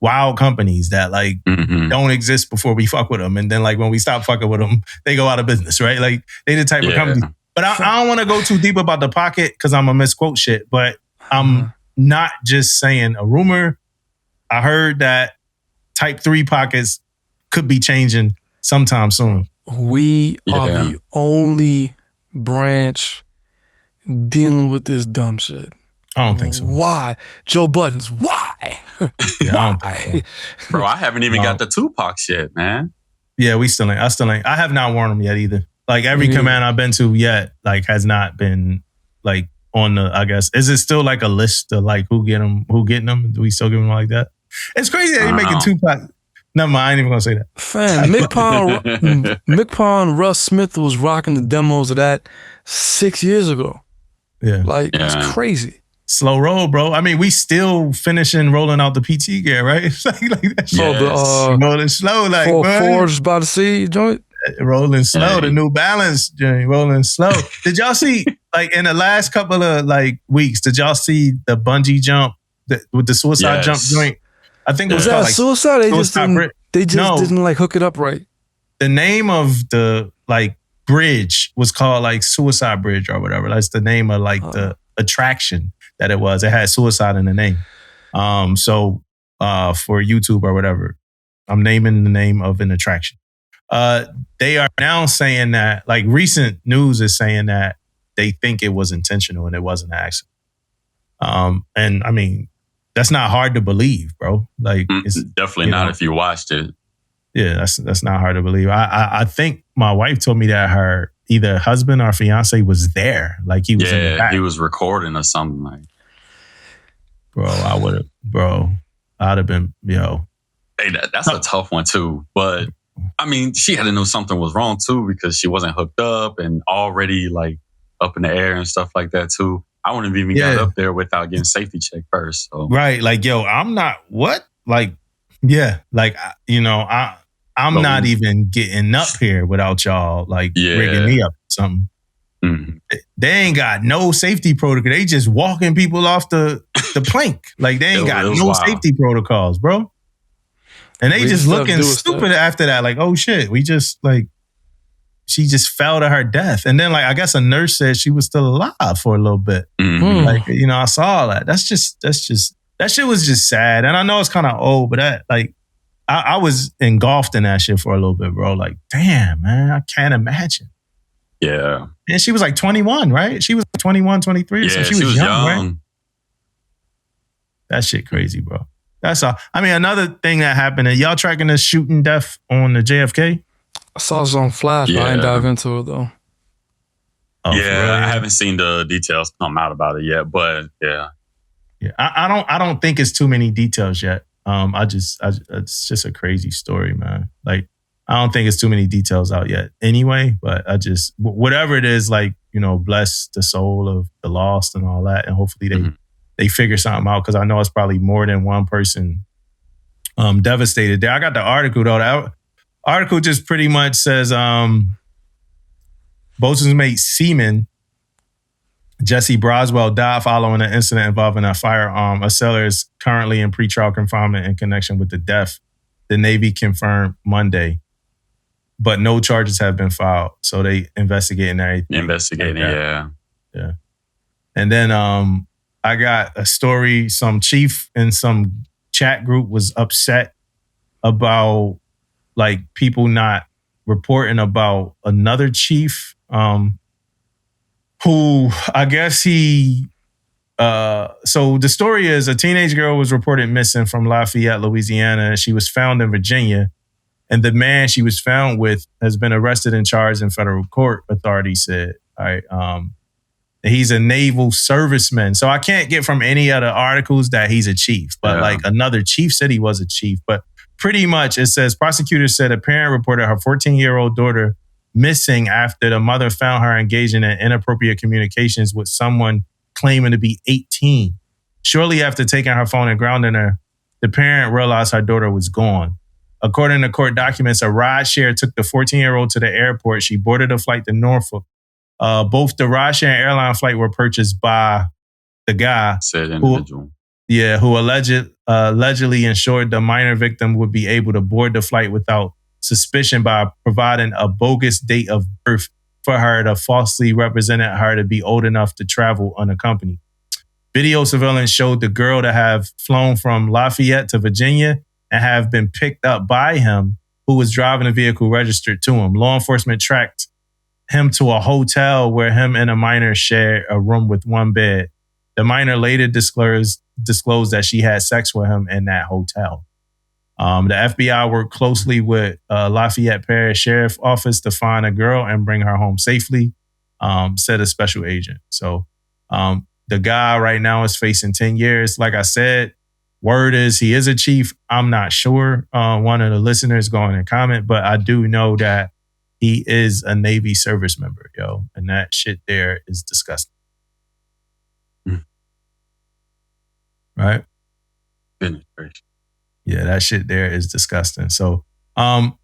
S3: wild companies that like don't exist before we fuck with them, and then like when we stop fucking with them, they go out of business, right? Like they the type of company. But I don't want to go too deep about the pocket because I'm gonna misquote shit. But I'm not just saying a rumor. I heard that Type 3 pockets could be changing sometime soon.
S5: We are the only branch dealing with this dumb shit.
S3: I don't think so.
S5: Why? Joe Buttons, why?
S3: Yeah, I don't think so.
S4: Bro, I haven't even got the Tupac shit, man.
S3: Yeah, I still ain't. I have not worn them yet either. Like every command I've been to yet, like has not been like on the, I guess. Is it still like a list of like who getting them? Do we still give them like that? It's crazy that you're making Tupac. Never mind, I ain't even gonna say that.
S5: Fam, Mick Pond, Russ Smith was rocking the demos of that 6 years ago.
S3: Yeah.
S5: It's crazy.
S3: Slow roll, bro. I mean, we still finishing rolling out the PT gear, right? It's like that shit. Rolling slow, like
S5: Forged by the Sea joint.
S3: Rolling slow, the New Balance joint, rolling slow. Did y'all see, like in the last couple of like weeks, did y'all see the bungee jump with the suicide jump joint? I think it was called, like,
S5: suicide. They just didn't like hook it up right.
S3: The name of the like bridge was called like Suicide Bridge or whatever. That's the name of like the attraction that it was. It had suicide in the name. So for YouTube or whatever, I'm naming the name of an attraction. They are now saying that, like recent news is saying that they think it was intentional and it wasn't an accident. And I mean, that's not hard to believe, bro. Like it's
S4: definitely not if you watched it.
S3: Yeah, that's not hard to believe. I think my wife told me that her either husband or fiance was there. Like he was in the back.
S4: He was recording or something like.
S3: Bro, I'd have been, yo.
S4: Hey, that's a tough one too. But I mean, she had to know something was wrong too because she wasn't hooked up and already like up in the air and stuff like that too. I wouldn't have even got up there without getting safety checked first. So.
S3: Right. Like, yo, I'm not what? Like, yeah. Like, I'm not even getting up here without y'all like rigging me up or something. Mm-hmm. They ain't got no safety protocol. They just walking people off the plank. Like they ain't got no safety protocols, bro. And they just looking stupid after that. Like, oh shit, we just like, she just fell to her death. And then like, I guess a nurse said she was still alive for a little bit. Mm-hmm. Like, I saw that. That shit was just sad. And I know it's kind of old, but that like, I was engulfed in that shit for a little bit, bro. Like, damn, man, I can't imagine.
S4: Yeah.
S3: And she was like 21, right? She was 21, 23.
S4: Yeah,
S3: so she was young, right? That shit crazy, bro. That's all. I mean, another thing that happened, y'all tracking the shooting death on the JFK?
S5: I saw it on Flash, but I didn't dive into it though.
S4: Oh, I haven't seen the details come out about it yet, but yeah.
S3: Yeah, I don't think it's too many details yet. It's just a crazy story, man. Like, I don't think it's too many details out yet anyway, but whatever it is, like, bless the soul of the lost and all that. And hopefully they figure something out. Cause I know it's probably more than one person devastated there. I got the article though. That article just pretty much says, boatswain's mate Seaman Jesse Broswell died following an incident involving a firearm. A sailor is currently in pretrial confinement in connection with the death. The Navy confirmed Monday, but no charges have been filed. So they investigating everything.
S4: Yeah.
S3: And then I got a story. Some chief in some chat group was upset about like people not reporting about another chief who I guess so the story is a teenage girl was reported missing from Lafayette, Louisiana, and she was found in Virginia. And the man she was found with has been arrested and charged in federal court, authorities said. All right. He's a naval serviceman. So I can't get from any other articles that he's a chief, but like another chief said he was a chief. But pretty much it says prosecutors said a parent reported her 14-year-old daughter missing after the mother found her engaging in inappropriate communications with someone claiming to be 18. Shortly after taking her phone and grounding her, the parent realized her daughter was gone. According to court documents, a rideshare took the 14-year-old to the airport. She boarded a flight to Norfolk. Both the rideshare and airline flight were purchased by the guy who allegedly ensured the minor victim would be able to board the flight without suspicion by providing a bogus date of birth for her to falsely represent her to be old enough to travel unaccompanied. Video surveillance showed the girl to have flown from Lafayette to Virginia and have been picked up by him, who was driving a vehicle registered to him. Law enforcement tracked him to a hotel where him and a minor shared a room with one bed. The minor later disclosed that she had sex with him in that hotel. The FBI worked closely with Lafayette Parish Sheriff Office to find a girl and bring her home safely, said a special agent. So the guy right now is facing 10 years. Like I said, word is he is a chief. I'm not sure. One of the listeners go in and comment, but I do know that he is a Navy service member, yo. And that shit there is disgusting. Right?
S4: Goodness gracious.
S3: Yeah, that shit there is disgusting. So, and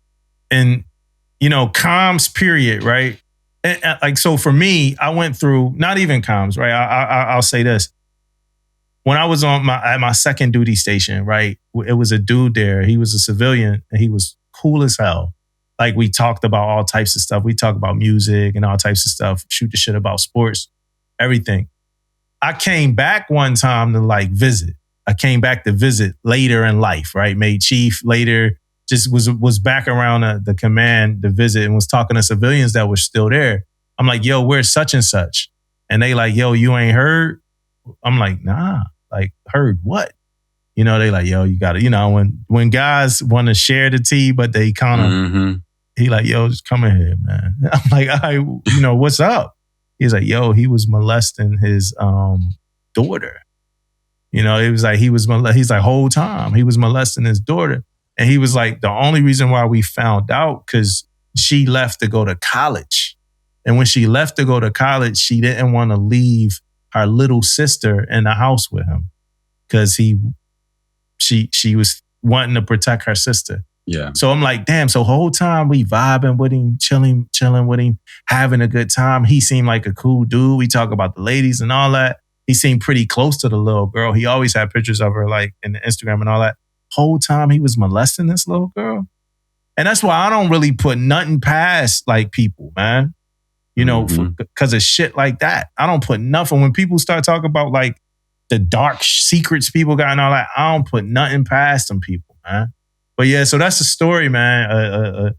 S3: comms period, right? And, like, so for me, I went through, not even comms, right? I'll say this. When I was at my second duty station, right? It was a dude there. He was a civilian and he was cool as hell. Like, we talked about all types of stuff. We talked about music and all types of stuff, shoot the shit about sports, everything. I came back one time to like visit. I came back to visit later in life, right? Made chief later, just was back around the command to visit and was talking to civilians that were still there. I'm like, yo, where's such and such? And they like, yo, you ain't heard? I'm like, nah, like heard what? They like, yo, you gotta, when guys want to share the tea, but they kind of, he like, yo, just come in here, man. I'm like, all right, what's up? He's like, yo, he was molesting his daughter. It was like he's like whole time he was molesting his daughter. And he was like, the only reason why we found out because she left to go to college. And when she left to go to college, she didn't want to leave her little sister in the house with him because she was wanting to protect her sister.
S4: Yeah.
S3: So I'm like, damn, so the whole time we vibing with him, chilling with him, having a good time. He seemed like a cool dude. We talk about the ladies and all that. He seemed pretty close to the little girl. He always had pictures of her like in the Instagram and all that. Whole time he was molesting this little girl. And that's why I don't really put nothing past like people, man. You know, because of shit like that. I don't put nothing. When people start talking about like the dark secrets people got and all that, I don't put nothing past them people, man. But yeah, so that's the story, man.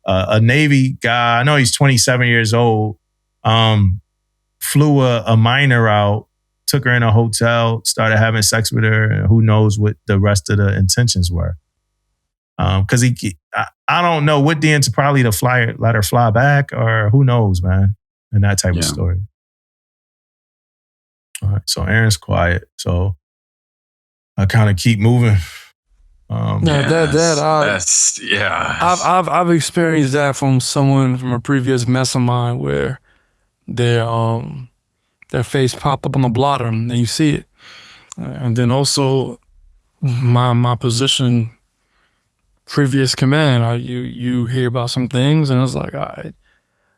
S3: A Navy guy, I know he's 27 years old, flew a minor out, took her in a hotel, started having sex with her, and who knows what the rest of the intentions were. Because I don't know what the into probably to let her fly back, or who knows, man, and that type of story. All right, so Aaron's quiet, so I kind of keep moving.
S5: I've experienced that from someone from a previous mess of mine where their face pop up on the blotter and you see it, and then also my position, previous command, you hear about some things and it's like, all right,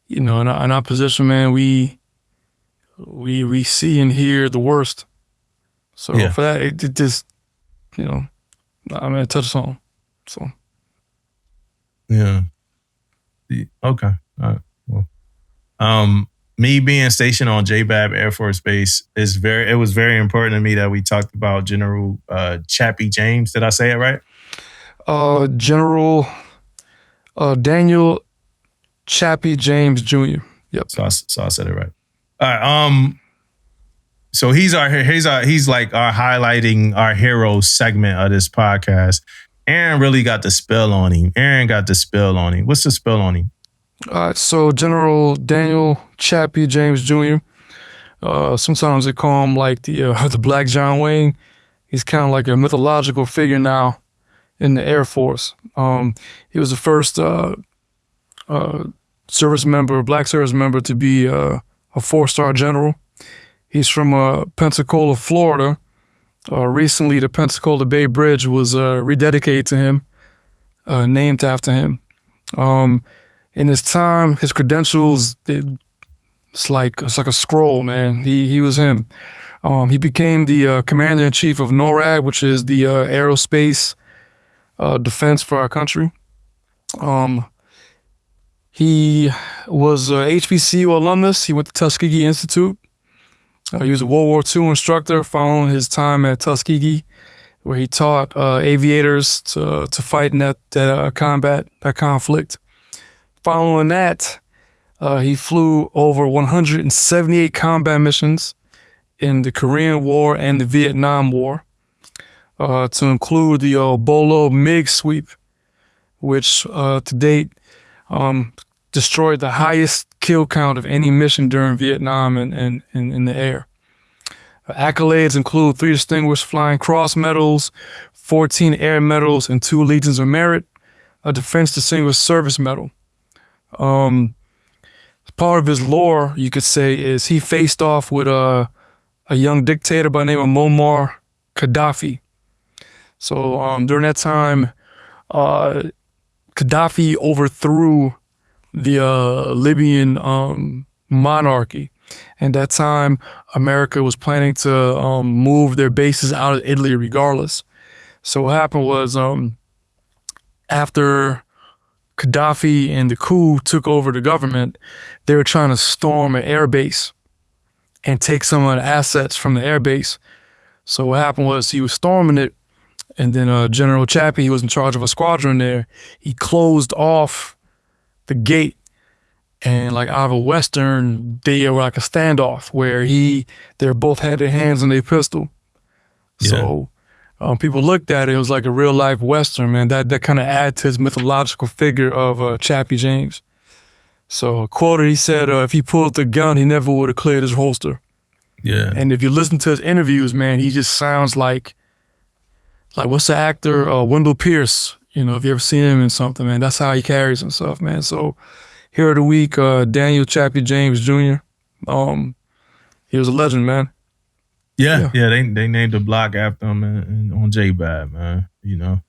S5: you know, in our position, man, we see and hear the worst. So for that, it just, you know. I mean, it touches home. So,
S3: yeah. Okay. All right. Well, me being stationed on JBAB Air Force Base it was very important to me that we talked about General Chappie James. Did I say it right?
S5: General Daniel Chappie James Jr. Yep.
S3: So I said it right. All right. So he's like our highlighting our hero segment of this podcast. Aaron really got the spill on him. What's the spill on him?
S5: So General Daniel Chappie James Jr. Sometimes they call him like the Black John Wayne. He's kind of like a mythological figure now in the Air Force. He was the first black service member to be a 4-star general. He's from Pensacola, Florida. Recently, the Pensacola Bay Bridge was rededicated to him, named after him. In his time, his credentials, it's like a scroll, man. He was him. He became the commander-in-chief of NORAD, which is the aerospace defense for our country. He was a HBCU alumnus. He went to Tuskegee Institute. He was a World War II instructor following his time at Tuskegee, where he taught aviators to fight in that conflict. Following that, he flew over 178 combat missions in the Korean War and the Vietnam War, to include the Bolo MiG sweep, which to date destroyed the highest kill count of any mission during Vietnam and in the air. Accolades include 3 Distinguished Flying Cross Medals, 14 Air Medals, and 2 Legions of Merit, a Defense Distinguished Service Medal. Part of his lore, you could say, is he faced off with a young dictator by the name of Muammar Gaddafi. So during that time, Gaddafi overthrew the Libyan monarchy. And that time, America was planning to move their bases out of Italy regardless. So what happened was after Gaddafi and the coup took over the government, they were trying to storm an air base and take some of the assets from the air base. So what happened was he was storming it, and then General Chappie, he was in charge of a squadron there. He closed off the gate, and like out of a Western, they were like a standoff where they both had their hands on their pistol. Yeah. So people looked at it, it was like a real life Western, man. That kind of added to his mythological figure of Chappie James. So quoted, he said, if he pulled the gun, he never would have cleared his holster.
S3: Yeah.
S5: And if you listen to his interviews, man, he just sounds like what's the actor, Wendell Pierce, You know, if you ever seen him in something, man, that's how he carries himself, man. So Hero of the Week, Daniel Chappie James Jr. He was a legend, man.
S3: Yeah. They named the block after him on J-Bad, man. You know,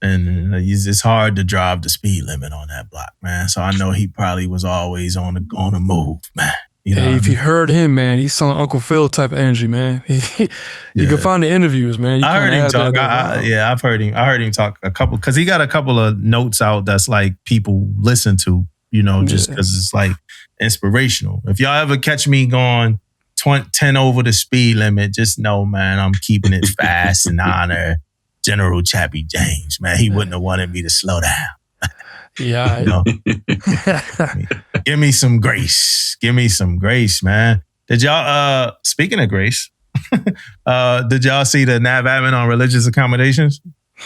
S3: and it's hard to drive the speed limit on that block, man. So I know he probably was always on the move, man. You know,
S5: if you heard him, man, he's some Uncle Phil type of energy, man. You can find the interviews, man.
S3: I heard him talk. I've heard him. I heard him talk a couple because he got a couple of notes out that's like people listen to, you know, just because it's like inspirational. If y'all ever catch me going 10 over the speed limit, just know, man, I'm keeping it fast and honor General Chappie James, man. He wouldn't have wanted me to slow down.
S5: Yeah.
S3: You know? Give me some grace. Give me some grace, man. Did y'all, speaking of grace, did y'all see the NAV admin on religious accommodations?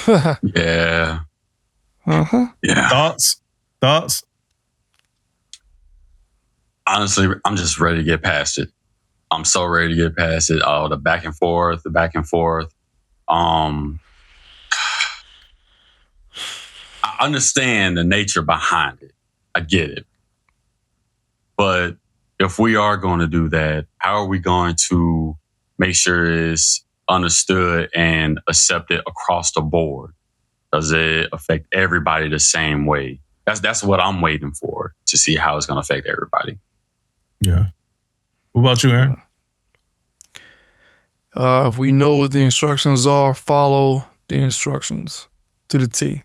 S4: Yeah.
S5: Uh-huh.
S4: Yeah.
S3: Thoughts?
S4: Honestly, I'm just ready to get past it. I'm so ready to get past it. Oh, the back and forth. I understand the nature behind it. I get it. But if we are going to do that, how are we going to make sure it's understood and accepted across the board? Does it affect everybody the same way? That's what I'm waiting for, to see how it's going to affect everybody.
S3: Yeah. What about you, Aaron?
S5: If we know what the instructions are, follow the instructions to the T.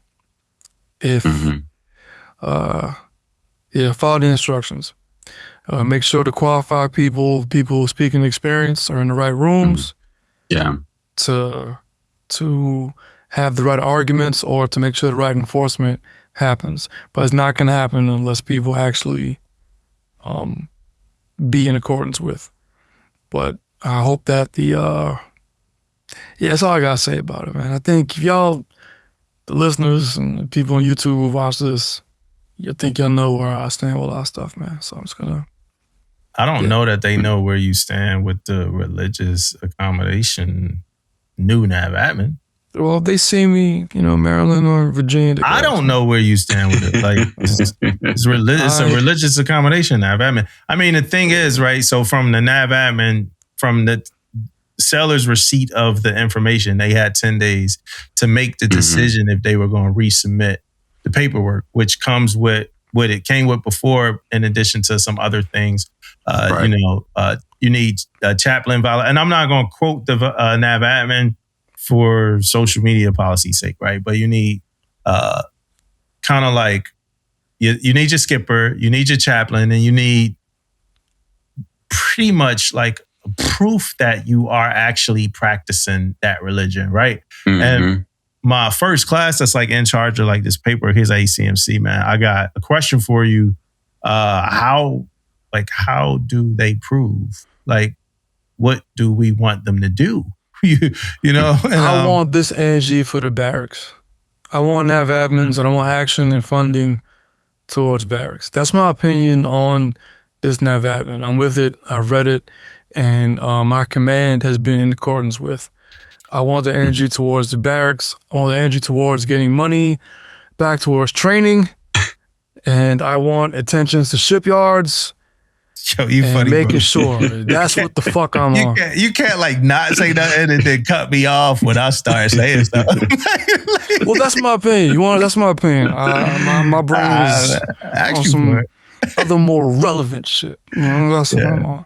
S5: Follow the instructions. Make sure the qualified people speaking experience are in the right rooms.
S4: Yeah.
S5: To have the right arguments or to make sure the right enforcement happens. But it's not going to happen unless people actually be in accordance with. But I hope that that's all I got to say about it, man. I think if y'all, the listeners and the people on YouTube who watch this, you think y'all know where I stand with a lot of stuff, man. So I'm just going to.
S3: I don't know that they know where you stand with the religious accommodation new NAV admin.
S5: Well, if they see me, Maryland or Virginia.
S3: I don't know where you stand with it. Like, it's a religious accommodation NAV admin. I mean, the thing is, right? So from the NAV admin, from the seller's receipt of the information, they had 10 days to make the decision if they were going to resubmit the paperwork, which comes with what it came with before, in addition to some other things.
S4: Right.
S3: You need a chaplain valid, and I'm not going to quote the NAV admin for social media policy's sake, right? But you need kind of like, you need your skipper, you need your chaplain, and you need pretty much like proof that you are actually practicing that religion, right? And my first class that's like in charge of like this paper, here's ACMC, man. I got a question for you. How do they prove? Like, what do we want them to do?
S5: I want this energy for the barracks. I want NAV admins and I want action and funding towards barracks. That's my opinion on this NAV admin. I'm with it. I've read it. And my command has been in accordance with. I want the energy towards the barracks. I want the energy towards getting money back towards training. And I want attentions to shipyards.
S3: Yo, you funny,
S5: making
S3: bro.
S5: sure that's what the fuck I'm on.
S3: You can't like not say nothing and then cut me off when I start saying stuff.
S5: Well, that's my opinion. That's my opinion. My brain is on some other more relevant shit. That's what I'm on.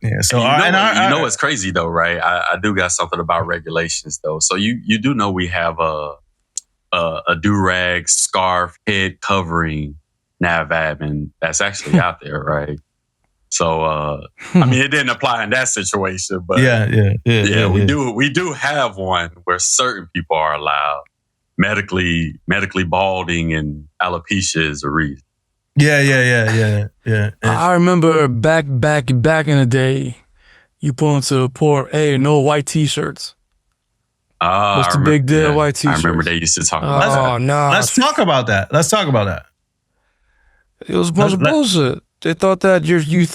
S3: Yeah. So
S4: you know what's crazy though, right? I do got something about regulations though. So you do know we have a do-rag scarf head covering NAV admin that's actually out there, right? So I mean, it didn't apply in that situation, but we do have one where certain people are allowed. Medically balding and alopecia is a reason.
S3: Yeah.
S5: I remember back in the day, you pull into the port, hey, no white t-shirts. What's the big deal, white t-shirts?
S4: I remember they used to talk about that.
S5: Oh, no.
S3: Let's talk about that.
S5: It was a bunch of bullshit. They thought that you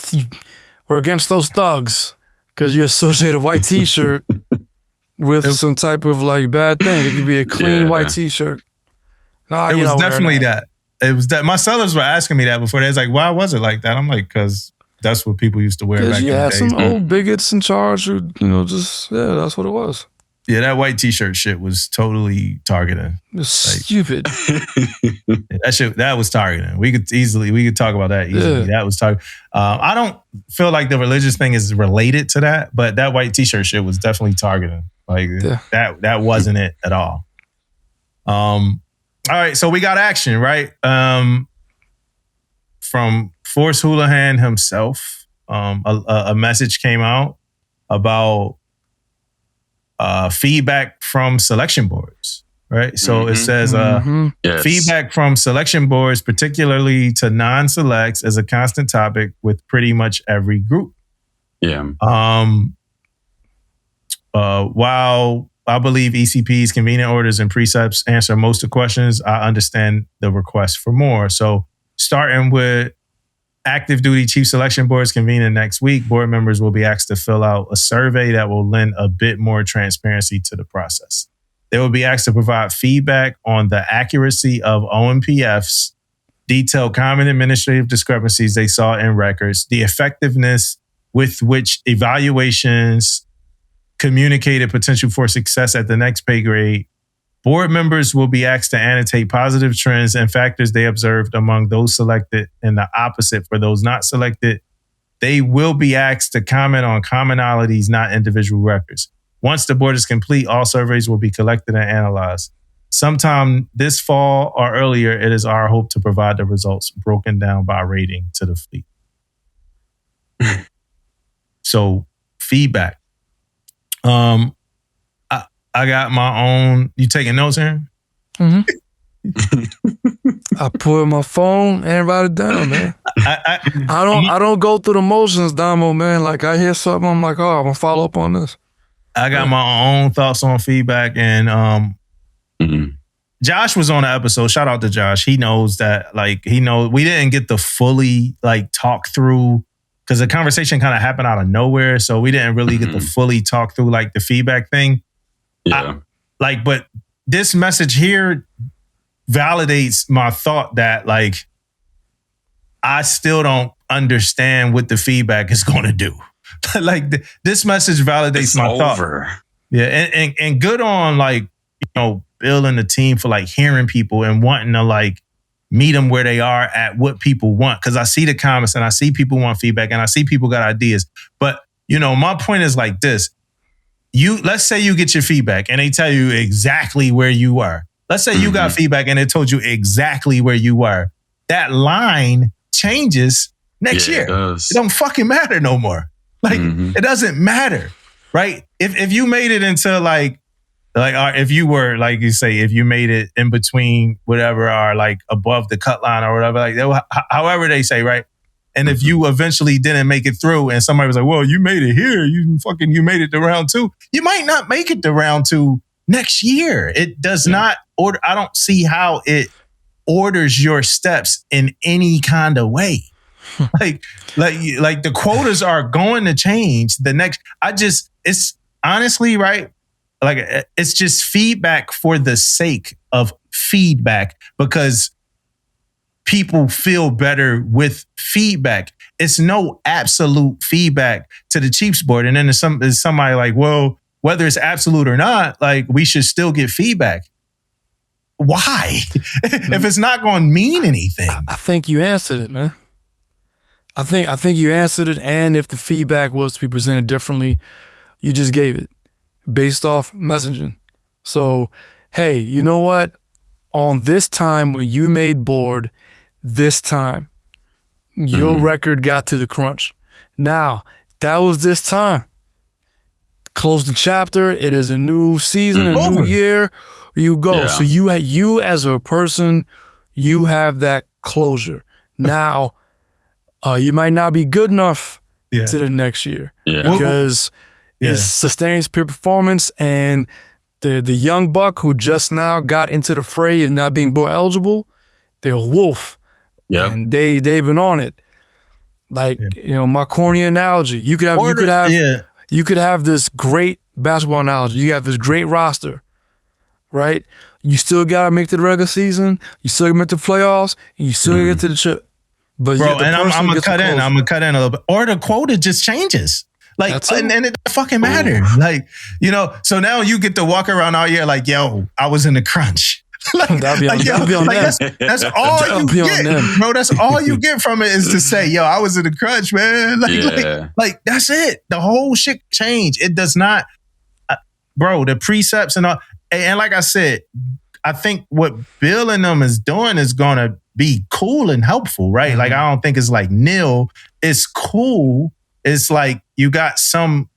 S5: were against those thugs because you associate a white t-shirt with some type of like bad thing. It could be a clean white t-shirt. Nah,
S3: It
S5: you're
S3: was
S5: not wearing
S3: definitely that. It was that. My sellers were asking me that before. They was like, "Why was it like that?" I'm like, "Cause that's what people used to wear back
S5: Because
S3: in
S5: you
S3: the
S5: had
S3: day."
S5: some old bigots in charge who, just, that's what it was.
S3: Yeah, that white T-shirt shit was totally targeting.
S5: It was stupid.
S3: That was targeting. We could talk about that easily.
S5: Yeah.
S3: That was targeting. I don't feel like the religious thing is related to that, but that white T-shirt shit was definitely targeting. Like that wasn't it at all. All right, so we got action, right? From Forrest Houlihan himself, a message came out about feedback from selection boards, right? So it says
S4: Yes.
S3: feedback from selection boards, particularly to non-selects, is a constant topic with pretty much every group.
S4: Yeah.
S3: While I believe ECP's convenient orders and precepts answer most of the questions, I understand the request for more. So starting with active duty chief selection boards convening next week, board members will be asked to fill out a survey that will lend a bit more transparency to the process. They will be asked to provide feedback on the accuracy of OMPFs, detail common administrative discrepancies they saw in records, the effectiveness with which evaluations communicated potential for success at the next pay grade. Board members will be asked to annotate positive trends and factors they observed among those selected and the opposite for those not selected. They will be asked to comment on commonalities, not individual records. Once the board is complete, all surveys will be collected and analyzed. Sometime this fall or earlier, it is our hope to provide the results broken down by rating to the fleet. So, feedback. I got my own. You taking notes, Aaron?
S5: I put my phone and write it down, man. I don't go through the motions, Damo, man. Like I hear something, I'm like, I'm gonna follow up on this.
S3: I got my own thoughts on feedback, and Josh was on the episode. Shout out to Josh. He knows that, we didn't get the fully talk through because the conversation kind of happened out of nowhere, so we didn't really get to fully talk through the feedback thing.
S4: Yeah.
S3: But this message here validates my thought that I still don't understand what the feedback is going to do. This message validates
S4: It's
S3: my
S4: over.
S3: thought. Yeah, and good on Bill and the team for hearing people and wanting to meet them where they are at what people want. Because I see the comments and I see people want feedback and I see people got ideas. But my point is this. Let's say you get your feedback and they tell you exactly where you are. Let's say you got feedback and it told you exactly where you were. That line changes next year. It don't fucking matter no more. It doesn't matter, right? If you made it into if you were you say, if you made it in between whatever are above the cut line or whatever, however they say, right? And if you eventually didn't make it through and somebody was like, well, you made it here, you made it to round 2, you might not make it to round 2 next year. It does not order. I don't see how it orders your steps in any kind of way. The quotas are going to change the next. It's honestly, right? It's just feedback for the sake of feedback because people feel better with feedback. It's no absolute feedback to the Chiefs board. And then there's somebody well, whether it's absolute or not, we should still get feedback. Why? If it's not going to mean anything.
S5: I think you answered it, man. I think you answered it. And if the feedback was to be presented differently, you just gave it based off messaging. So, hey, you know what? On this time when you made board, this time, your record got to the crunch. Now, that was this time. Close the chapter. It is a new season, a new year. You go. Yeah. So you as a person, you have that closure. Now, you might not be good enough to the next year because it sustains peer performance, and the young buck who just now got into the fray and not being board eligible, they're a wolf. Yeah, and they've been on it. My corny analogy. You could have this great basketball analogy. You have this great roster, right? you still gotta make the regular season, you still gotta make the playoffs, and you still gotta get to the chip. But
S3: bro, and I'm gonna cut in. I'm gonna cut in a little bit, or the quota just changes. Like, and it doesn't fucking matter. Like, you know, so now you get to walk around all year like, yo, I was in the crunch. That's all you get, bro. That's all you get from it is to say, yo, I was in the crunch, man. Like that's it. The whole shit changed. It does not, bro. The precepts and all, and like I said, I think what Bill and them is doing is gonna be cool and helpful, right? Mm-hmm. Like I don't think it's like nil. It's cool. It's like you got some.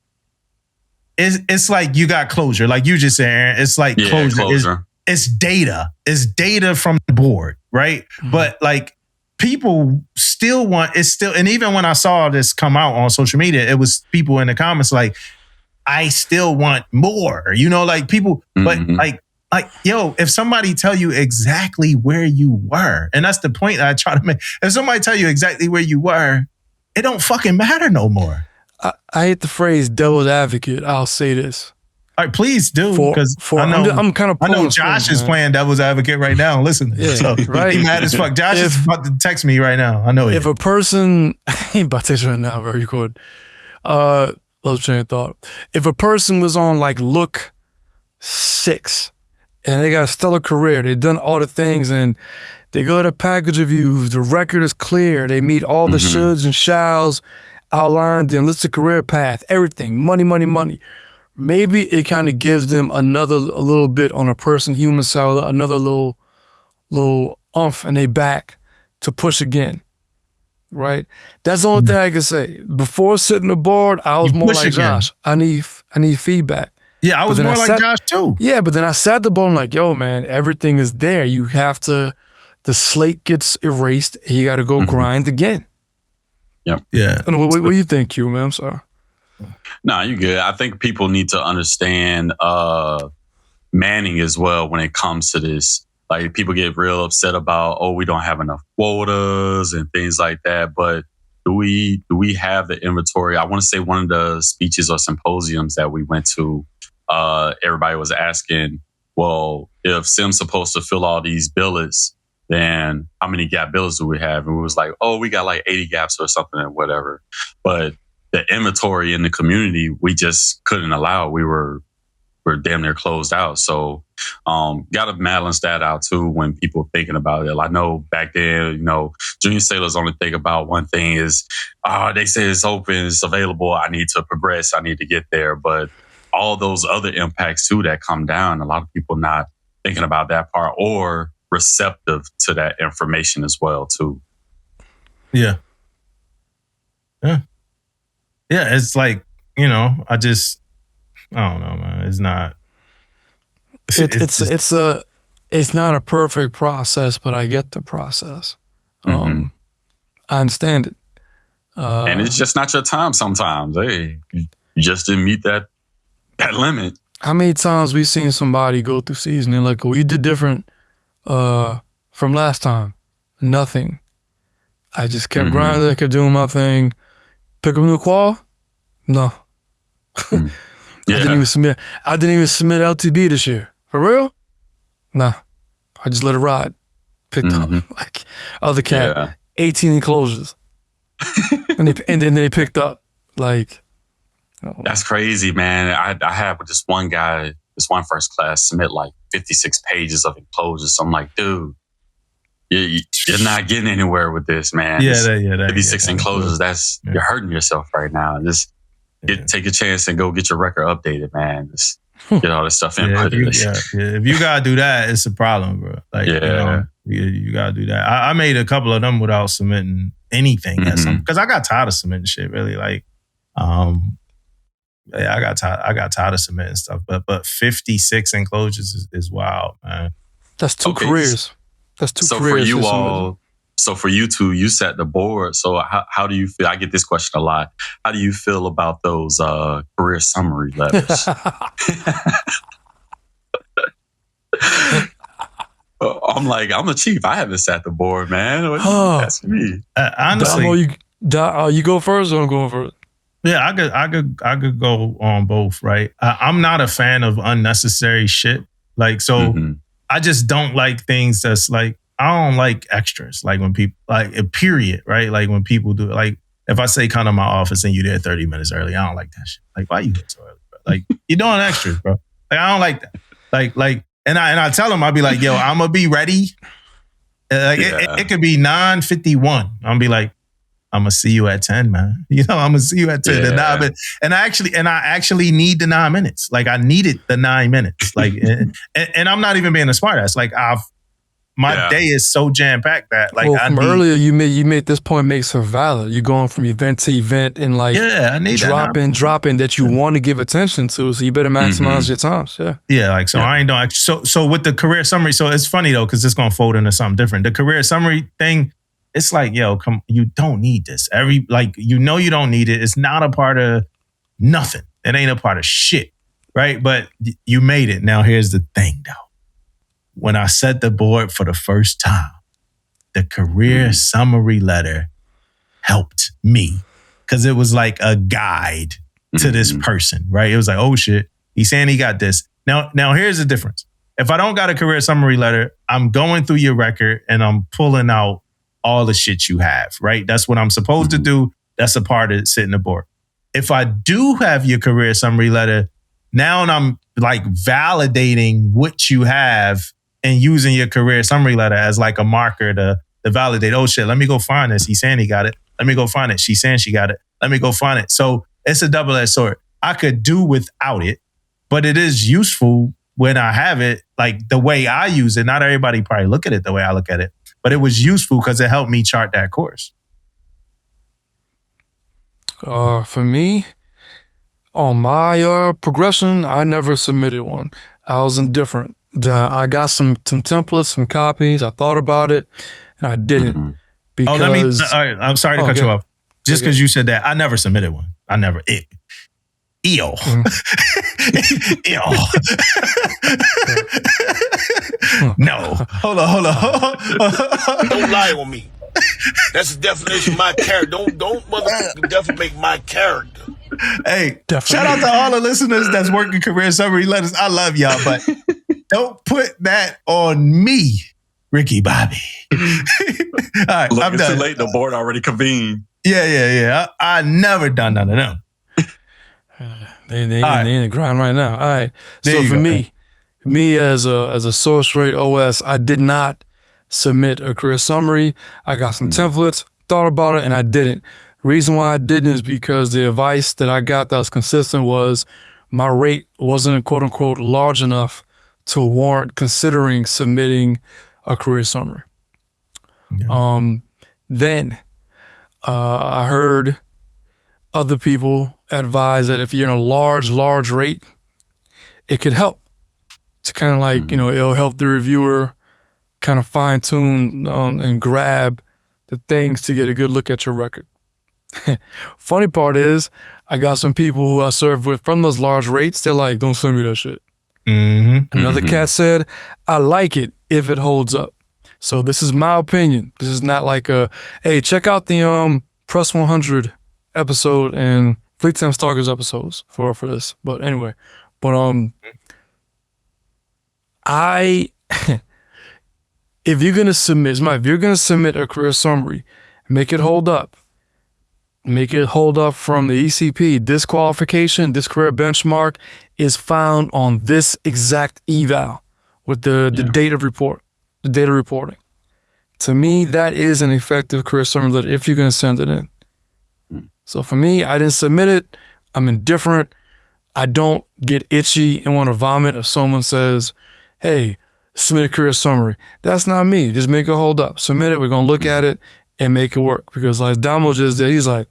S3: It's like you got closure, like you just said, Aaron. It's like closure. It's data. It's data from the board, right? Mm-hmm. But like people still want. It's still, and even when I saw this come out on social media, it was people in the comments like, I still want more. You know, like people, but like, yo, if somebody tell you exactly where you were, and that's the point that I try to make. If somebody tell you exactly where you were, it don't fucking matter no more.
S5: I hate the phrase devil's advocate. I'll say this.
S3: All right, please do, because
S5: I'm kind of.
S3: I know Josh is playing devil's advocate right now. Listen, so right? He mad as fuck. Josh is about to text me right now. I know.
S5: If a person, he about to text right now, very good. Lost train of thought. If a person was on like look 6. And they got a stellar career. They've done all the things, and they go to package reviews. The record is clear. They meet all the shoulds and shalls outlined, the enlisted career path, everything. Money, money, money. Maybe it kind of gives them a little bit on a person, human side, another little oomph in their back to push again. Right? That's the only thing I can say. Before sitting the board, I was more like Josh. I need feedback.
S3: Yeah, I was more like Josh too.
S5: Yeah, but then I sat the ball and like, yo, man, everything is there. You have to, the slate gets erased and you got to go grind again.
S4: Yep.
S3: Yeah.
S5: What do you think, Q, man? I'm sorry.
S4: No, you good. I think people need to understand manning as well when it comes to this. Like people get real upset about, oh, we don't have enough quotas and things like that. But do we have the inventory? I want to say one of the speeches or symposiums that we went to, everybody was asking, well, if Sim's supposed to fill all these billets, then how many gap billets do we have? And we was like, oh, we got like 80 gaps or something or whatever. But the inventory in the community, we just couldn't allow. We're damn near closed out. So got to balance that out too when people thinking about it. I know back then, you know, junior sailors only think about one thing is, they say it's open, it's available. I need to progress. I need to get there. But all those other impacts too that come down, a lot of people not thinking about that part or receptive to that information as well too.
S3: Yeah. Yeah. Yeah. It's like, you know, I don't know, man. It's not.
S5: It's not a perfect process, but I get the process. I understand it.
S4: And it's just not your time sometimes. Hey, you just didn't meet that limit.
S5: How many times we seen somebody go through season and like, well, you did different from last time? Nothing. I just kept grinding, kept doing my thing. Pick up a new qual? No.
S4: Yeah.
S5: I didn't even submit LTB this year. For real? Nah. I just let it ride. Picked up like other cat, 18 enclosures. and then they picked up like.
S4: That's crazy, man. I had with this one guy, this one first class submit like 56 pages of enclosures. So I'm like, dude, you're not getting anywhere with this, man. 56 enclosures. You're hurting yourself right now. Just take a chance and go get your record updated, man. Just get all this stuff input.
S3: If you gotta do that, it's a problem, bro. Like, you know, you gotta do that. I made a couple of them without submitting anything because I got tired of submitting shit. Really, like, I got tired of submitting stuff. But 56 enclosures is wild, man.
S5: That's two careers. That's two careers.
S4: For you all. So for you two, you set the board. So how do you feel? I get this question a lot. How do you feel about those career summary letters? I'm like, I'm the chief. I haven't set the board, man. What are you asking me?
S5: Honestly, you go first or I'm going first?
S3: Yeah, I could go on both, right? I'm not a fan of unnecessary shit. Like, so I just don't like things that's like, I don't like extras. Like when people, like a period, right? Like when people do it. Like if I say come to my office and you're there 30 minutes early, I don't like that shit. Like, why you there so early, bro? Like, you're doing extras, bro. Like, I don't like that. Like, and I tell them, I'll be like, yo, I'm going to be ready. Like it could be 9:51. I'm be like, I'm gonna see you at 10, man. You know, I'm gonna see you at 10.
S4: Yeah.
S3: And I actually need the 9 minutes. Like I needed the 9 minutes. Like, and I'm not even being a smart ass. Like my day is so jam packed that like
S5: earlier you made this point makes her valid. You're going from event to event and like
S3: I need
S5: dropping that you want to give attention to. So you better maximize your times. Yeah.
S3: Like so I ain't doing so with the career summary. So it's funny though because it's gonna fold into something different. The career summary thing. It's like, yo, come, you don't need this. You don't need it. It's not a part of nothing. It ain't a part of shit, right? But you made it. Now, here's the thing, though. When I set the board for the first time, the career summary letter helped me because it was like a guide to this person, right? It was like, oh, shit, he's saying he got this. Now, here's the difference. If I don't got a career summary letter, I'm going through your record and I'm pulling out all the shit you have, right? That's what I'm supposed to do. That's a part of sitting the board. If I do have your career summary letter, now I'm like validating what you have and using your career summary letter as like a marker to validate, oh shit, let me go find this. He's saying he got it. Let me go find it. She's saying she got it. Let me go find it. So it's a double-edged sword. I could do without it, but it is useful when I have it, like the way I use it. Not everybody probably look at it the way I look at it. But it was useful because it helped me chart that course.
S5: For me, on my progression, I never submitted one. I was indifferent. I got some templates, some copies. I thought about it, and I didn't. Because
S3: I'm sorry to cut you off. Just because you said that, I never submitted one. I never. Ew. No. Hold on.
S6: Don't lie on me. That's the definition of my character. Don't motherfucking defamate my character.
S3: Hey, shout out to all the listeners that's working career summary letters. I love y'all, but don't put that on me, Ricky Bobby. All right,
S4: look,
S3: I'm
S4: it's
S3: done.
S4: too late. The board already convened.
S3: Yeah. I never done none of them.
S5: They in the grind right now. All right.
S3: There
S5: So for
S3: go.
S5: me as a source rate OS, I did not submit a career summary. I got some templates, thought about it, and I didn't. Reason why I didn't is because the advice that I got that was consistent was my rate wasn't quote unquote large enough to warrant considering submitting a career summary. Yeah. Then I heard other people advise that if you're in a large rate, it could help to kind of like, it'll help the reviewer kind of fine tune and grab the things to get a good look at your record. Funny part is I got some people who I serve with from those large rates. They're like, don't send me that shit. Another cat said, I like it if it holds up. So this is my opinion. This is not like hey, check out the Press 100 episode and Fleet Time Stalkers episodes for this. But anyway, if you're gonna submit a career summary, make it hold up. Make it hold up from the ECP. This qualification, this career benchmark is found on this exact eval with the data report, the data reporting. To me, that is an effective career summary letter if you're gonna send it in. So for me, I didn't submit it. I'm indifferent. I don't get itchy and want to vomit if someone says, hey, submit a career summary. That's not me. Just make it hold up. Submit it. We're going to look at it and make it work. Because like Damo just did, he's like,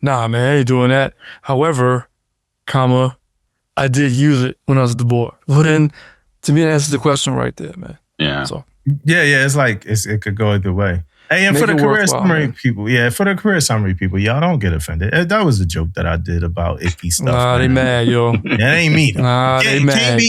S5: nah, man, I ain't doing that. However, I did use it when I was at the board. Well, then, to me, that answers the question right there, man.
S4: Yeah.
S5: So.
S3: Yeah. It's like, it could go either way. Hey, and for the career summary people, y'all don't get offended. That was a joke that I did about icky stuff.
S5: Nah, they mad, yo.
S3: That ain't me.
S5: Nah, they mad.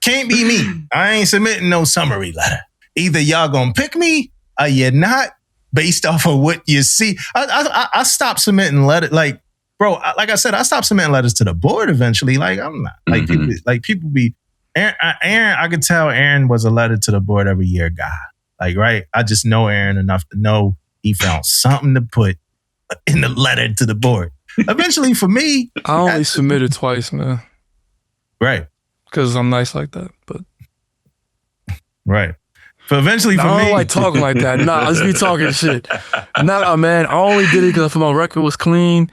S3: Can't be me. I ain't submitting no summary letter. Either y'all gonna pick me or you're not, based off of what you see. I stopped submitting letters. Like, bro, like I said, I stopped submitting letters to the board eventually. Like, I'm not. Like, people be Aaron, I could tell Aaron was a letter to the board every year guy. Like, right? I just know Aaron enough to know he found something to put in the letter to the board. Eventually, for me,
S5: I only submitted twice, man.
S3: Right.
S5: Because I'm nice like that, but
S3: right. But eventually, for me,
S5: I don't like talking like that. Nah, let's be talking shit. Nah, man, I only did it because I thought my record was clean.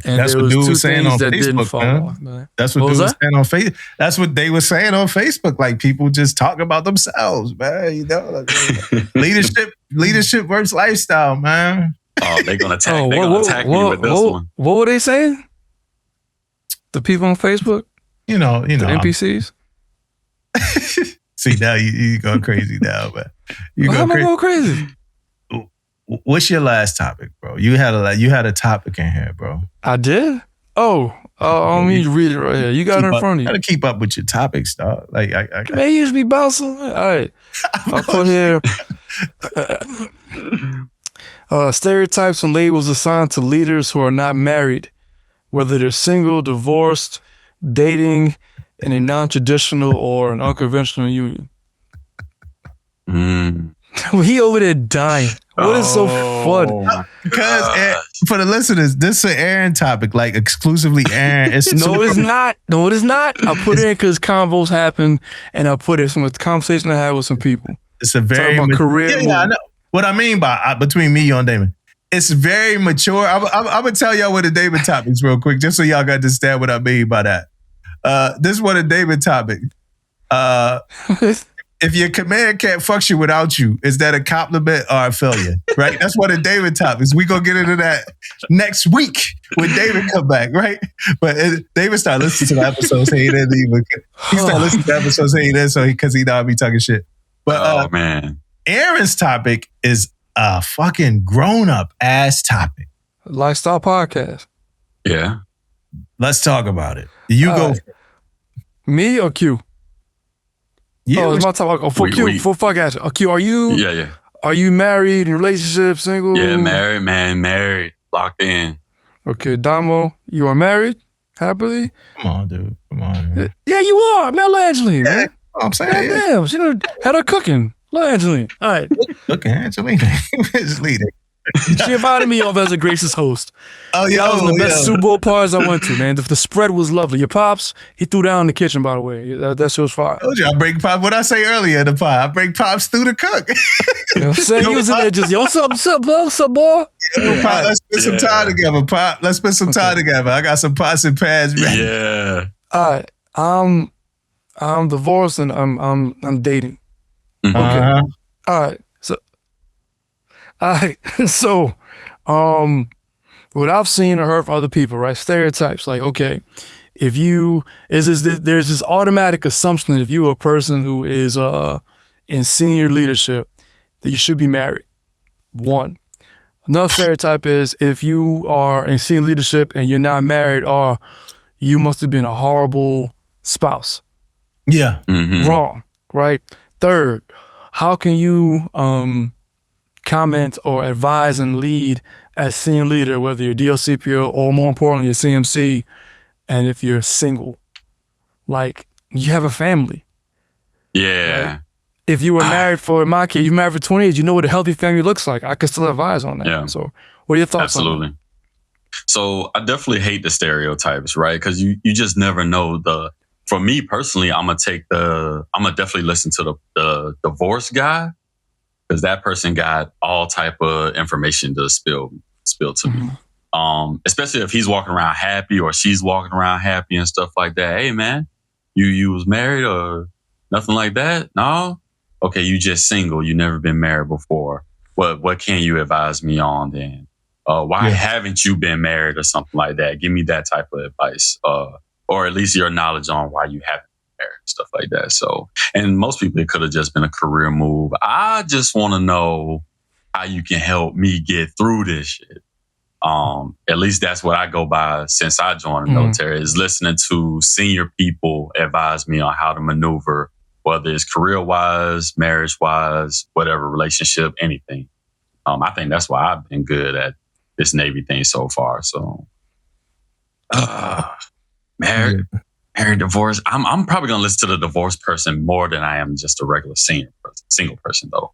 S5: And
S3: that's
S5: there
S3: what
S5: was
S3: dude
S5: two
S3: was saying
S5: things
S3: on
S5: that didn't
S3: Facebook,
S5: fall
S3: man.
S5: off, man.
S3: That's what dude was saying on Facebook. That's what they were saying on Facebook. Like people just talk about themselves, man. You know, like, leadership versus lifestyle, man.
S4: Oh, they're gonna attack. They're gonna attack me with this one.
S5: What were they saying? The people on Facebook?
S3: You know,
S5: the NPCs.
S3: See, now you going crazy now, man.
S5: How am I going crazy?
S3: What's your last topic, bro? You had a topic in here, bro.
S5: I did? Let me read it right here. You got it in front of you.
S3: Gotta keep up with your topics, dog. Like,
S5: man, you used to be bouncing. All right. I'll put here stereotypes and labels assigned to leaders who are not married, whether they're single, divorced, dating in a non-traditional or an unconventional union. He over there dying. What is so fun?
S3: Because for the listeners, this is an Aaron topic, like exclusively Aaron.
S5: No, it is not. No, it is not. I put it in because convos happen, and I put it from a conversation I had with some people.
S3: It's a very
S5: career.
S3: Yeah, I know. What I mean by between me, you and Damon, it's very mature. I'm gonna tell y'all what the Damon topics real quick, just so y'all can understand what I mean by that. This is what a Damon topic. If your command can't function without you, is that a compliment or a failure? Right? That's what a David topic is. We gonna get into that next week when David come back, right? But David started listening to the episodes. He didn't even. He started listening to the episodes. He didn't, so because he not be talking shit. But
S4: man,
S3: Aaron's topic is a fucking grown up ass topic.
S5: Lifestyle podcast.
S4: Yeah.
S3: Let's talk about it. You go.
S5: Me or Q?
S3: Yeah,
S5: it's my topic. Oh, for Q, for fuck ass. Q, are you?
S4: Yeah.
S5: Are you married, in a relationship, single?
S4: Yeah, married, man, married, locked in.
S5: Okay, Damo, you are married, happily?
S3: Come on, dude. Come on. Man.
S5: Yeah, you are. Man, little Angeline, man.
S3: I'm saying.
S5: God damn, she done had her cooking. Little Angeline. All right.
S3: Cooking, Angeline. Angeline.
S5: She invited me over as a gracious host.
S3: Oh, yeah.
S5: That was the best Super Bowl parties I went to, man. The spread was lovely. Your pops, he threw down in the kitchen, by the way. That shit was fire.
S3: I told you, I bring pop. What I say earlier in the pod, I bring pops through the cook.
S5: You know what I'm saying? He was in there just, yo, what's up, bro? What's up, boy?
S3: Yeah, Pop, let's spend some time together, Pop. Let's spend some time together. I got some pots and pans ready.
S4: Yeah.
S5: All right. I'm divorced and I'm dating.
S4: Mm-hmm.
S5: Okay. All right. So, what I've seen or heard from other people, right? Stereotypes, like, okay, there's this automatic assumption that if you're a person who is in senior leadership, that you should be married. One. Another stereotype is if you are in senior leadership and you're not married, or you must have been a horrible spouse.
S3: Yeah.
S4: Mm-hmm.
S5: Wrong, right? Third, how can you comment or advise and lead as senior leader, whether you're DLCPO or more importantly, a CMC, and if you're single? Like, you have a family.
S4: Yeah.
S5: Right? If you were married in my case, you married for 20 years, you know what a healthy family looks like. I could still advise on that.
S4: Yeah.
S5: So what are your thoughts on that?
S4: Absolutely. So I definitely hate the stereotypes, right? Because you just never know for me personally, I'm gonna definitely listen to the divorce guy, because that person got all type of information to spill to me. Especially if he's walking around happy or she's walking around happy and stuff like that. Hey man, you was married or nothing like that? No? Okay, you just single, you never been married before. What can you advise me on then? Why haven't you been married or something like that? Give me that type of advice. Or at least your knowledge on why you haven't been married, stuff like that. So, and most people, it could have just been a career move. I just want to know how you can help me get through this shit. At least that's what I go by since I joined the military, is listening to senior people advise me on how to maneuver, whether it's career-wise, marriage-wise, whatever, relationship, anything. I think that's why I've been good at this Navy thing so far. So, married Married, divorced. I'm probably gonna listen to the divorced person more than I am just a regular single person though.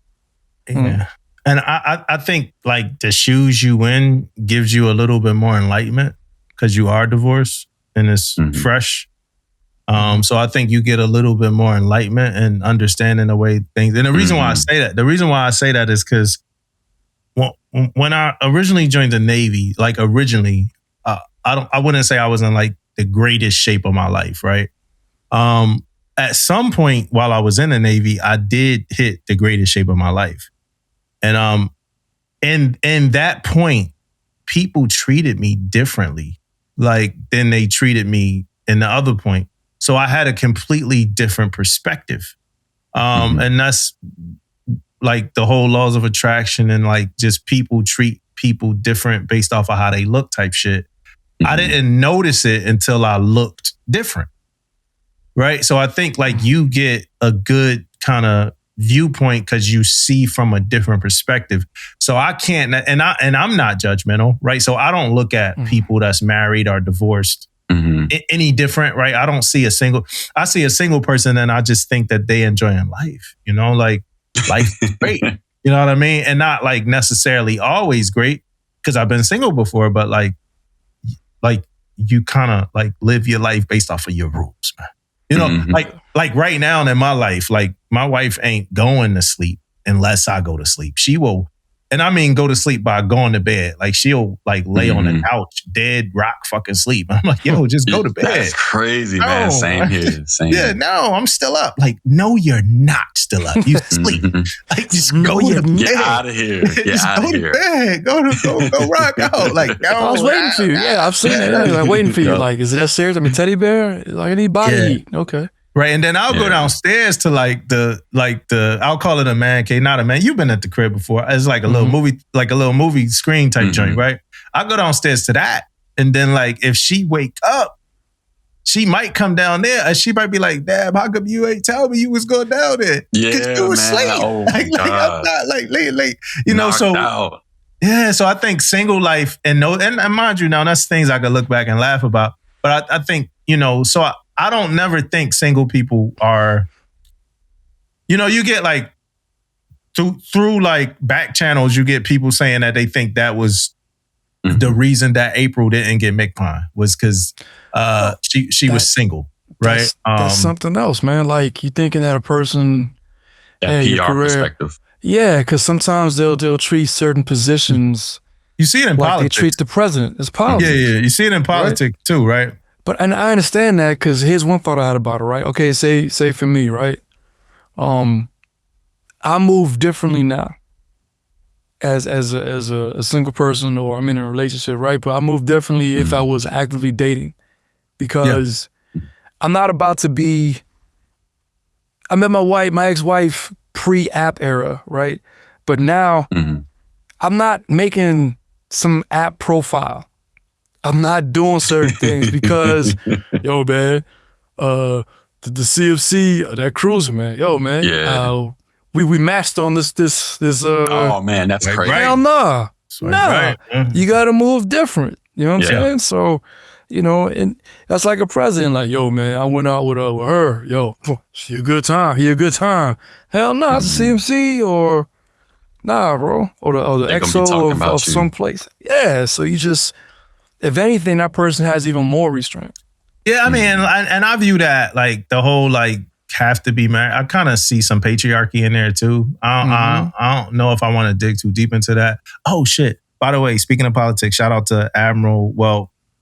S3: Yeah. And I think like the shoes you in gives you a little bit more enlightenment because you are divorced and it's fresh. So I think you get a little bit more enlightenment and understanding the way things. And the reason why I say that is because when I originally joined the Navy, like originally, I wouldn't say I was in like the greatest shape of my life, right? At some point while I was in the Navy, I did hit the greatest shape of my life. And in that point, people treated me differently, like than they treated me in the other point. So I had a completely different perspective. And that's like the whole laws of attraction and like just people treat people different based off of how they look type shit. I didn't notice it until I looked different. Right. So I think like you get a good kind of viewpoint because you see from a different perspective. So I can't, and I'm not judgmental, right? So I don't look at people that's married or divorced any different, right? I see a single person and I just think that they enjoying life, you know, like life is great. You know what I mean? And not like necessarily always great because I've been single before, but like you kind of like live your life based off of your rules, man. You know, like right now in my life, like my wife ain't going to sleep unless I go to sleep. She will, and I mean go to sleep by going to bed. Like she'll like lay on the couch, dead rock fucking sleep. I'm like, yo, just go to bed.
S4: That's crazy, man. Same here.
S3: Yeah, no, I'm still up. Like, no, you're not still up. You sleep. Like, just go to bed.
S4: Get out of here. Get out of here.
S3: Bed. Go rock out. Like, no,
S5: I was waiting for you. Yeah, I've seen it. I'm waiting for you. Like, is it that serious? I mean, teddy bear? Like, I need body heat. Okay.
S3: Right. And then I'll go downstairs to I'll call it a man cave, not a man. You've been at the crib before. It's like a little movie screen type joint, right? I'll go downstairs to that. And then like if she wake up, she might come down there and she might be like, Dad, how come you ain't tell me you was going down there?
S4: Yeah,
S3: you was asleep.
S4: Oh,
S3: like I'm not like late. You know, so
S4: out.
S3: Yeah, so I think single life and mind you now, that's things I could look back and laugh about. But I think, you know, so I don't never think single people are, you know, you get like through like back channels, you get people saying that they think that was the reason that April didn't get McPine was because she was single, right?
S5: That's something else, man. Like you thinking that a person,
S4: that PR perspective.
S5: Yeah, because sometimes they'll treat certain positions.
S3: You see it in
S5: like
S3: politics.
S5: They treat the president. It's politics.
S3: Yeah. You see it in politics too, right?
S5: And I understand that because here's one thought I had about it, right? Okay, say for me, right? I move differently now as a single person or I'm in a relationship, right? But I move differently if I was actively dating because I'm not about to be. I met my ex-wife pre-app era, right? But now I'm not making some app profile. I'm not doing certain things because, yo, man, the CFC, that cruiser, man, yo, man, we matched on this.
S4: Oh man, that's crazy.
S5: Hell nah, you got to move different. You know what I'm saying? So, you know, and that's like a president, like, yo, man, I went out with her, yo, she a good time, he a good time. Hell nah, it's a CMC or nah, bro, or the XO of someplace. Yeah, so you just. If anything, that person has even more restraint.
S3: Yeah, I mean, and I view that like the whole like have to be married. I kind of see some patriarchy in there too. I don't know if I want to dig too deep into that. Oh shit! By the way, speaking of politics, shout out to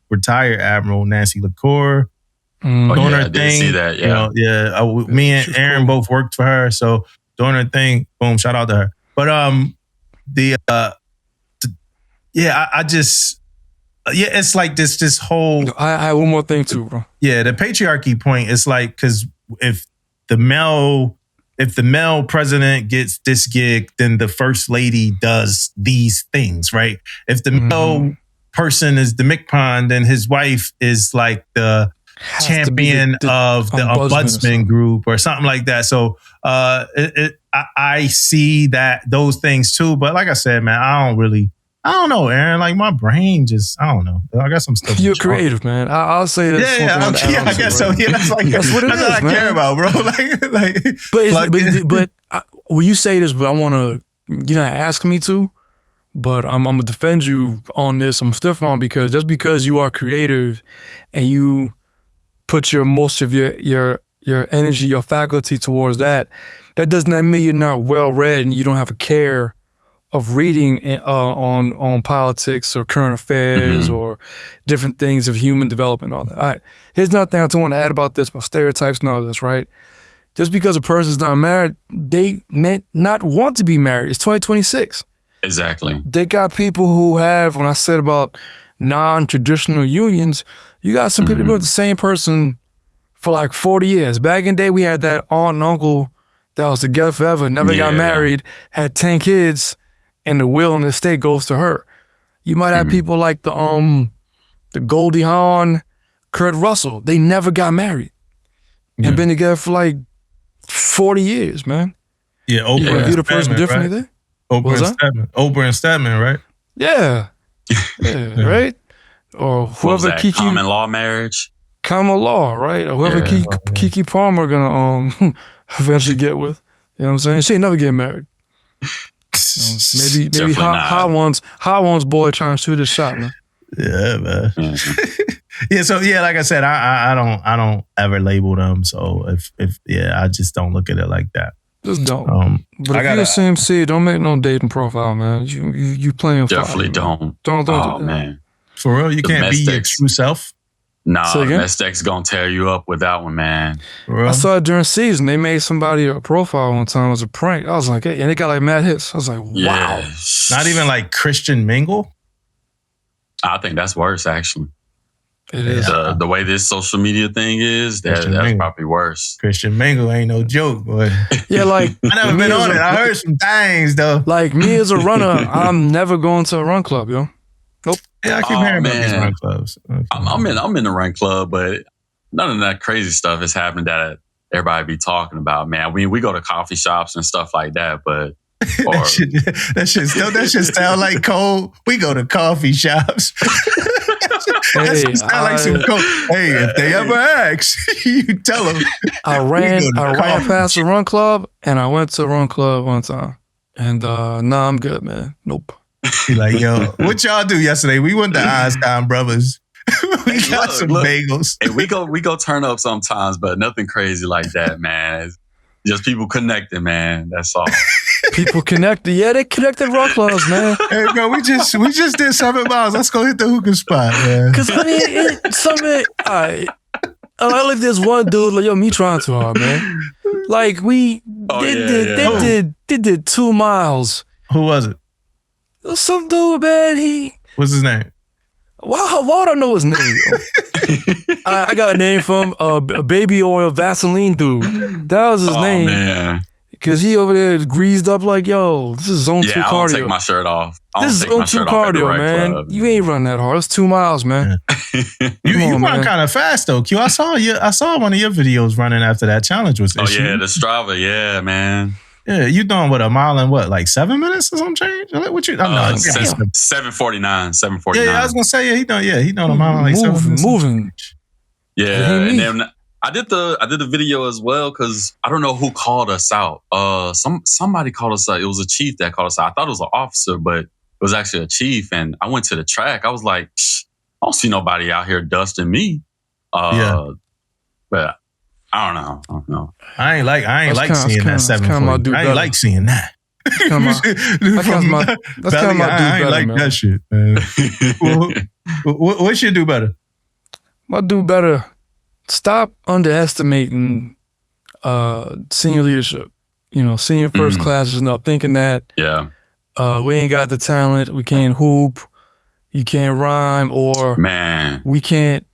S3: retired Admiral Nancy LaCour. Doing her thing. I see that. Yeah, you know, me and Aaron both worked for her, so doing her thing. Boom! Shout out to her. But I just. Yeah, it's like this whole.
S5: I have one more thing too, bro.
S3: Yeah, the patriarchy point is like because if the male president gets this gig, then the first lady does these things, right? If the male person is the McPine, then his wife is like the champion of the ombudsman group or something like that. So I see those things too. But like I said, man, I don't really I don't know, Aaron. Like my brain just, I don't know. I guess I'm still.
S5: You're creative, man. I'll say that.
S3: Yeah, I guess so. Yeah, that's what I care about, bro.
S5: But well, you say this, but I want to. You're not asking me to, but I'm gonna defend you on this. I'm stiff on because just because you are creative and you put most of your energy, your faculty towards that does not mean you're not well read and you don't have a care of reading on politics or current affairs or different things of human development and all that. All right. Here's another thing I want to add about this, about stereotypes and all this, right? Just because a person's not married, they may not want to be married. It's 2026.
S4: Exactly.
S5: They got people who have, when I said about non-traditional unions, you got some people with the same person for like 40 years. Back in the day, we had that aunt and uncle that was together forever, never got married, had 10 kids, and the will and the estate goes to her. You might have people like the Goldie Hawn, Kurt Russell. They never got married and been together for like 40 years, man.
S3: Yeah, Oprah and
S5: view the person
S3: Stedman,
S5: differently
S3: right?
S5: there.
S3: Oprah and Stedman, right?
S5: Yeah. Right? Or whoever Kiki...
S4: Common law marriage?
S5: Common law, right? Or whoever Kiki Palmer gonna eventually get with. You know what I'm saying? She ain't never get married. Maybe Hot One's boy trying to shoot his shot, man.
S3: Yeah, man. So like I said, I don't ever label them. So if I just don't look at it like that.
S5: Just don't. But if you're a CMC, don't make no dating profile, man. You playing
S4: definitely
S5: fire,
S4: don't.
S5: Don't do
S4: man.
S3: For real, you can't be your true self.
S4: Nah, Mestek's gonna tear you up with that one, man.
S5: I saw it during season. They made somebody a profile one time. It was a prank. I was like, hey, and it got like mad hits. I was like, wow.
S3: Not even like Christian Mingle?
S4: I think that's worse, actually.
S5: It is.
S4: The way this social media thing is, that's probably worse.
S3: Christian Mingle ain't no joke, boy.
S5: Yeah, like
S3: I never been on it. I heard some things though.
S5: Like me as a runner, I'm never going to a run club, yo. Nope.
S3: Yeah, I keep hearing about these run clubs. Okay.
S4: I'm in the run club, but none of that crazy stuff is happening that everybody be talking about, man. We go to coffee shops and stuff like that, but
S3: that shit sound like Cole. We go to coffee shops. That shit sound like some Cole. Hey, if they ever ask, you tell them.
S5: I ran past a run club, and I went to a run club one time, and I'm good, man. Nope.
S3: He like, yo, what y'all do yesterday? We went to Einstein Brothers. We got some bagels.
S4: Hey, we go turn up sometimes, but nothing crazy like that, man. It's just people connecting, man. That's all.
S5: People connected. Yeah, they connected rock clubs, man.
S3: Hey, bro, we just did 7 miles. Let's go hit the hookah spot, man.
S5: Because, I mean, I like this one dude, like, yo, me trying too hard, man. Like, they did 2 miles.
S3: Who was it?
S5: Some dude, man,
S3: What's his name?
S5: Why do I know his name? I got a name from a baby oil Vaseline dude. That was his name.
S4: Man.
S5: Because he over there greased up like, yo, this is zone 2 cardio.
S4: I don't take my shirt off.
S5: This is zone 2 cardio, man. Club. You ain't running that hard. It's 2 miles, man.
S3: You run kind of fast though, Q. I saw one of your videos running after that challenge was issued.
S4: Oh yeah, the Strava, yeah, man.
S3: Yeah, you doing what, a mile in what, like 7 minutes or some change? What you?
S4: 7:49. 7:49.
S3: Yeah, I was gonna say he done a mile in like 7 minutes.
S5: Moving.
S4: Yeah, and then I did the video as well because I don't know who called us out. Somebody called us out. It was a chief that called us out. I thought it was an officer, but it was actually a chief. And I went to the track. I was like, I don't see nobody out here dusting me. But I don't know. I ain't like seeing that 740. I ain't like seeing that.
S5: That's kind of my
S3: I ain't like that shit, man. What should do better?
S5: What do better? Stop underestimating senior leadership. You know, senior first class is not thinking that.
S4: Yeah.
S5: We ain't got the talent. We can't hoop. You can't rhyme, or we can't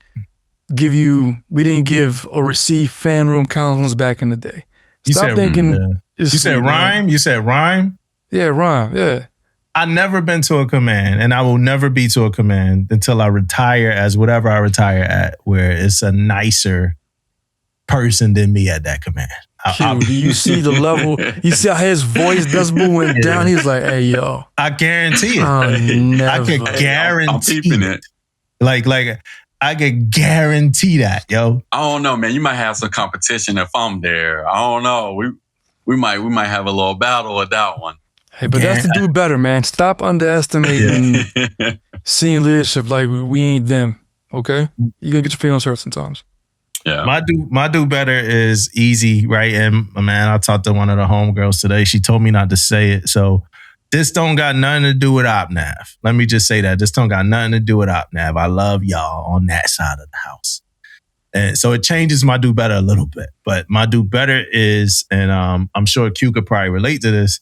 S5: we didn't give or receive fan room counselors back in the day. Stop thinking.
S3: You said rhyme? You said rhyme?
S5: Yeah, rhyme. Yeah.
S3: I've never been to a command, and I will never be to a command until I retire as whatever I retire at, where it's a nicer person than me at that command.
S5: Q, do you see the level? You see how his voice decibel went down? He's like, hey, yo.
S3: I guarantee it.
S5: Never.
S3: I can guarantee
S4: I'm peeping it.
S3: Like I can guarantee that, yo.
S4: I don't know, man. You might have some competition if I'm there. I don't know. We might have a little battle with that one.
S5: Hey, but that's to do better, man. Stop underestimating senior leadership like we ain't them. Okay, you gonna get your feelings hurt sometimes.
S4: Yeah,
S3: my do better is easy, right? And man, I talked to one of the homegirls today. She told me not to say it, so this don't got nothing to do with OpNav. Let me just say that this don't got nothing to do with OpNav. I love y'all on that side of the house, and so it changes my do better a little bit. But my do better is, and I'm sure Q could probably relate to this.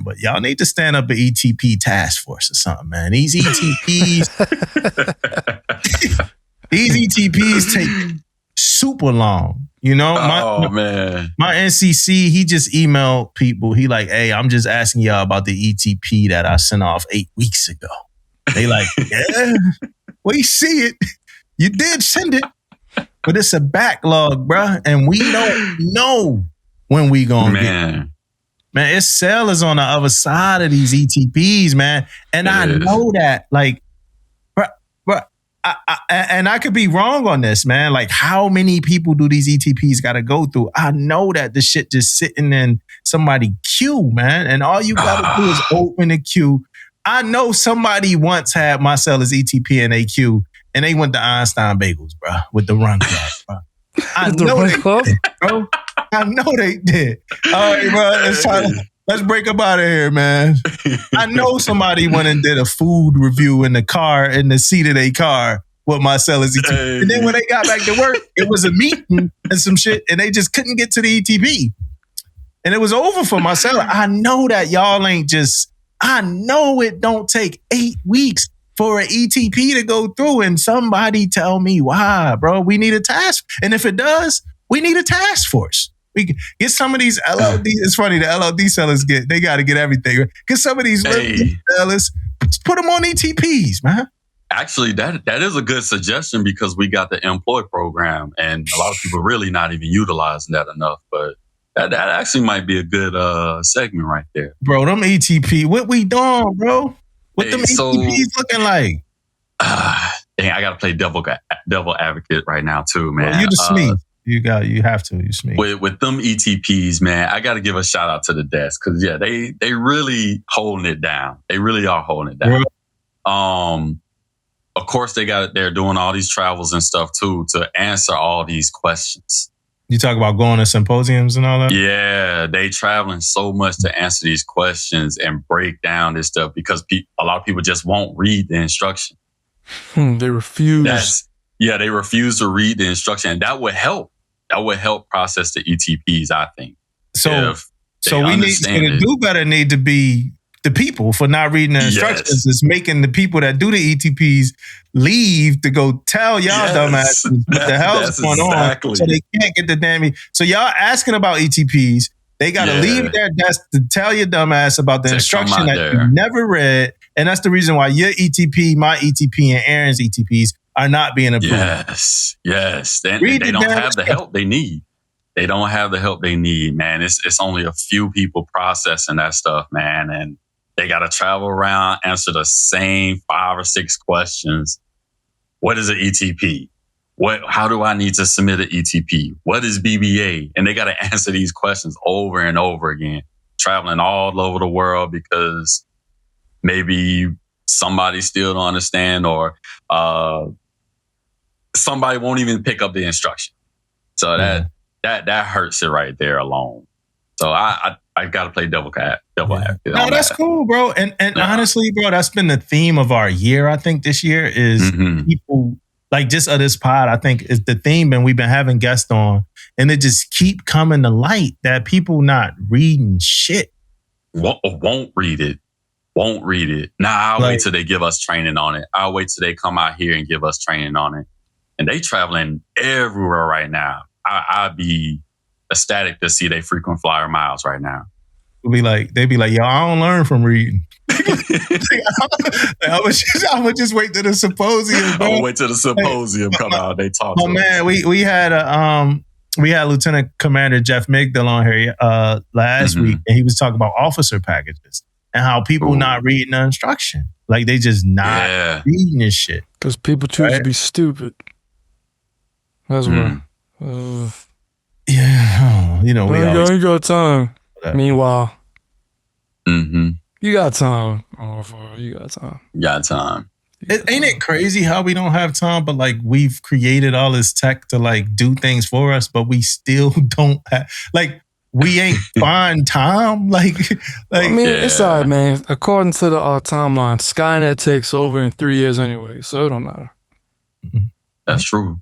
S3: But y'all need to stand up an ETP task force or something, man. These ETPs, take super long. You know, my NCC, he just emailed people. He like, hey, I'm just asking y'all about the ETP that I sent off 8 weeks ago. They like, yeah, we see it. You did send it, but it's a backlog, bruh, and we don't know when we gonna get it. Man, its cell is on the other side of these ETPs, man. And I know that, like, but I could be wrong on this, man. Like, how many people do these ETPs got to go through? I know that the shit just sitting in somebody queue, man. And all you got to do is open the queue. I know somebody once had my cell as ETP in a queue, and they went to Einstein Bagels, bro, with the run club, bro. I know they did, bro. I know they did. All right, bro. Let's break up out of here, man. I know somebody went and did a food review in the car, in the seat of their car with my cell as ETP. And then when they got back to work, it was a meeting and some shit, and they just couldn't get to the ETP. And it was over for my cell. I know that y'all ain't just, I know it don't take 8 weeks for an ETP to go through, and somebody tell me why, bro. We need a task. And if it does, we need a task force. We get some of these LLD. It's funny, the LLD sellers they got to get everything. Get some of these sellers, put them on ETPs, man.
S4: Actually, that is a good suggestion because we got the employee program, and a lot of people really not even utilizing that enough. But that actually might be a good segment right there,
S3: bro. Them ETP, what we doing, bro? What them ETPs looking like?
S4: Dang, I got to play devil advocate right now too, man.
S3: Well, you the SME. You have to. You SME.
S4: With them ETPs, man, I got to give a shout out to the desk because they really holding it down. They really are holding it down. Yeah. Of course, they're doing all these travels and stuff too to answer all these questions.
S3: You talk about going to symposiums and all that?
S4: Yeah, they traveling so much to answer these questions and break down this stuff because a lot of people just won't read the instruction.
S5: They refuse.
S4: They refuse to read the instruction. And that would help. That would help process the ETPs, I think.
S3: So we need to do better. Need to be the people for not reading the instructions. Is making the people that do the ETPs leave to go tell y'all dumbasses what the hell's going on, so they can't get the damn. So y'all asking about ETPs, they got to leave their desk to tell your dumbass about the instruction that you never read, and that's the reason why your ETP, my ETP, and Aaron's ETPs are not being approved.
S4: Yes. They don't have the help they need. They don't have the help they need, man. It's only a few people processing that stuff, man, and they got to travel around, answer the same 5 or 6 questions. What is an ETP? How do I need to submit an ETP? What is BBA? And they got to answer these questions over and over again, traveling all over the world because maybe somebody still don't understand or somebody won't even pick up the instruction. So that hurts it right there alone. So I got to play devil advocate.
S3: No, that's cool, bro. And honestly, bro, that's been the theme of our year. I think this year is people like just of this pod. I think is the theme, and we've been having guests on, and it just keep coming to light that people not reading shit.
S4: Won't read it. Nah, I'll wait till they give us training on it. I'll wait till they come out here and give us training on it. And they traveling everywhere right now. I'd be ecstatic to see they frequent flyer miles right now.
S3: They'd be like, yo, I don't learn from reading. I would just wait till the symposium.
S4: I'll wait till the symposium come out. They talk.
S3: Oh man, we had we had Lieutenant Commander Jeff Migdal on here last week, and he was talking about officer packages and how people not reading the instruction. Like they just not reading this shit.
S5: Because people choose to be stupid. That's why.
S3: You know, we always...
S5: You got time. Meanwhile, you got time. You got time.
S4: You got time.
S3: Ain't it crazy how we don't have time, but like we've created all this tech to like do things for us, but we still don't have, like, we ain't find time. Like
S5: I mean, it's all right, man. According to the timeline, Skynet takes over in 3 years anyway, so it don't matter.
S4: That's true.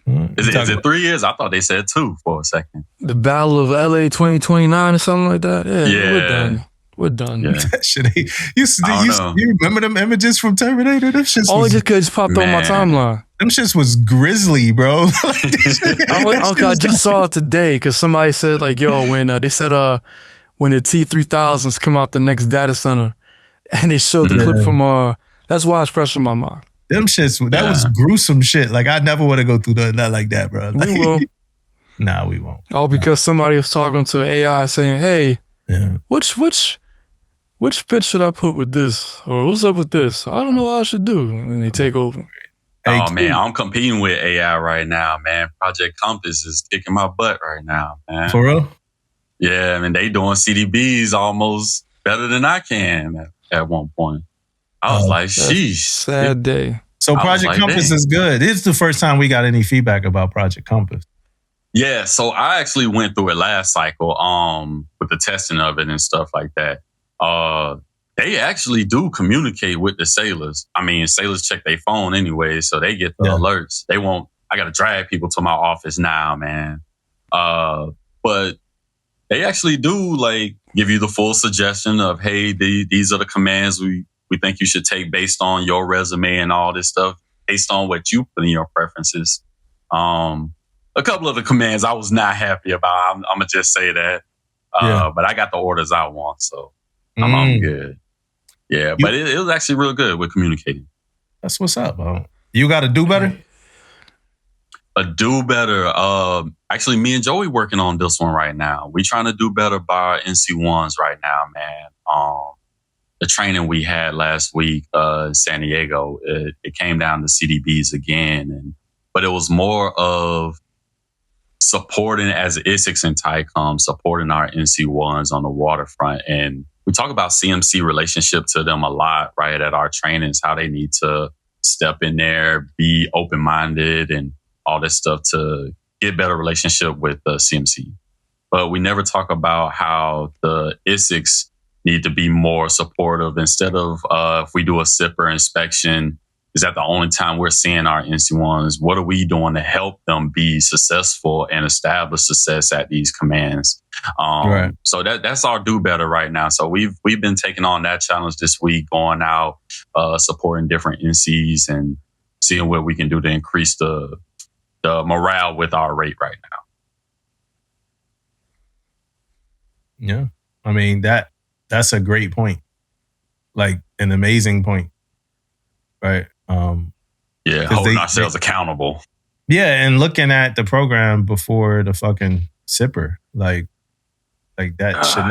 S4: Is it 3 years? I thought they said 2 for a second.
S5: The Battle of LA 2029 or something like that? Yeah. We're done.
S3: Yeah. That shit you remember them images from Terminator? Them shits
S5: just popped on my timeline.
S3: Them shits was grisly, bro.
S5: I just saw it today because somebody said, like, yo, when they said when the T-3000s come out the next data center, and they showed the clip from that's why it's fresh in my mind.
S3: Them shits, that was gruesome shit. Like, I never want to go through nothing like that, bro. Like,
S5: we will.
S3: Nah, we won't.
S5: All because somebody was talking to AI saying, hey, which bit should I put with this? Or what's up with this? I don't know what I should do. And they take over.
S4: Man, I'm competing with AI right now, man. Project Compass is kicking my butt right now, man.
S3: For real?
S4: Yeah, I mean, they doing CDBs almost better than I can at one point. I was like, sheesh.
S5: Sad day.
S3: So Project Compass is good. This is the first time we got any feedback about Project Compass.
S4: Yeah, so I actually went through it last cycle with the testing of it and stuff like that. They actually do communicate with the sailors. I mean, sailors check their phone anyway, so they get the alerts. I got to drag people to my office now, man. But they actually do like give you the full suggestion of, hey, these are the commands we think you should take based on your resume and all this stuff, based on what you put in your preferences. A couple of the commands I was not happy about. I'm going to just say that. But I got the orders I want, so I'm good. Yeah, but it was actually real good with communicating.
S3: That's what's up, bro. You got to do better?
S4: A do better. Actually, me and Joey working on this one right now. We trying to do better by our NC1s right now, man. The training we had last week in San Diego, it came down to CDBs again, but it was more of supporting as ISIX and TICOM, supporting our NC1s on the waterfront. And we talk about CMC relationship to them a lot, right? At our trainings, how they need to step in there, be open-minded and all this stuff to get better relationship with the CMC. But we never talk about how the ISIX need to be more supportive. Instead of if we do a SIPR inspection, is that the only time we're seeing our NC1s? What are we doing to help them be successful and establish success at these commands? Right. So that's our do better right now. So we've been taking on that challenge this week, going out, supporting different NCs and seeing what we can do to increase the morale with our rate right
S3: now. Yeah. I mean, that's a great point. Like an amazing point. Right.
S4: Holding ourselves accountable.
S3: Yeah, and looking at the program before the fucking SIPR, like that should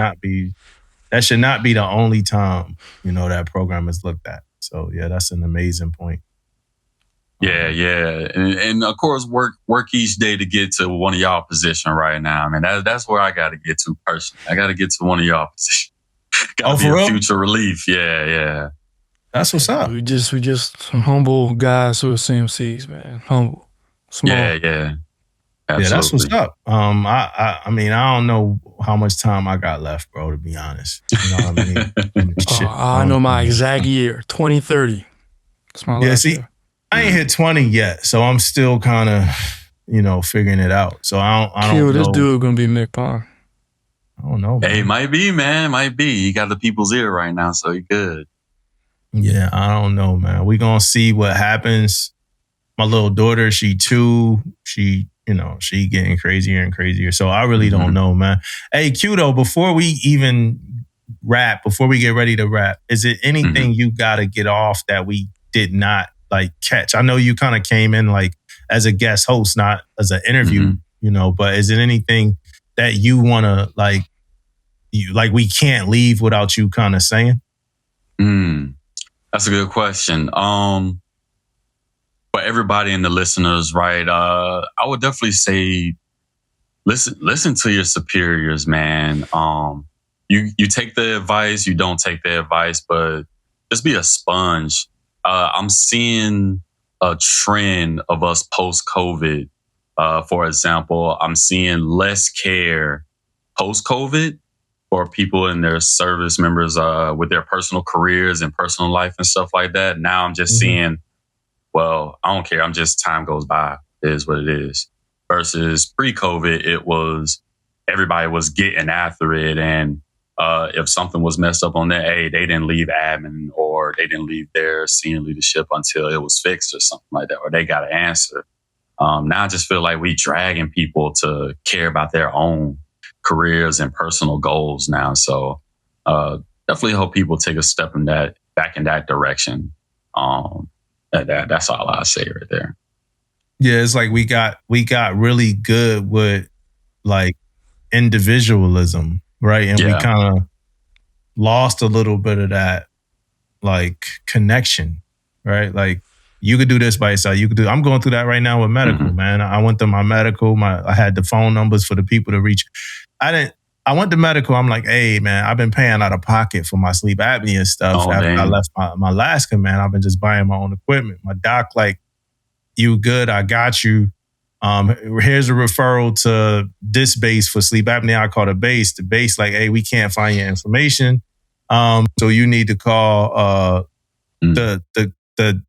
S3: not be the only time, that program is looked at. So yeah, that's an amazing point.
S4: Yeah. And of course work each day to get to one of y'all position right now. I mean, that's where I gotta get to personally. I gotta get to one of y'all position. Gotta be a future relief. Yeah.
S3: That's what's up.
S5: We just some humble guys who are CMCs, man. Humble. Small.
S4: Yeah.
S3: Absolutely. Yeah, that's what's up. I mean, I don't know how much time I got left, bro, to be honest. You know what I mean?
S5: I know my exact year, 2030. That's my last year.
S3: I ain't hit 20 yet, so I'm still kind of, figuring it out. So I don't know.
S5: This dude gonna be Mick Pond.
S3: I don't know, man.
S4: Hey, might be, man. Might be. You got the people's ear right now, so you're good.
S3: Yeah, I don't know, man. We gonna see what happens. My little daughter, she 2. She getting crazier and crazier. So I really don't know, man. Hey, Q, though, before we even wrap, before we get ready to wrap, is it anything you got to get off that we did not catch? I know you kind of came in as a guest host, not as an interview but is it anything that you want to we can't leave without you kind of saying?
S4: That's a good question. For everybody and the listeners, right? I would definitely say, listen to your superiors, man. You take the advice, you don't take the advice, but just be a sponge. I'm seeing a trend of us post-COVID. For example, I'm seeing less care post-COVID for people and their service members with their personal careers and personal life and stuff like that. Now I'm just seeing, well, I don't care. I'm just, time goes by. It is what it is. Versus pre-COVID, it was everybody was getting after it. And if something was messed up on their they didn't leave admin or they didn't leave their senior leadership until it was fixed or something like that, or they got an answer. Now I just feel like we dragging people to care about their own careers and personal goals now. So definitely hope people take a step back in that direction. That's all I say right there.
S3: Yeah, it's like we got really good with like individualism, right? And we kind of lost a little bit of that like connection, right? Like you could do this by yourself. I'm going through that right now with medical, man. I went to my medical. I had the phone numbers for the people to reach. I went to medical. I'm like, hey, man, I've been paying out of pocket for my sleep apnea stuff. After I left my last command, I've been just buying my own equipment. My doc, like, you good? I got you. Here's a referral to this base for sleep apnea. I call the base. The base, like, hey, we can't find your information. So you need to call the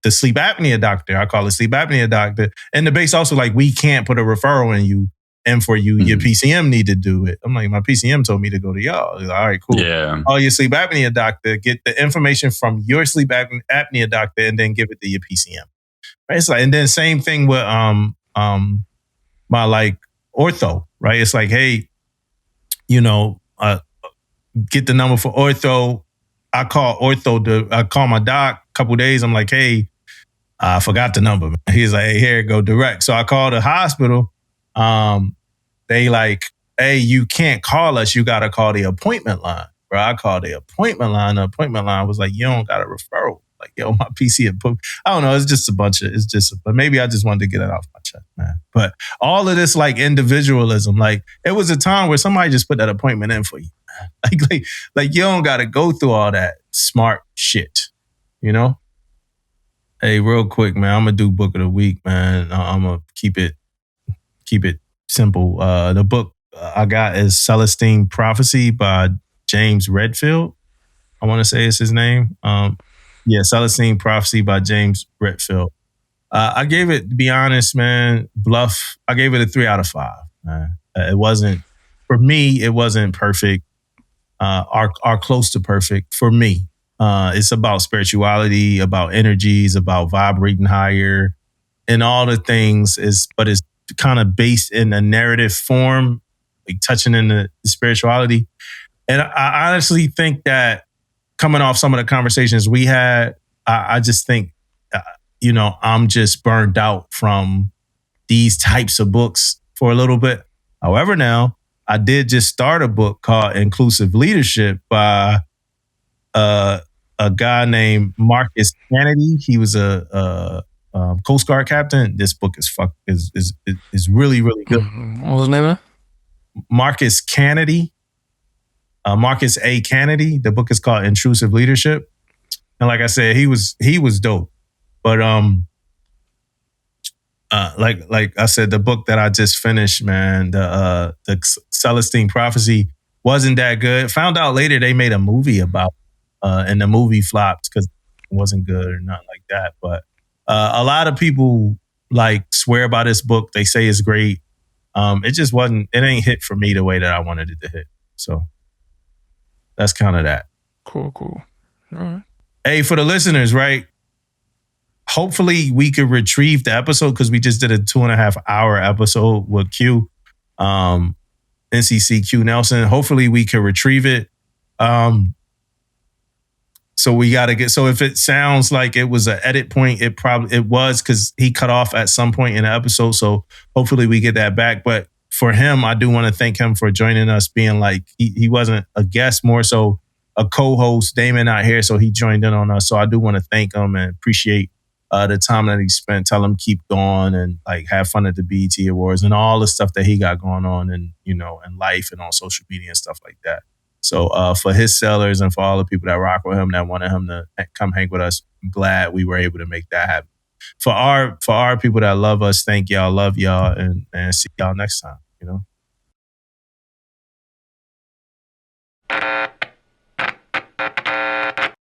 S3: sleep apnea doctor. I call it sleep apnea doctor. And the base also like, we can't put a referral in you. And for you, your PCM need to do it. I'm like, my PCM told me to go to y'all. Like, all right, cool.
S4: Yeah.
S3: Oh, your sleep apnea doctor, get the information from your sleep apnea doctor and then give it to your PCM. Right? It's like, and then same thing with my like ortho, right? It's like, hey, get the number for ortho. I call my doc a couple of days. I'm like, hey, I forgot the number. He's like, hey, here, go direct. So I call the hospital. They like, hey, you can't call us. You got to call the appointment line. Bro, I called the appointment line. The appointment line was like, you don't got a referral. Like, yo, my PC. I don't know. It's just but maybe I just wanted to get it off my chest, man. But all of this like individualism, like it was a time where somebody just put that appointment in for you. Like you don't got to go through all that smart shit, Hey, real quick, man, I'm going to do book of the week, man. I'm going to keep it simple. The book I got is Celestine Prophecy by James Redfield. I want to say it's his name. Celestine Prophecy by James Redfield. I gave it, to be honest, man, I gave it a 3 out of 5. It wasn't, for me, it wasn't perfect or close to perfect for me. It's about spirituality, about energies, about vibrating higher and all the things, but it's kind of based in a narrative form, like touching in the spirituality. And I honestly think that coming off some of the conversations we had, I just think, I'm just burned out from these types of books for a little bit. However, now I did just start a book called Inclusive Leadership by a guy named Marcus Kennedy. He was a Coast Guard captain. This book is really, really good.
S5: What was the name of it?
S3: Marcus Kennedy. Marcus A. Kennedy. The book is called Intrusive Leadership. And like I said, he was dope. But like I said, the book that I just finished, man, the Celestine Prophecy wasn't that good. Found out later they made a movie about and the movie flopped because it wasn't good or nothing like that. But a lot of people like swear by this book. They say it's great. It just wasn't, it ain't hit for me the way that I wanted it to hit. So that's kind of that.
S5: Cool. All right.
S3: Hey, for the listeners, right? Hopefully we could retrieve the episode because we just did a 2.5 hour episode with Q, NCC Que Nelson. Hopefully we could retrieve it. So we got to so if it sounds like it was an edit point, it was because he cut off at some point in the episode. So hopefully we get that back. But for him, I do want to thank him for joining us, being like, he wasn't a guest, more so a co-host. Damon not here, so he joined in on us. So I do want to thank him and appreciate the time that he spent. Tell him keep going and like have fun at the BET Awards and all the stuff that he got going on and, you know, in life and on social media and stuff like that. So for his sellers and for all the people that rock with him, that wanted him to come hang with us, I'm glad we were able to make that happen. For our people that love us, thank y'all, love y'all, and see y'all next time, you know?